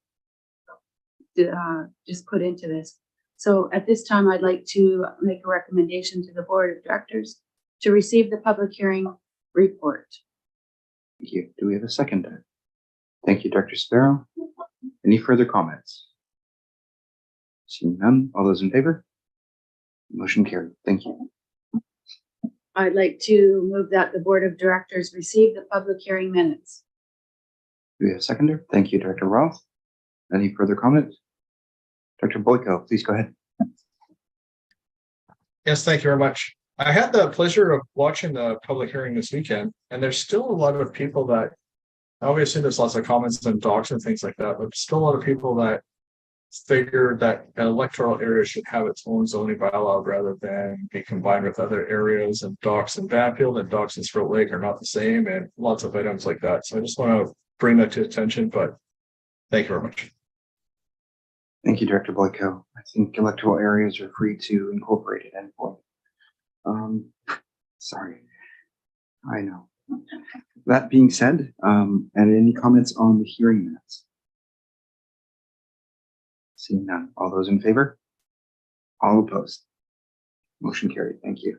just put into this. So at this time, I'd like to make a recommendation to the board of directors to receive the public hearing report. Thank you. Do we have a seconder? Thank you, Dr. Sparrow. Any further comments? Seeing none, all those in favor? Motion carried. Thank you. I'd like to move that the board of directors receive the public hearing minutes. Do we have a seconder? Thank you, Dr. Roth. Any further comments? Dr. Boyko, please go ahead. Yes, thank you very much. I had the pleasure of watching the public hearing this weekend, and there's still a lot of people that, obviously there's lots of comments and docs and things like that, but still a lot of people that figure that an electoral area should have its own zoning bylaw rather than be combined with other areas, and docks in Banfield and docks in Sprout Lake are not the same, and lots of items like that. So I just want to bring that to attention, but thank you very much. Thank you, Director Boyko. I think electoral areas are free to incorporate at any point. Sorry, I know. That being said, and any comments on the hearing minutes? Seeing none. All those in favor? All opposed? Motion carried. Thank you.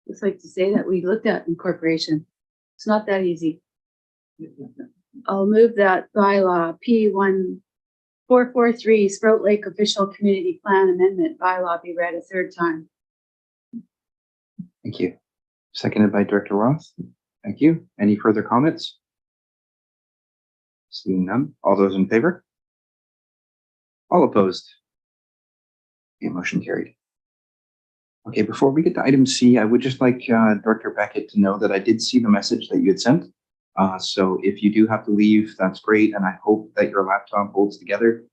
Just like to say that we looked at incorporation. It's not that easy. I'll move that bylaw P1443 Sprout Lake Official Community Plan Amendment bylaw be read a 3rd time. Thank you. Seconded by Director Roth. Thank you. Any further comments? Seeing none. All those in favor? All opposed? Okay, motion carried. Okay, before we get to item C, I would just like Director Beckett to know that I did see the message that you had sent. So if you do have to leave, that's great. And I hope that your laptop holds together.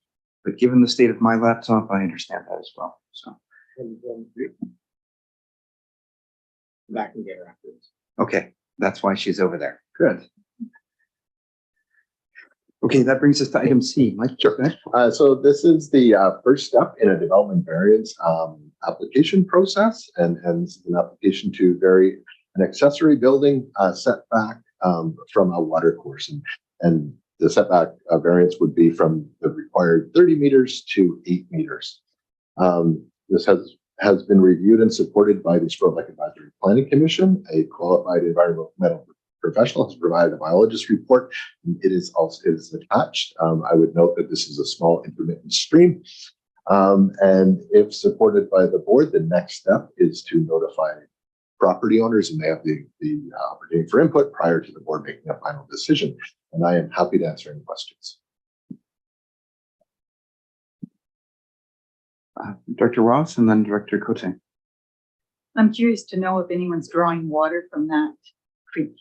But given the state of my laptop, I understand that as well. So. Back and get her afterwards. Okay, that's why she's over there. Good. Okay, that brings us to item C. Mike, sure. So this is the first step in a development variance application process, and an application to vary an accessory building setback from a water course. And the setback variance would be from the required 30 meters to 8 meters. This has been reviewed and supported by the Spurwell Lake Advisory Planning Commission. A qualified environmental professional has provided a biologist report. It is attached. I would note that this is a small intermittent stream. And if supported by the board, the next step is to notify property owners, and they have the opportunity for input prior to the board making a final decision. And I am happy to answer any questions. Director Ross and then Director Cote. I'm curious to know if anyone's drawing water from that creek.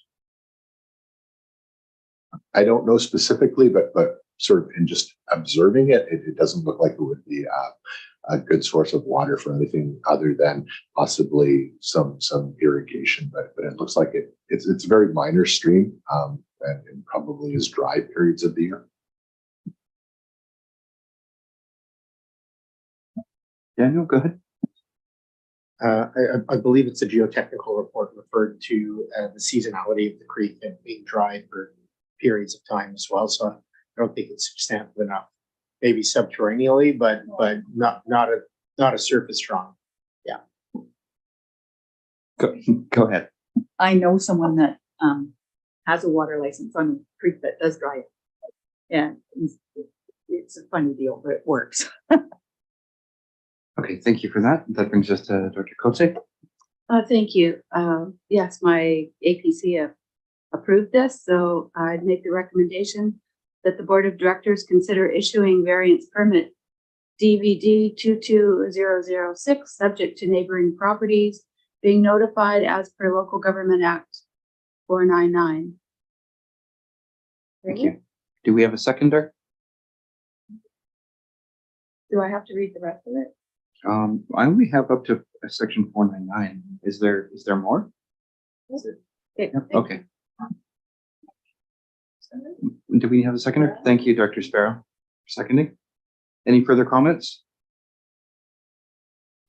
I don't know specifically, but sort of in just observing it, it doesn't look like it would be a good source of water for anything other than possibly some irrigation. But it looks like it's a very minor stream, and probably is dry periods of the year. Daniel, go ahead. I believe it's a geotechnical report referred to the seasonality of the creek and being dry for periods of time as well. So I don't think it's substantive enough. Maybe subterraneally, but not a surface drawn. Yeah. Go ahead. I know someone that has a water license on a creek that does dry it. And it's a funny deal, but it works. Okay, thank you for that. That brings us to Dr. Cote. Thank you. Yes, my APC approved this, so I'd make the recommendation that the Board of Directors consider issuing variance permit DVD 22006, subject to neighboring properties being notified as per Local Government Act 499. Thank you. Do we have a seconder? Do I have to read the rest of it? I only have up to section 499. Is there more? Okay. Yep, okay. Do we have a seconder? Thank you, Director Sparrow, for seconding. Any further comments?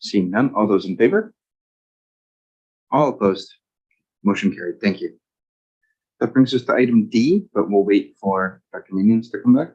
Seeing none, all those in favor? All opposed? Motion carried. Thank you. That brings us to item D, but we'll wait for Dr. Minions to come back.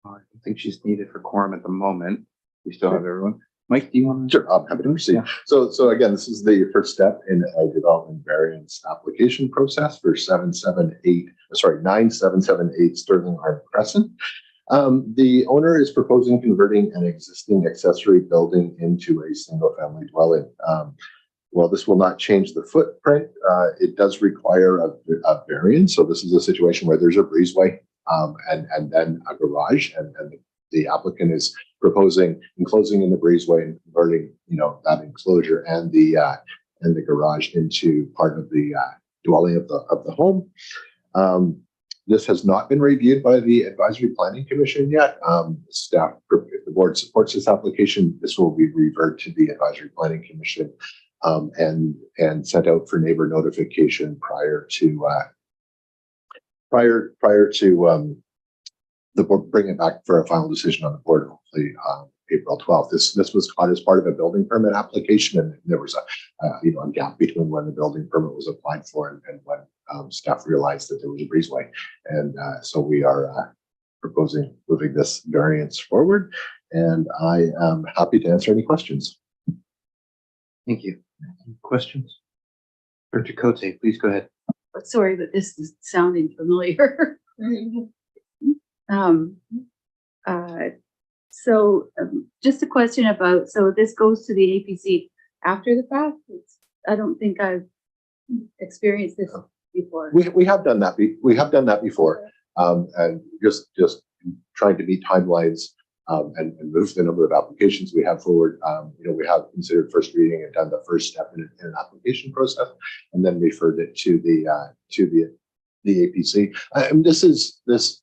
I don't think she's needed for quorum at the moment. We still have everyone. Mike, do you want to? Sure, I'm happy to proceed. Yeah. So again, this is the first step in a development variance application process for 9778 Sterling Arm Crescent. The owner is proposing converting an existing accessory building into a single family dwelling. Well, this will not change the footprint. It does require a variance. So this is a situation where there's a breezeway and then a garage, and the applicant is proposing enclosing in the breezeway and converting, that enclosure and the garage into part of the dwelling of the home. This has not been reviewed by the Advisory Planning Commission yet. Staff, if the board supports this application, this will be referred to the Advisory Planning Commission and sent out for neighbor notification prior to the board bringing it back for a final decision on the board, hopefully April 12th. This was caught as part of a building permit application, and there was a gap between when the building permit was applied for and when staff realized that there was a breezeway, and so we are proposing moving this variance forward, and I am happy to answer any questions. Thank you. Any questions? Dr. Cote, please go ahead. Sorry, but this is sounding familiar. Just a question about, so this goes to the APC after the fact? I don't think I've experienced this before. We have done that. We have done that before, and just trying to meet timelines and move the number of applications we have forward. We have considered first reading and done the first step in an application process, and then referred it to the APC. This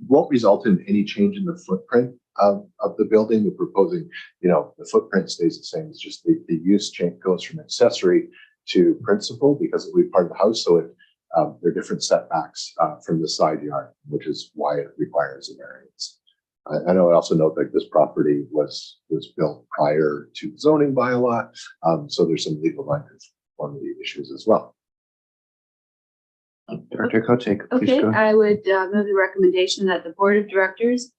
won't result in any change in the footprint of the building. We're proposing, the footprint stays the same. It's just the use change goes from accessory to principal because it will be part of the house. So there are different setbacks from the side yard, which is why it requires a variance. I know I also note that this property was built prior to the zoning bylaw. So there's some legal non-conformity issues as well. Director Cote, please Okay, go ahead. I would move the recommendation that the Board of Directors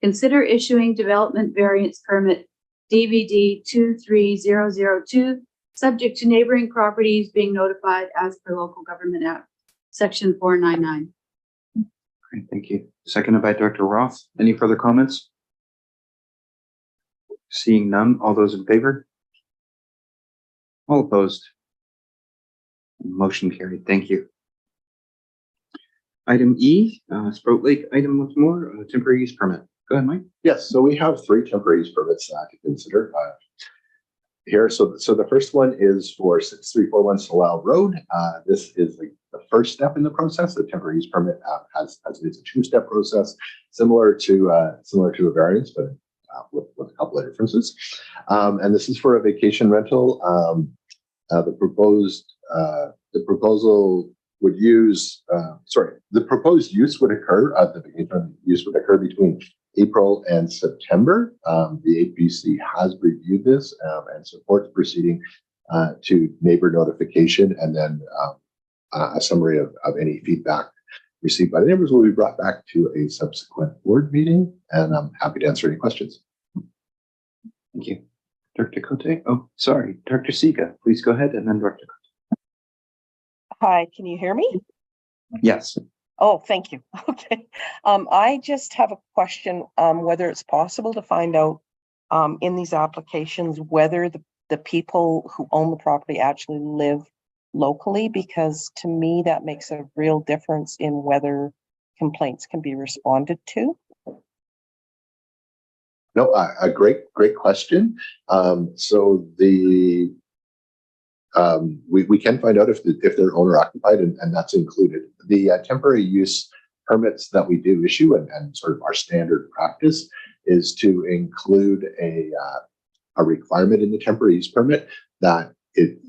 consider issuing development variance permit DVD 23002, subject to neighboring properties being notified as per Local Government Act, Section 499. Great, thank you. Seconded by Director Roth. Any further comments? Seeing none, all those in favor? All opposed? Motion carried. Thank you. Item E, Sprout Lake item once more, temporary use permit. Go ahead, Mike. Yes, so we have 3 temporary use permits to consider here. So the first one is for 6341 Salal Road. This is the first step in the process. The temporary use permit has it's a 2-step process, similar to a variance, but with a couple of differences. And this is for a vacation rental. The proposal would use, the proposed use would occur, the vacation use would occur between April and September. The APC has reviewed this and supports proceeding to neighbor notification, and then a summary of any feedback received by the neighbors will be brought back to a subsequent board meeting, and I'm happy to answer any questions. Thank you. Director Cote? Oh, sorry. Director Siga, please go ahead, and then Director Cote. Hi, can you hear me? Yes. Oh, thank you. Okay. I just have a question, whether it's possible to find out in these applications whether the people who own the property actually live locally, because to me that makes a real difference in whether complaints can be responded to. No, a great question. So we can find out if they're owner occupied, and that's included. The temporary use permits that we do issue and sort of our standard practice is to include a requirement in the temporary use permit that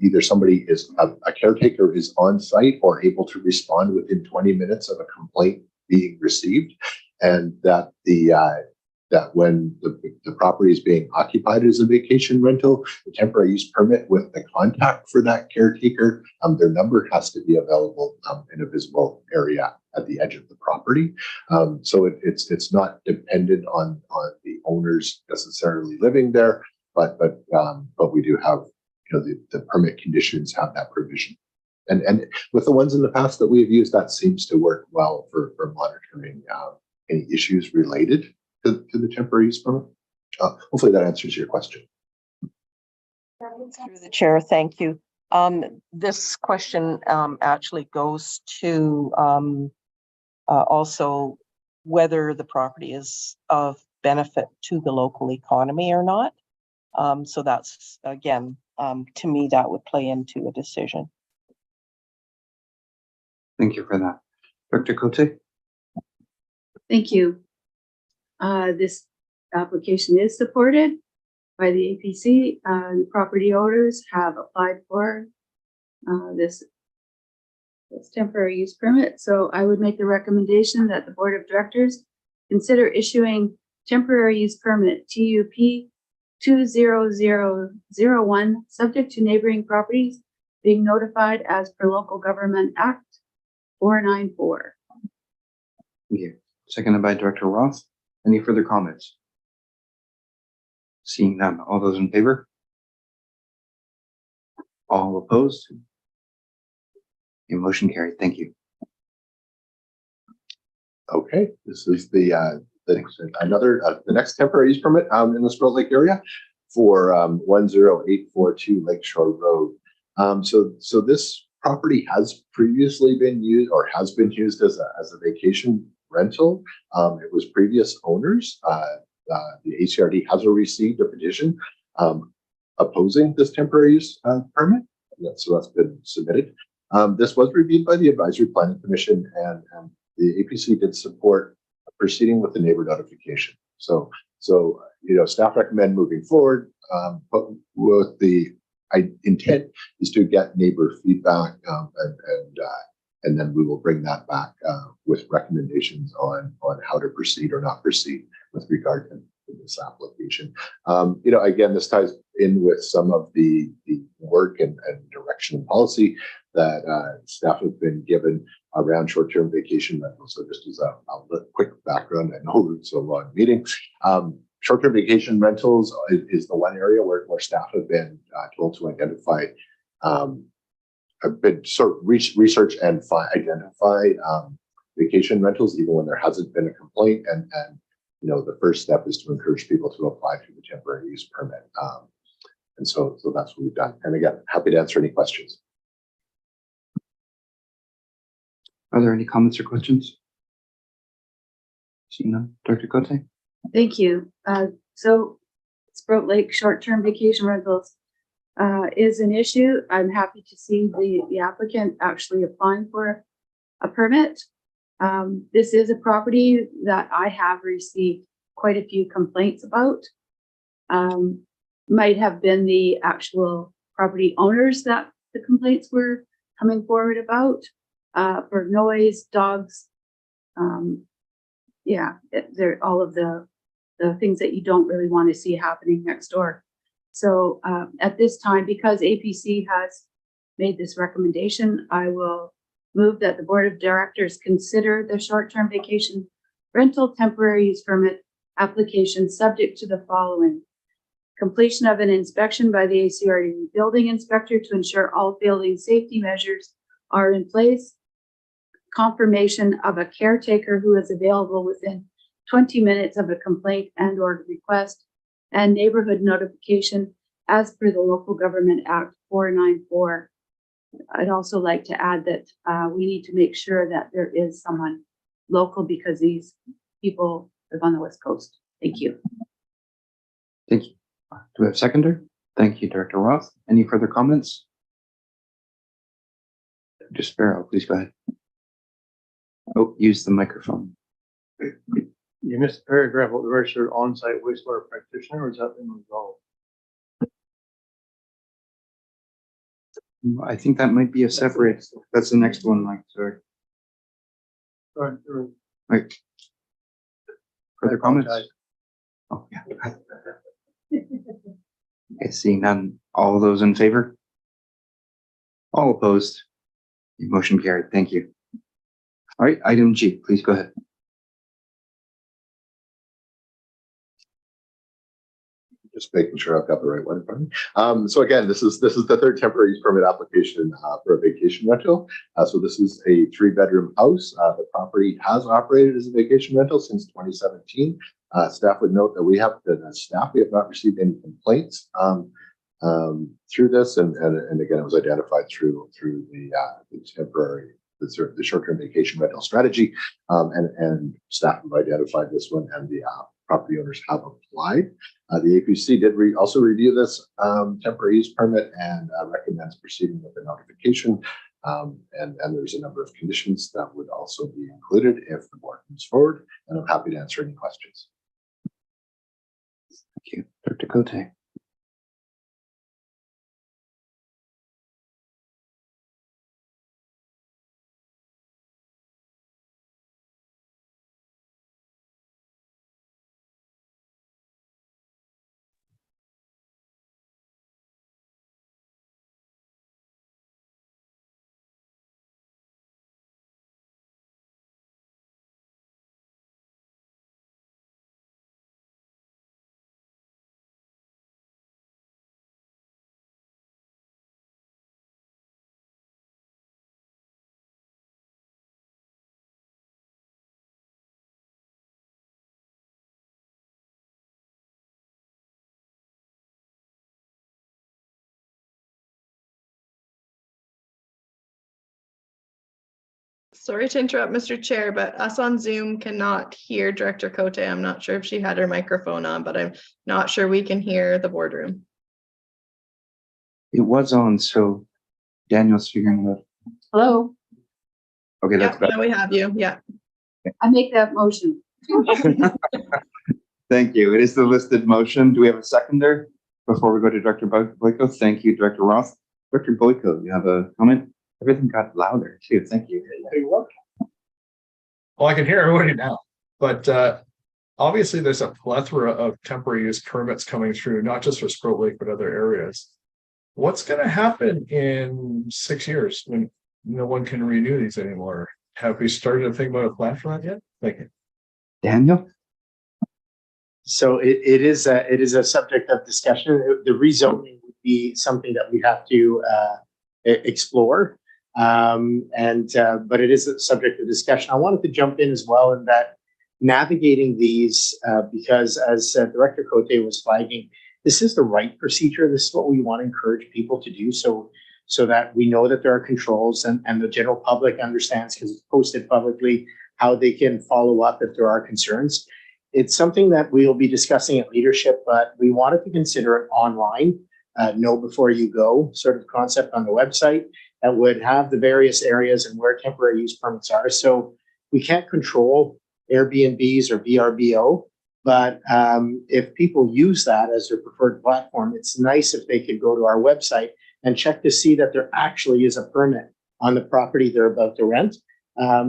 either somebody is a caretaker is on site or able to respond within 20 minutes of a complaint being received, and that that when the property is being occupied as a vacation rental, the temporary use permit with the contact for that caretaker, their number has to be available in a visible area at the edge of the property. So it's not dependent on the owners necessarily living there, but we do have, the permit conditions have that provision. And with the ones in the past that we have used, that seems to work well for monitoring any issues related to the temporary use permit. Hopefully that answers your question. Through the chair, thank you. This question actually goes to also whether the property is of benefit to the local economy or not. So that's, again, to me, that would play into a decision. Thank you for that. Dr. Cote? Thank you. This application is supported by the APC. The property owners have applied for this temporary use permit. So I would make the recommendation that the Board of Directors consider issuing temporary use permit TUP 20001, subject to neighboring properties being notified as per Local Government Act 494. Thank you. Seconded by Director Roth. Any further comments? Seeing none, all those in favor? All opposed? Your motion carried. Thank you. Okay, this is the next temporary use permit in the Sprout Lake area for 10842 Lakeshore Road. So this property has previously been used or has been used as a vacation rental. It was previous owners. The ACRD has received a petition opposing this temporary use permit. So that's been submitted. This was reviewed by the Advisory Planning Commission, and the APC did support proceeding with the neighbor notification. So So, staff recommend moving forward, but with the intent is to get neighbor feedback, and then we will bring that back with recommendations on how to proceed or not proceed with regard to this application. Again, this ties in with some of the work and direction and policy that staff have been given around short-term vacation rentals. So just as a quick background, I know it's a long meeting. Short-term vacation rentals is the one area where staff have been told to identify, have been sort of research and identify vacation rentals, even when there hasn't been a complaint. And the first step is to encourage people to apply for the temporary use permit. And so that's what we've done. And again, happy to answer any questions. Are there any comments or questions? Seeing none, Dr. Cote? Thank you. So Sprout Lake short-term vacation rentals is an issue. I'm happy to see the applicant actually applying for a permit. This is a property that I have received quite a few complaints about. Might have been the actual property owners that the complaints were coming forward about, for noise, dogs. They're all of the things that you don't really want to see happening next door. So at this time, because APC has made this recommendation, I will move that the Board of Directors consider the short-term vacation rental temporary use permit application subject to the following: completion of an inspection by the ACRD building inspector to ensure all building safety measures are in place, confirmation of a caretaker who is available within 20 minutes of a complaint and or request, and neighborhood notification as per the Local Government Act 494. I'd also like to add that we need to make sure that there is someone local because these people live on the West Coast. Thank you. Thank you. Do we have a seconder? Thank you, Director Roth. Any further comments? Just Sparrow, please go ahead. Oh, use the microphone. You missed a paragraph about the registered on-site wastewater practitioner, or has that been resolved? I think that might be a separate, that's the next one, Mike, sorry. Sorry. Right. Further comments? Oh, yeah. Okay, seeing none. All those in favor? All opposed? Motion carried. Thank you. All right, item G, please go ahead. Just making sure I've got the right one in front of me. So again, this is the third temporary use permit application for a vacation rental. So this is a 3-bedroom house. The property has operated as a vacation rental since 2017. Staff would note that we have not received any complaints through this, and again, it was identified through the short-term vacation rental strategy, and staff have identified this one, and the property owners have applied. The APC did also review this temporary use permit and recommends proceeding with the notification. And there's a number of conditions that would also be included if the board moves forward. And I'm happy to answer any questions. Thank you, Dr. Cote. Sorry to interrupt, Mr. Chair, but us on Zoom cannot hear Director Cote. I'm not sure if she had her microphone on, but I'm not sure we can hear the boardroom. It was on, so Daniel's figuring it out. Hello, Okay, that's Yeah, better. now we have you. Yeah. I make that motion. Thank you. It is the listed motion. Do we have a seconder before we go to Director Boyko? Thank you, Director Roth. Director Boyko, you have a comment? Everything got louder too. Thank you. Well, I can hear everybody now, but obviously there's a plethora of temporary use permits coming through, not just for Sprout Lake, but other areas. What's going to happen in 6 years when no one can renew these anymore? Have we started to think about a plan for that yet? Thank you. Daniel? So it is a subject of discussion. The rezoning would be something that we have to explore. But it is a subject of discussion. I wanted to jump in as well in that navigating these, because as Director Cote was flagging, this is the right procedure. This is what we want to encourage people to do so that we know that there are controls and the general public understands, because it's posted publicly, how they can follow up if there are concerns. It's something that we'll be discussing at leadership, but we wanted to consider it online, know before you go sort of concept on the website that would have the various areas and where temporary use permits are. So we can't control Airbnbs or VRBO, but if people use that as their preferred platform, it's nice if they could go to our website and check to see that there actually is a permit on the property they're about to rent.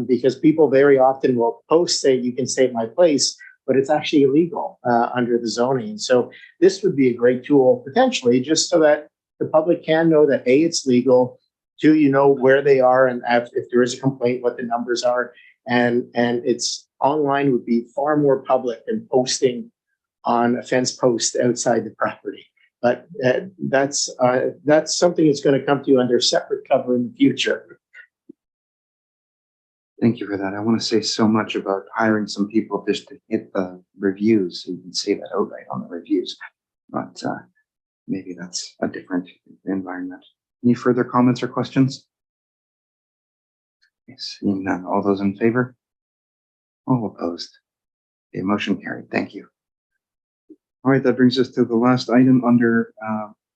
Because people very often will post, say, you can stay at my place, but it's actually illegal under the zoning. So this would be a great tool potentially, just so that the public can know that A, it's legal, 2, you know where they are, and if there is a complaint, what the numbers are, and it's online would be far more public than posting on a fence post outside the property. But that's something that's going to come to you under separate cover in the future. Thank you for that. I want to say so much about hiring some people just to hit the reviews, so you can say that outright on the reviews. But maybe that's a different environment. Any further comments or questions? Seeing none. All those in favor? All opposed? Okay, motion carried. Thank you. All right, that brings us to the last item under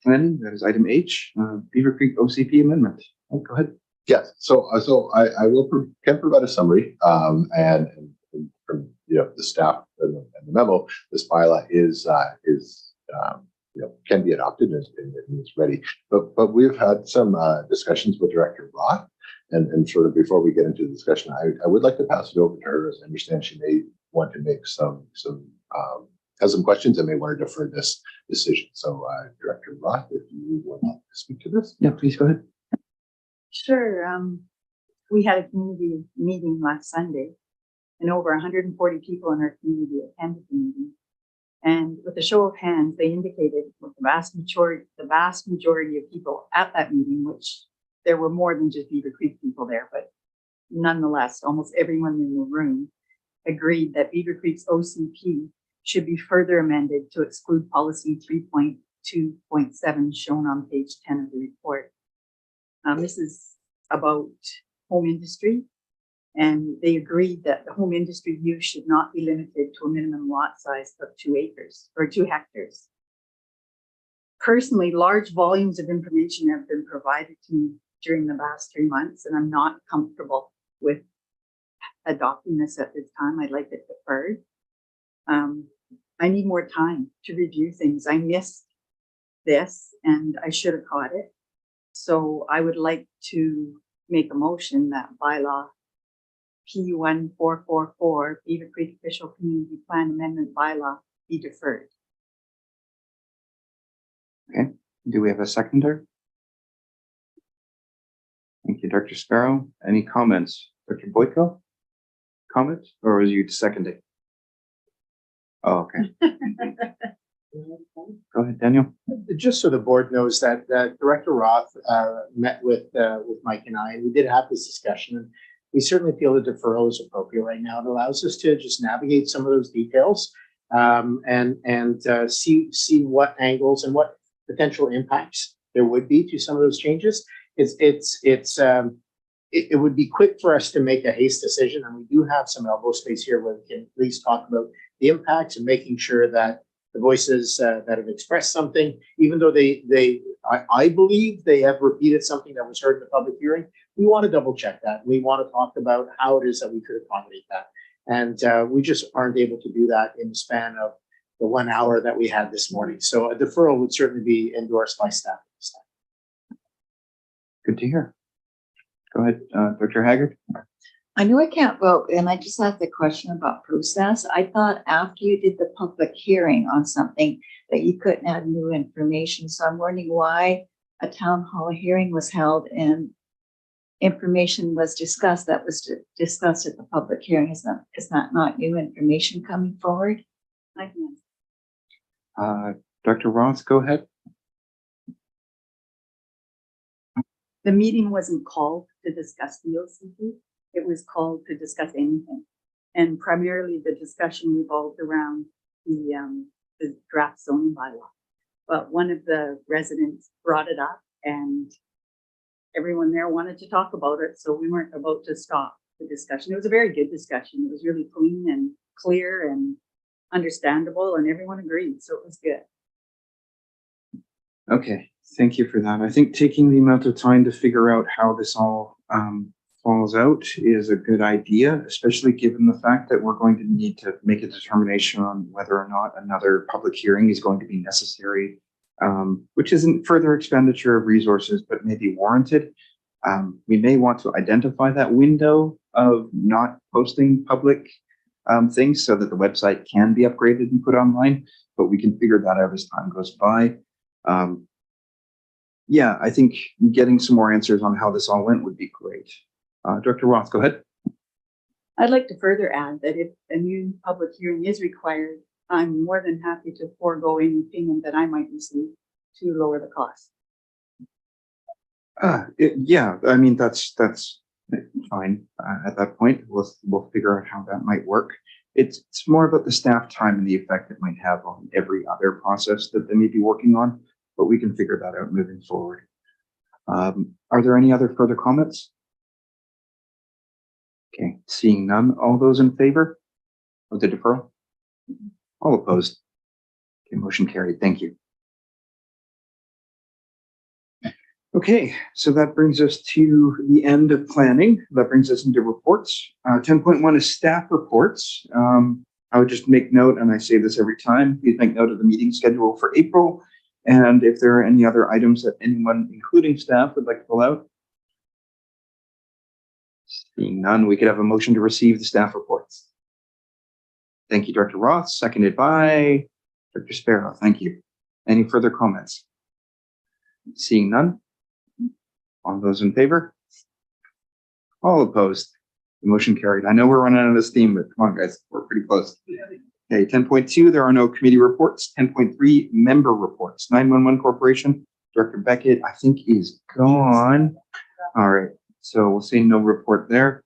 planning. That is item H, Beaver Creek OCP amendment. Oh, go ahead. Yes, so I can provide a summary, and from the staff and the memo, this bylaw is can be adopted and is ready. But we've had some discussions with Director Roth, and sort of before we get into the discussion, I would like to pass it over to her, as I understand she may want to make has some questions and may want to defer this decision. So Director Roth, if you would like to speak to this. Yeah, please go ahead. Sure. We had a community meeting last Sunday, and over 140 people in our community attended the meeting. And with a show of hands, they indicated with the vast majority of people at that meeting, which there were more than just Beaver Creek people there, but nonetheless, almost everyone in the room agreed that Beaver Creek's OCP should be further amended to exclude policy 3.2.7 shown on page 10 of the report. This is about home industry, and they agreed that the home industry use should not be limited to a minimum lot size of 2 acres or 2 hectares. Personally, large volumes of information have been provided to me during the past 3 months, and I'm not comfortable with adopting this at this time. I'd like it deferred. I need more time to review things. I missed this and I should have caught it. So I would like to make a motion that bylaw P1444, Beaver Creek Official Community Plan Amendment Bylaw, be deferred. Okay. Do we have a seconder? Thank you, Dr. Sparrow. Any comments? Dr. Boyko? Comments, or was you seconding? Oh, okay. Go ahead, Daniel. Just so the board knows that Director Roth met with Mike and I, and we did have this discussion. And we certainly feel the deferral is appropriate right now. It allows us to just navigate some of those details and see what angles and what potential impacts there would be to some of those changes. It would be quick for us to make a haste decision, and we do have some elbow space here where we can at least talk about the impacts and making sure that the voices that have expressed something, even though I believe they have repeated something that was heard in the public hearing, we want to double check that. We want to talk about how it is that we could accommodate that. And we just aren't able to do that in the span of the 1 hour that we had this morning. So a deferral would certainly be endorsed by staff at this time. Good to hear. Go ahead, Dr. Haggard. I know I can't vote, and I just asked the question about process. I thought after you did the public hearing on something that you couldn't add new information. So I'm wondering why a town hall hearing was held and information was discussed that was discussed at the public hearing. Is that not new information coming forward? I can Dr. Roth, go ahead. The meeting wasn't called to discuss the OCP. It was called to discuss anything. And primarily the discussion revolved around the draft zoning bylaw. But one of the residents brought it up and everyone there wanted to talk about it. So we weren't about to stop the discussion. It was a very good discussion. It was really clean and clear and understandable and everyone agreed. So it was good. Okay, thank you for that. I think taking the amount of time to figure out how this all falls out is a good idea, especially given the fact that we're going to need to make a determination on whether or not another public hearing is going to be necessary, which isn't further expenditure of resources, but may be warranted. We may want to identify that window of not posting public things so that the website can be upgraded and put online, but we can figure that out as time goes by. Yeah, I think getting some more answers on how this all went would be great. Dr. Roth, go ahead. I'd like to further add that if a new public hearing is required, I'm more than happy to forego any opinion that I might receive to lower the cost. Yeah, I mean, that's fine. At that point, we'll figure out how that might work. It's more about the staff time and the effect it might have on every other process that they may be working on, but we can figure that out moving forward. Are there any other further comments? Okay, seeing none. All those in favor of the deferral? All opposed? Okay, motion carried. Thank you. Okay, so that brings us to the end of planning. That brings us into reports. 10.1 is staff reports. I would just make note, and I say this every time, please make note of the meeting schedule for April. And if there are any other items that anyone, including staff, would like to pull out. Seeing none, we could have a motion to receive the staff reports. Thank you, Dr. Roth, seconded by Dr. Sparrow. Thank you. Any further comments? Seeing none. All those in favor? All opposed? The motion carried. I know we're running out of steam, but come on, guys, we're pretty close. Okay, 10.2, there are no committee reports. 10.3, member reports. 911 Corporation, Director Beckett, I think is gone. All right, so we'll see no report there.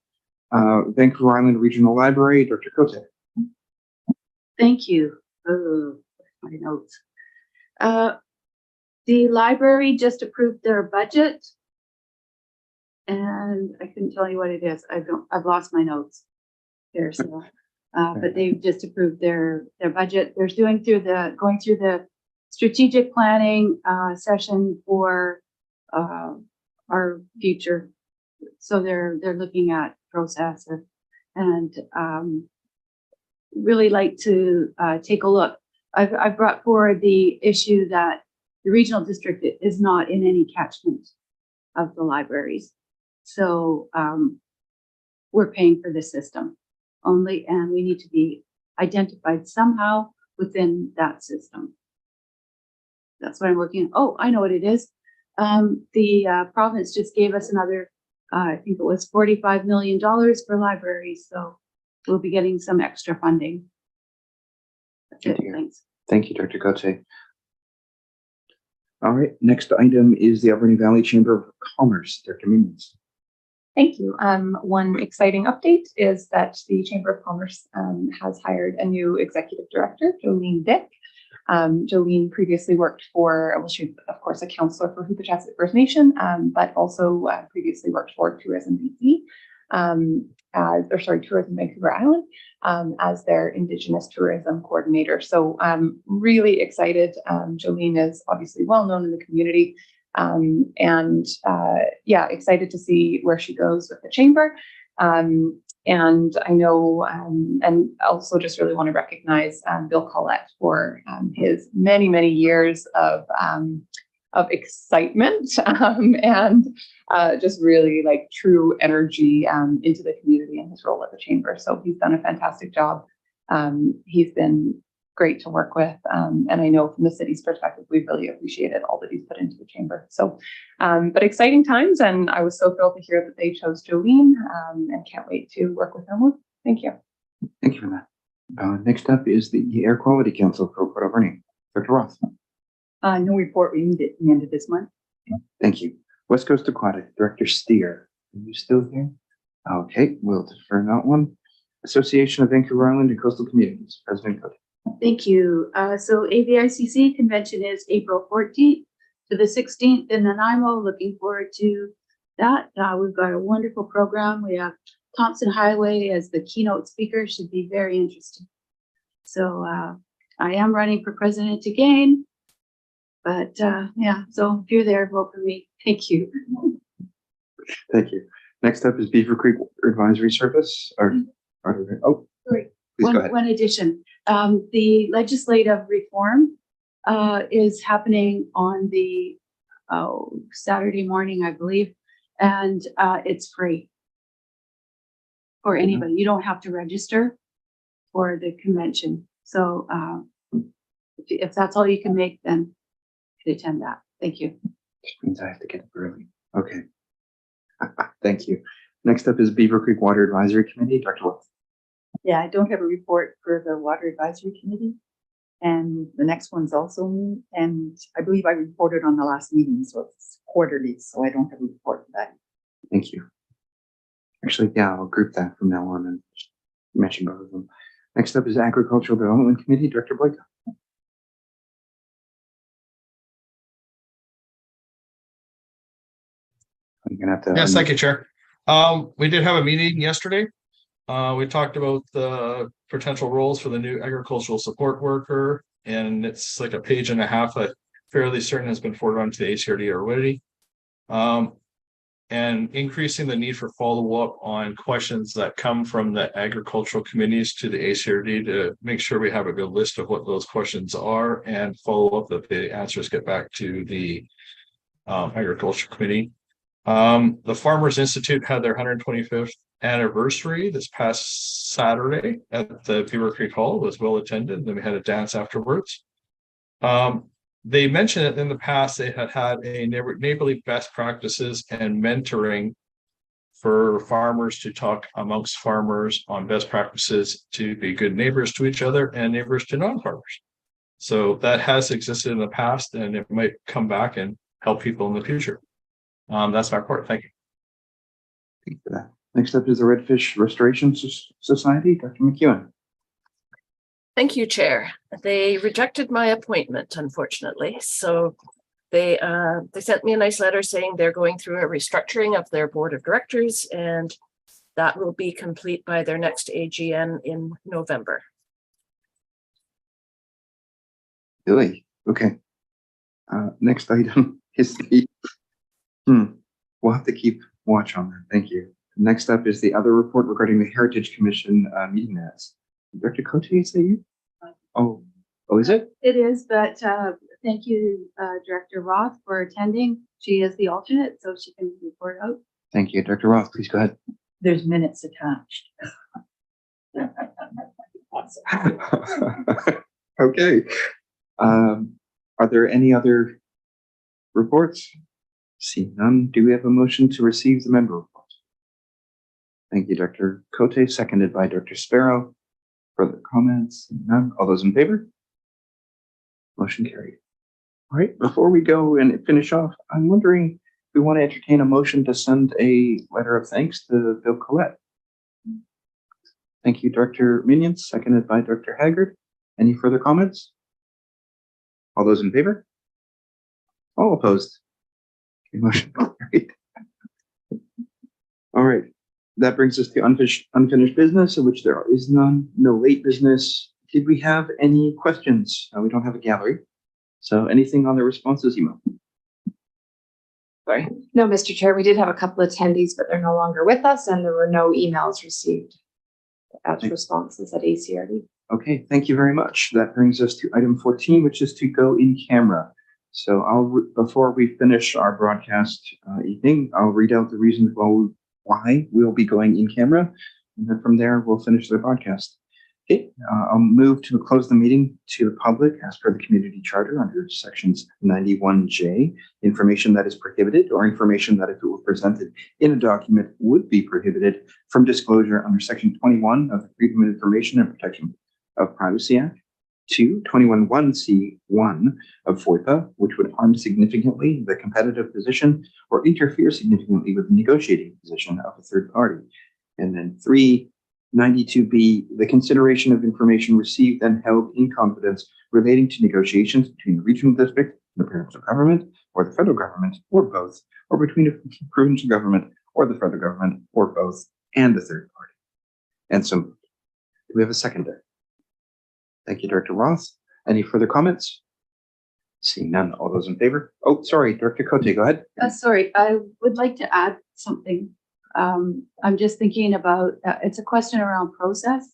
Vancouver Island Regional Library, Dr. Cote. Thank you. Oh, my notes. The library just approved their budget. And I couldn't tell you what it is. I've lost my notes here. So, but they've just approved their budget. They're going through the strategic planning session for our future. So they're looking at process and really like to take a look. I've brought forward the issue that the regional district is not in any catchment of the libraries. So we're paying for the system only, and we need to be identified somehow within that system. That's what I'm working on. Oh, I know what it is. The province just gave us another, I think it was $45 million for libraries. So we'll be getting some extra funding. That's it. Thanks. Thank you, Dr. Cote. All right, next item is the Alberni Valley Chamber of Commerce, Dr. Minions. Thank you. One exciting update is that the Chamber of Commerce has hired a new executive director, Jolene Dick. Jolene previously worked for, well, she's of course a counselor for Hookachassit First Nation, but also previously worked for Tourism BC, Tourism Vancouver Island, as their Indigenous tourism coordinator. So I'm really excited. Jolene is obviously well known in the community. Excited to see where she goes with the chamber. And I know, and also just really want to recognize Bill Collette for his many, many years of excitement and just really like true energy into the community and his role at the chamber. So he's done a fantastic job. He's been great to work with. And I know from the city's perspective, we've really appreciated all that he's put into the chamber. So, but exciting times. And I was so thrilled to hear that they chose Jolene and can't wait to work with her more. Thank you. Thank you for that. Next up is the Air Quality Council for Port Alberni. Dr. Roth. No report. We need it at the end of this month. Thank you. West Coast Aquatic, Director Steer. Are you still here? Okay, we'll defer that one. Association of Vancouver Island and Coastal Communities, President Cote. Thank you. So AVICC convention is April 14th to the 16th in Nanaimo. Looking forward to that. We've got a wonderful program. We have Thompson Highway as the keynote speaker. Should be very interesting. So I am running for president again. But yeah, so if you're there, vote for me. Thank you. Thank you. Next up is Beaver Creek Advisory Service. Oh, sorry. Please go ahead. One addition. The legislative reform is happening on the Saturday morning, I believe, and it's free for anybody. You don't have to register for the convention. So if that's all you can make, then you can attend that. Thank you. Which means I have to get up early. Okay. Thank you. Next up is Beaver Creek Water Advisory Committee, Dr. Wolf. Yeah, I don't have a report for the Water Advisory Committee. And the next one's also me. And I believe I reported on the last meeting, so it's quarterly, so I don't have a report for that. Thank you. Actually, yeah, I'll group that from now on and mention both of them. Next up is Agricultural Development Committee, Director Boyka. I'm gonna have to. Yes, thank you, Chair. We did have a meeting yesterday. We talked about the potential roles for the new agricultural support worker, and it's like a page and a half. I'm fairly certain has been forwarded on to the ACRD already. And increasing the need for follow-up on questions that come from the agricultural committees to the ACRD to make sure we have a good list of what those questions are and follow up that the answers get back to the agriculture committee. The Farmers Institute had their 125th anniversary this past Saturday at the Beaver Creek Hall. It was well attended. Then we had a dance afterwards. They mentioned that in the past they had had a neighborly best practices and mentoring for farmers to talk amongst farmers on best practices to be good neighbors to each other and neighbors to non-farmers. So that has existed in the past, and it might come back and help people in the future. That's my report. Thank you. Thank you for that. Next up is the Redfish Restoration Society, Dr. McEwen. Thank you, Chair. They rejected my appointment, unfortunately. So they sent me a nice letter saying they're going through a restructuring of their board of directors, and that will be complete by their next AGM in November. Really? Okay. Next item is the. We'll have to keep watch on that. Thank you. Next up is the other report regarding the Heritage Commission meeting minutes. Director Cote, is that you? Oh, is it? It is, but thank you, Director Roth, for attending. She is the alternate, so she can report out. Thank you. Dr. Roth, please go ahead. There's minutes attached. Okay. Are there any other reports? See none. Do we have a motion to receive the member report? Thank you, Dr. Cote, seconded by Dr. Sparrow. Further comments? None. All those in favor? Motion carried. All right, before we go and finish off, I'm wondering if we want to entertain a motion to send a letter of thanks to Bill Collette. Thank you, Dr. Minions, seconded by Dr. Haggard. Any further comments? All those in favor? All opposed? Okay, motion carried. All right. That brings us to unfinished business, of which there is none. No late business. Did we have any questions? We don't have a gallery. So anything on the responses email? Sorry. No, Mr. Chair, we did have a couple attendees, but they're no longer with us and there were no emails received as responses at ACRD. Okay, thank you very much. That brings us to item 14, which is to go in camera. So before we finish our broadcast evening, I'll read out the reasons why we'll be going in camera. And then from there, we'll finish the broadcast. Okay, I'll move to close the meeting to the public as per the community charter under sections 91J, information that is prohibited or information that if it were presented in a document would be prohibited from disclosure under section 21 of the Freedom of Information and Protection of Privacy Act, to 21(1)(c)(1) of FOIPA, which would harm significantly the competitive position or interfere significantly with the negotiating position of a third party. And then 392B, the consideration of information received and held in confidence relating to negotiations between the regional district and the provincial government or the federal government or both, or between the provincial government or the federal government or both and the third party. And so do we have a seconder? Thank you, Director Roth. Any further comments? Seeing none, all those in favor? Oh, sorry, Director Cote, go ahead. Sorry, I would like to add something. I'm just thinking about, it's a question around process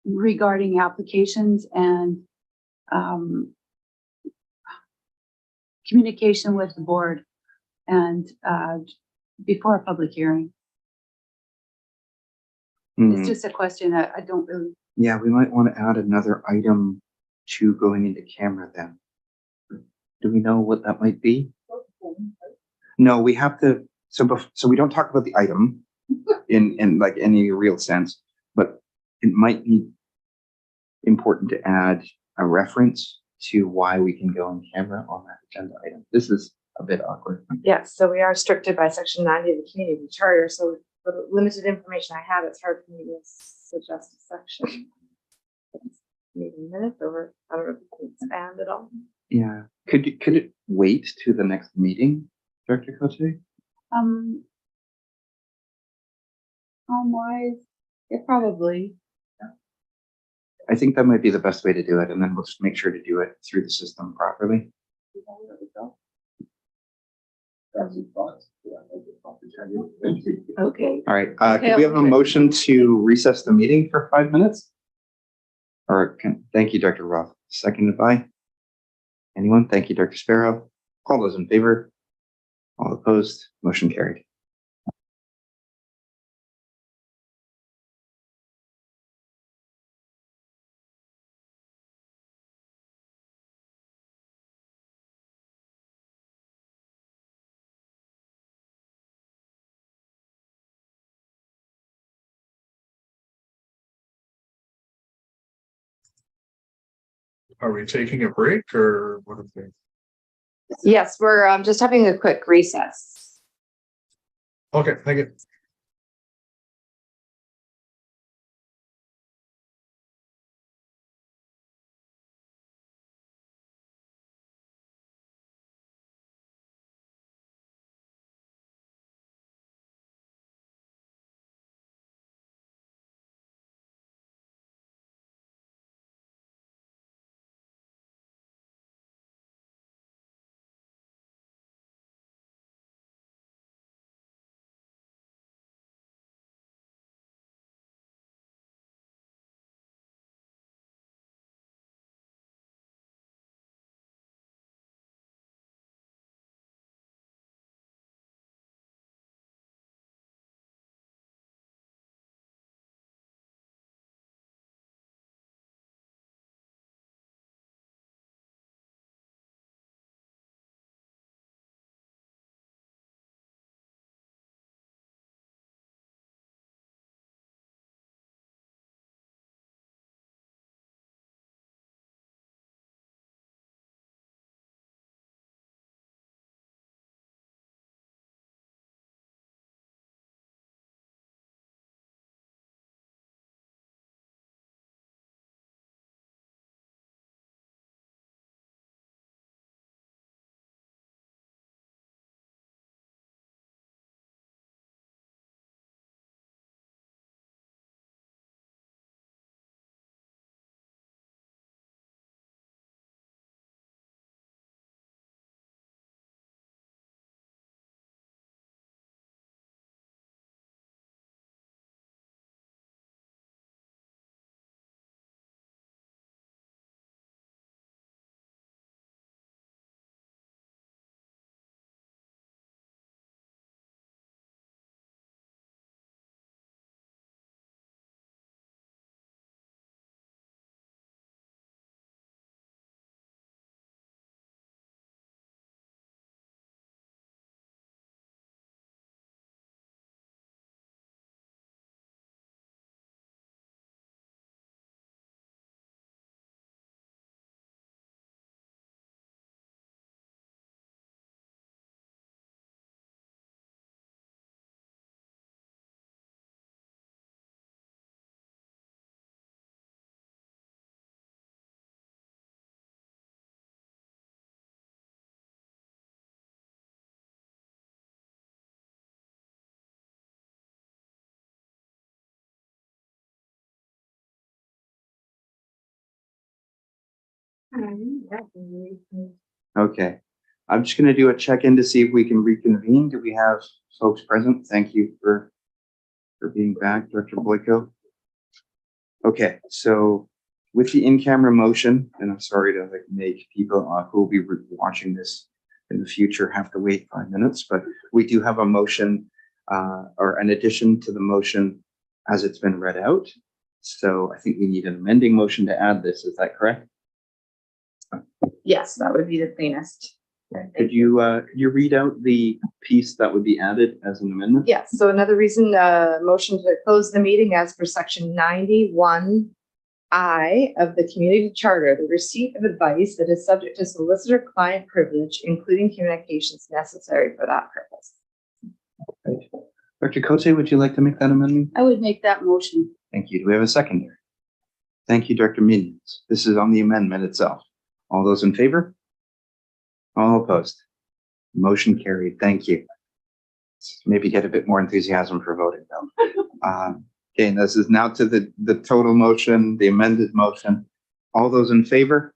regarding applications and communication with the board and before a public hearing. It's just a question I don't really. Yeah, we might want to add another item to going into camera then. Do we know what that might be? No, we have to, so we don't talk about the item in like any real sense, but it might be important to add a reference to why we can go on camera on that agenda item. This is a bit awkward. Yes, so we are restricted by section 90 of the community charter. So the limited information I have, it's hard for me to suggest a section. Meeting minutes over, I don't know if you can expand at all. Yeah, could it wait to the next meeting, Director Cote? Wise, yeah, probably. I think that might be the best way to do it, and then we'll just make sure to do it through the system properly. Okay. All right, could we have a motion to recess the meeting for 5 minutes? Or thank you, Dr. Roth. Seconded by anyone? Thank you, Dr. Sparrow. All those in favor? All opposed? Motion carried. Are we taking a break or what are we? Yes, we're just having a quick recess. Okay, thank you. Okay, I'm just gonna do a check-in to see if we can reconvene. Do we have folks present? Thank you for being back, Director Boyko. Okay, so with the in-camera motion, and I'm sorry to like make people who will be watching this in the future have to wait 5 minutes, but we do have a motion or an addition to the motion as it's been read out. So I think we need an amending motion to add this. Is that correct? Yes, that would be the cleanest. Could you read out the piece that would be added as an amendment? Yes, so another reason, motion to close the meeting as per section 91I of the community charter, the receipt of advice that is subject to solicitor-client privilege, including communications necessary for that purpose. Right. Dr. Cote, would you like to make that amendment? I would make that motion. Thank you. Do we have a seconder? Thank you, Dr. Minions. This is on the amendment itself. All those in favor? All opposed? Motion carried. Thank you. Maybe get a bit more enthusiasm for voting though. Okay, and this is now to the total motion, the amended motion. All those in favor?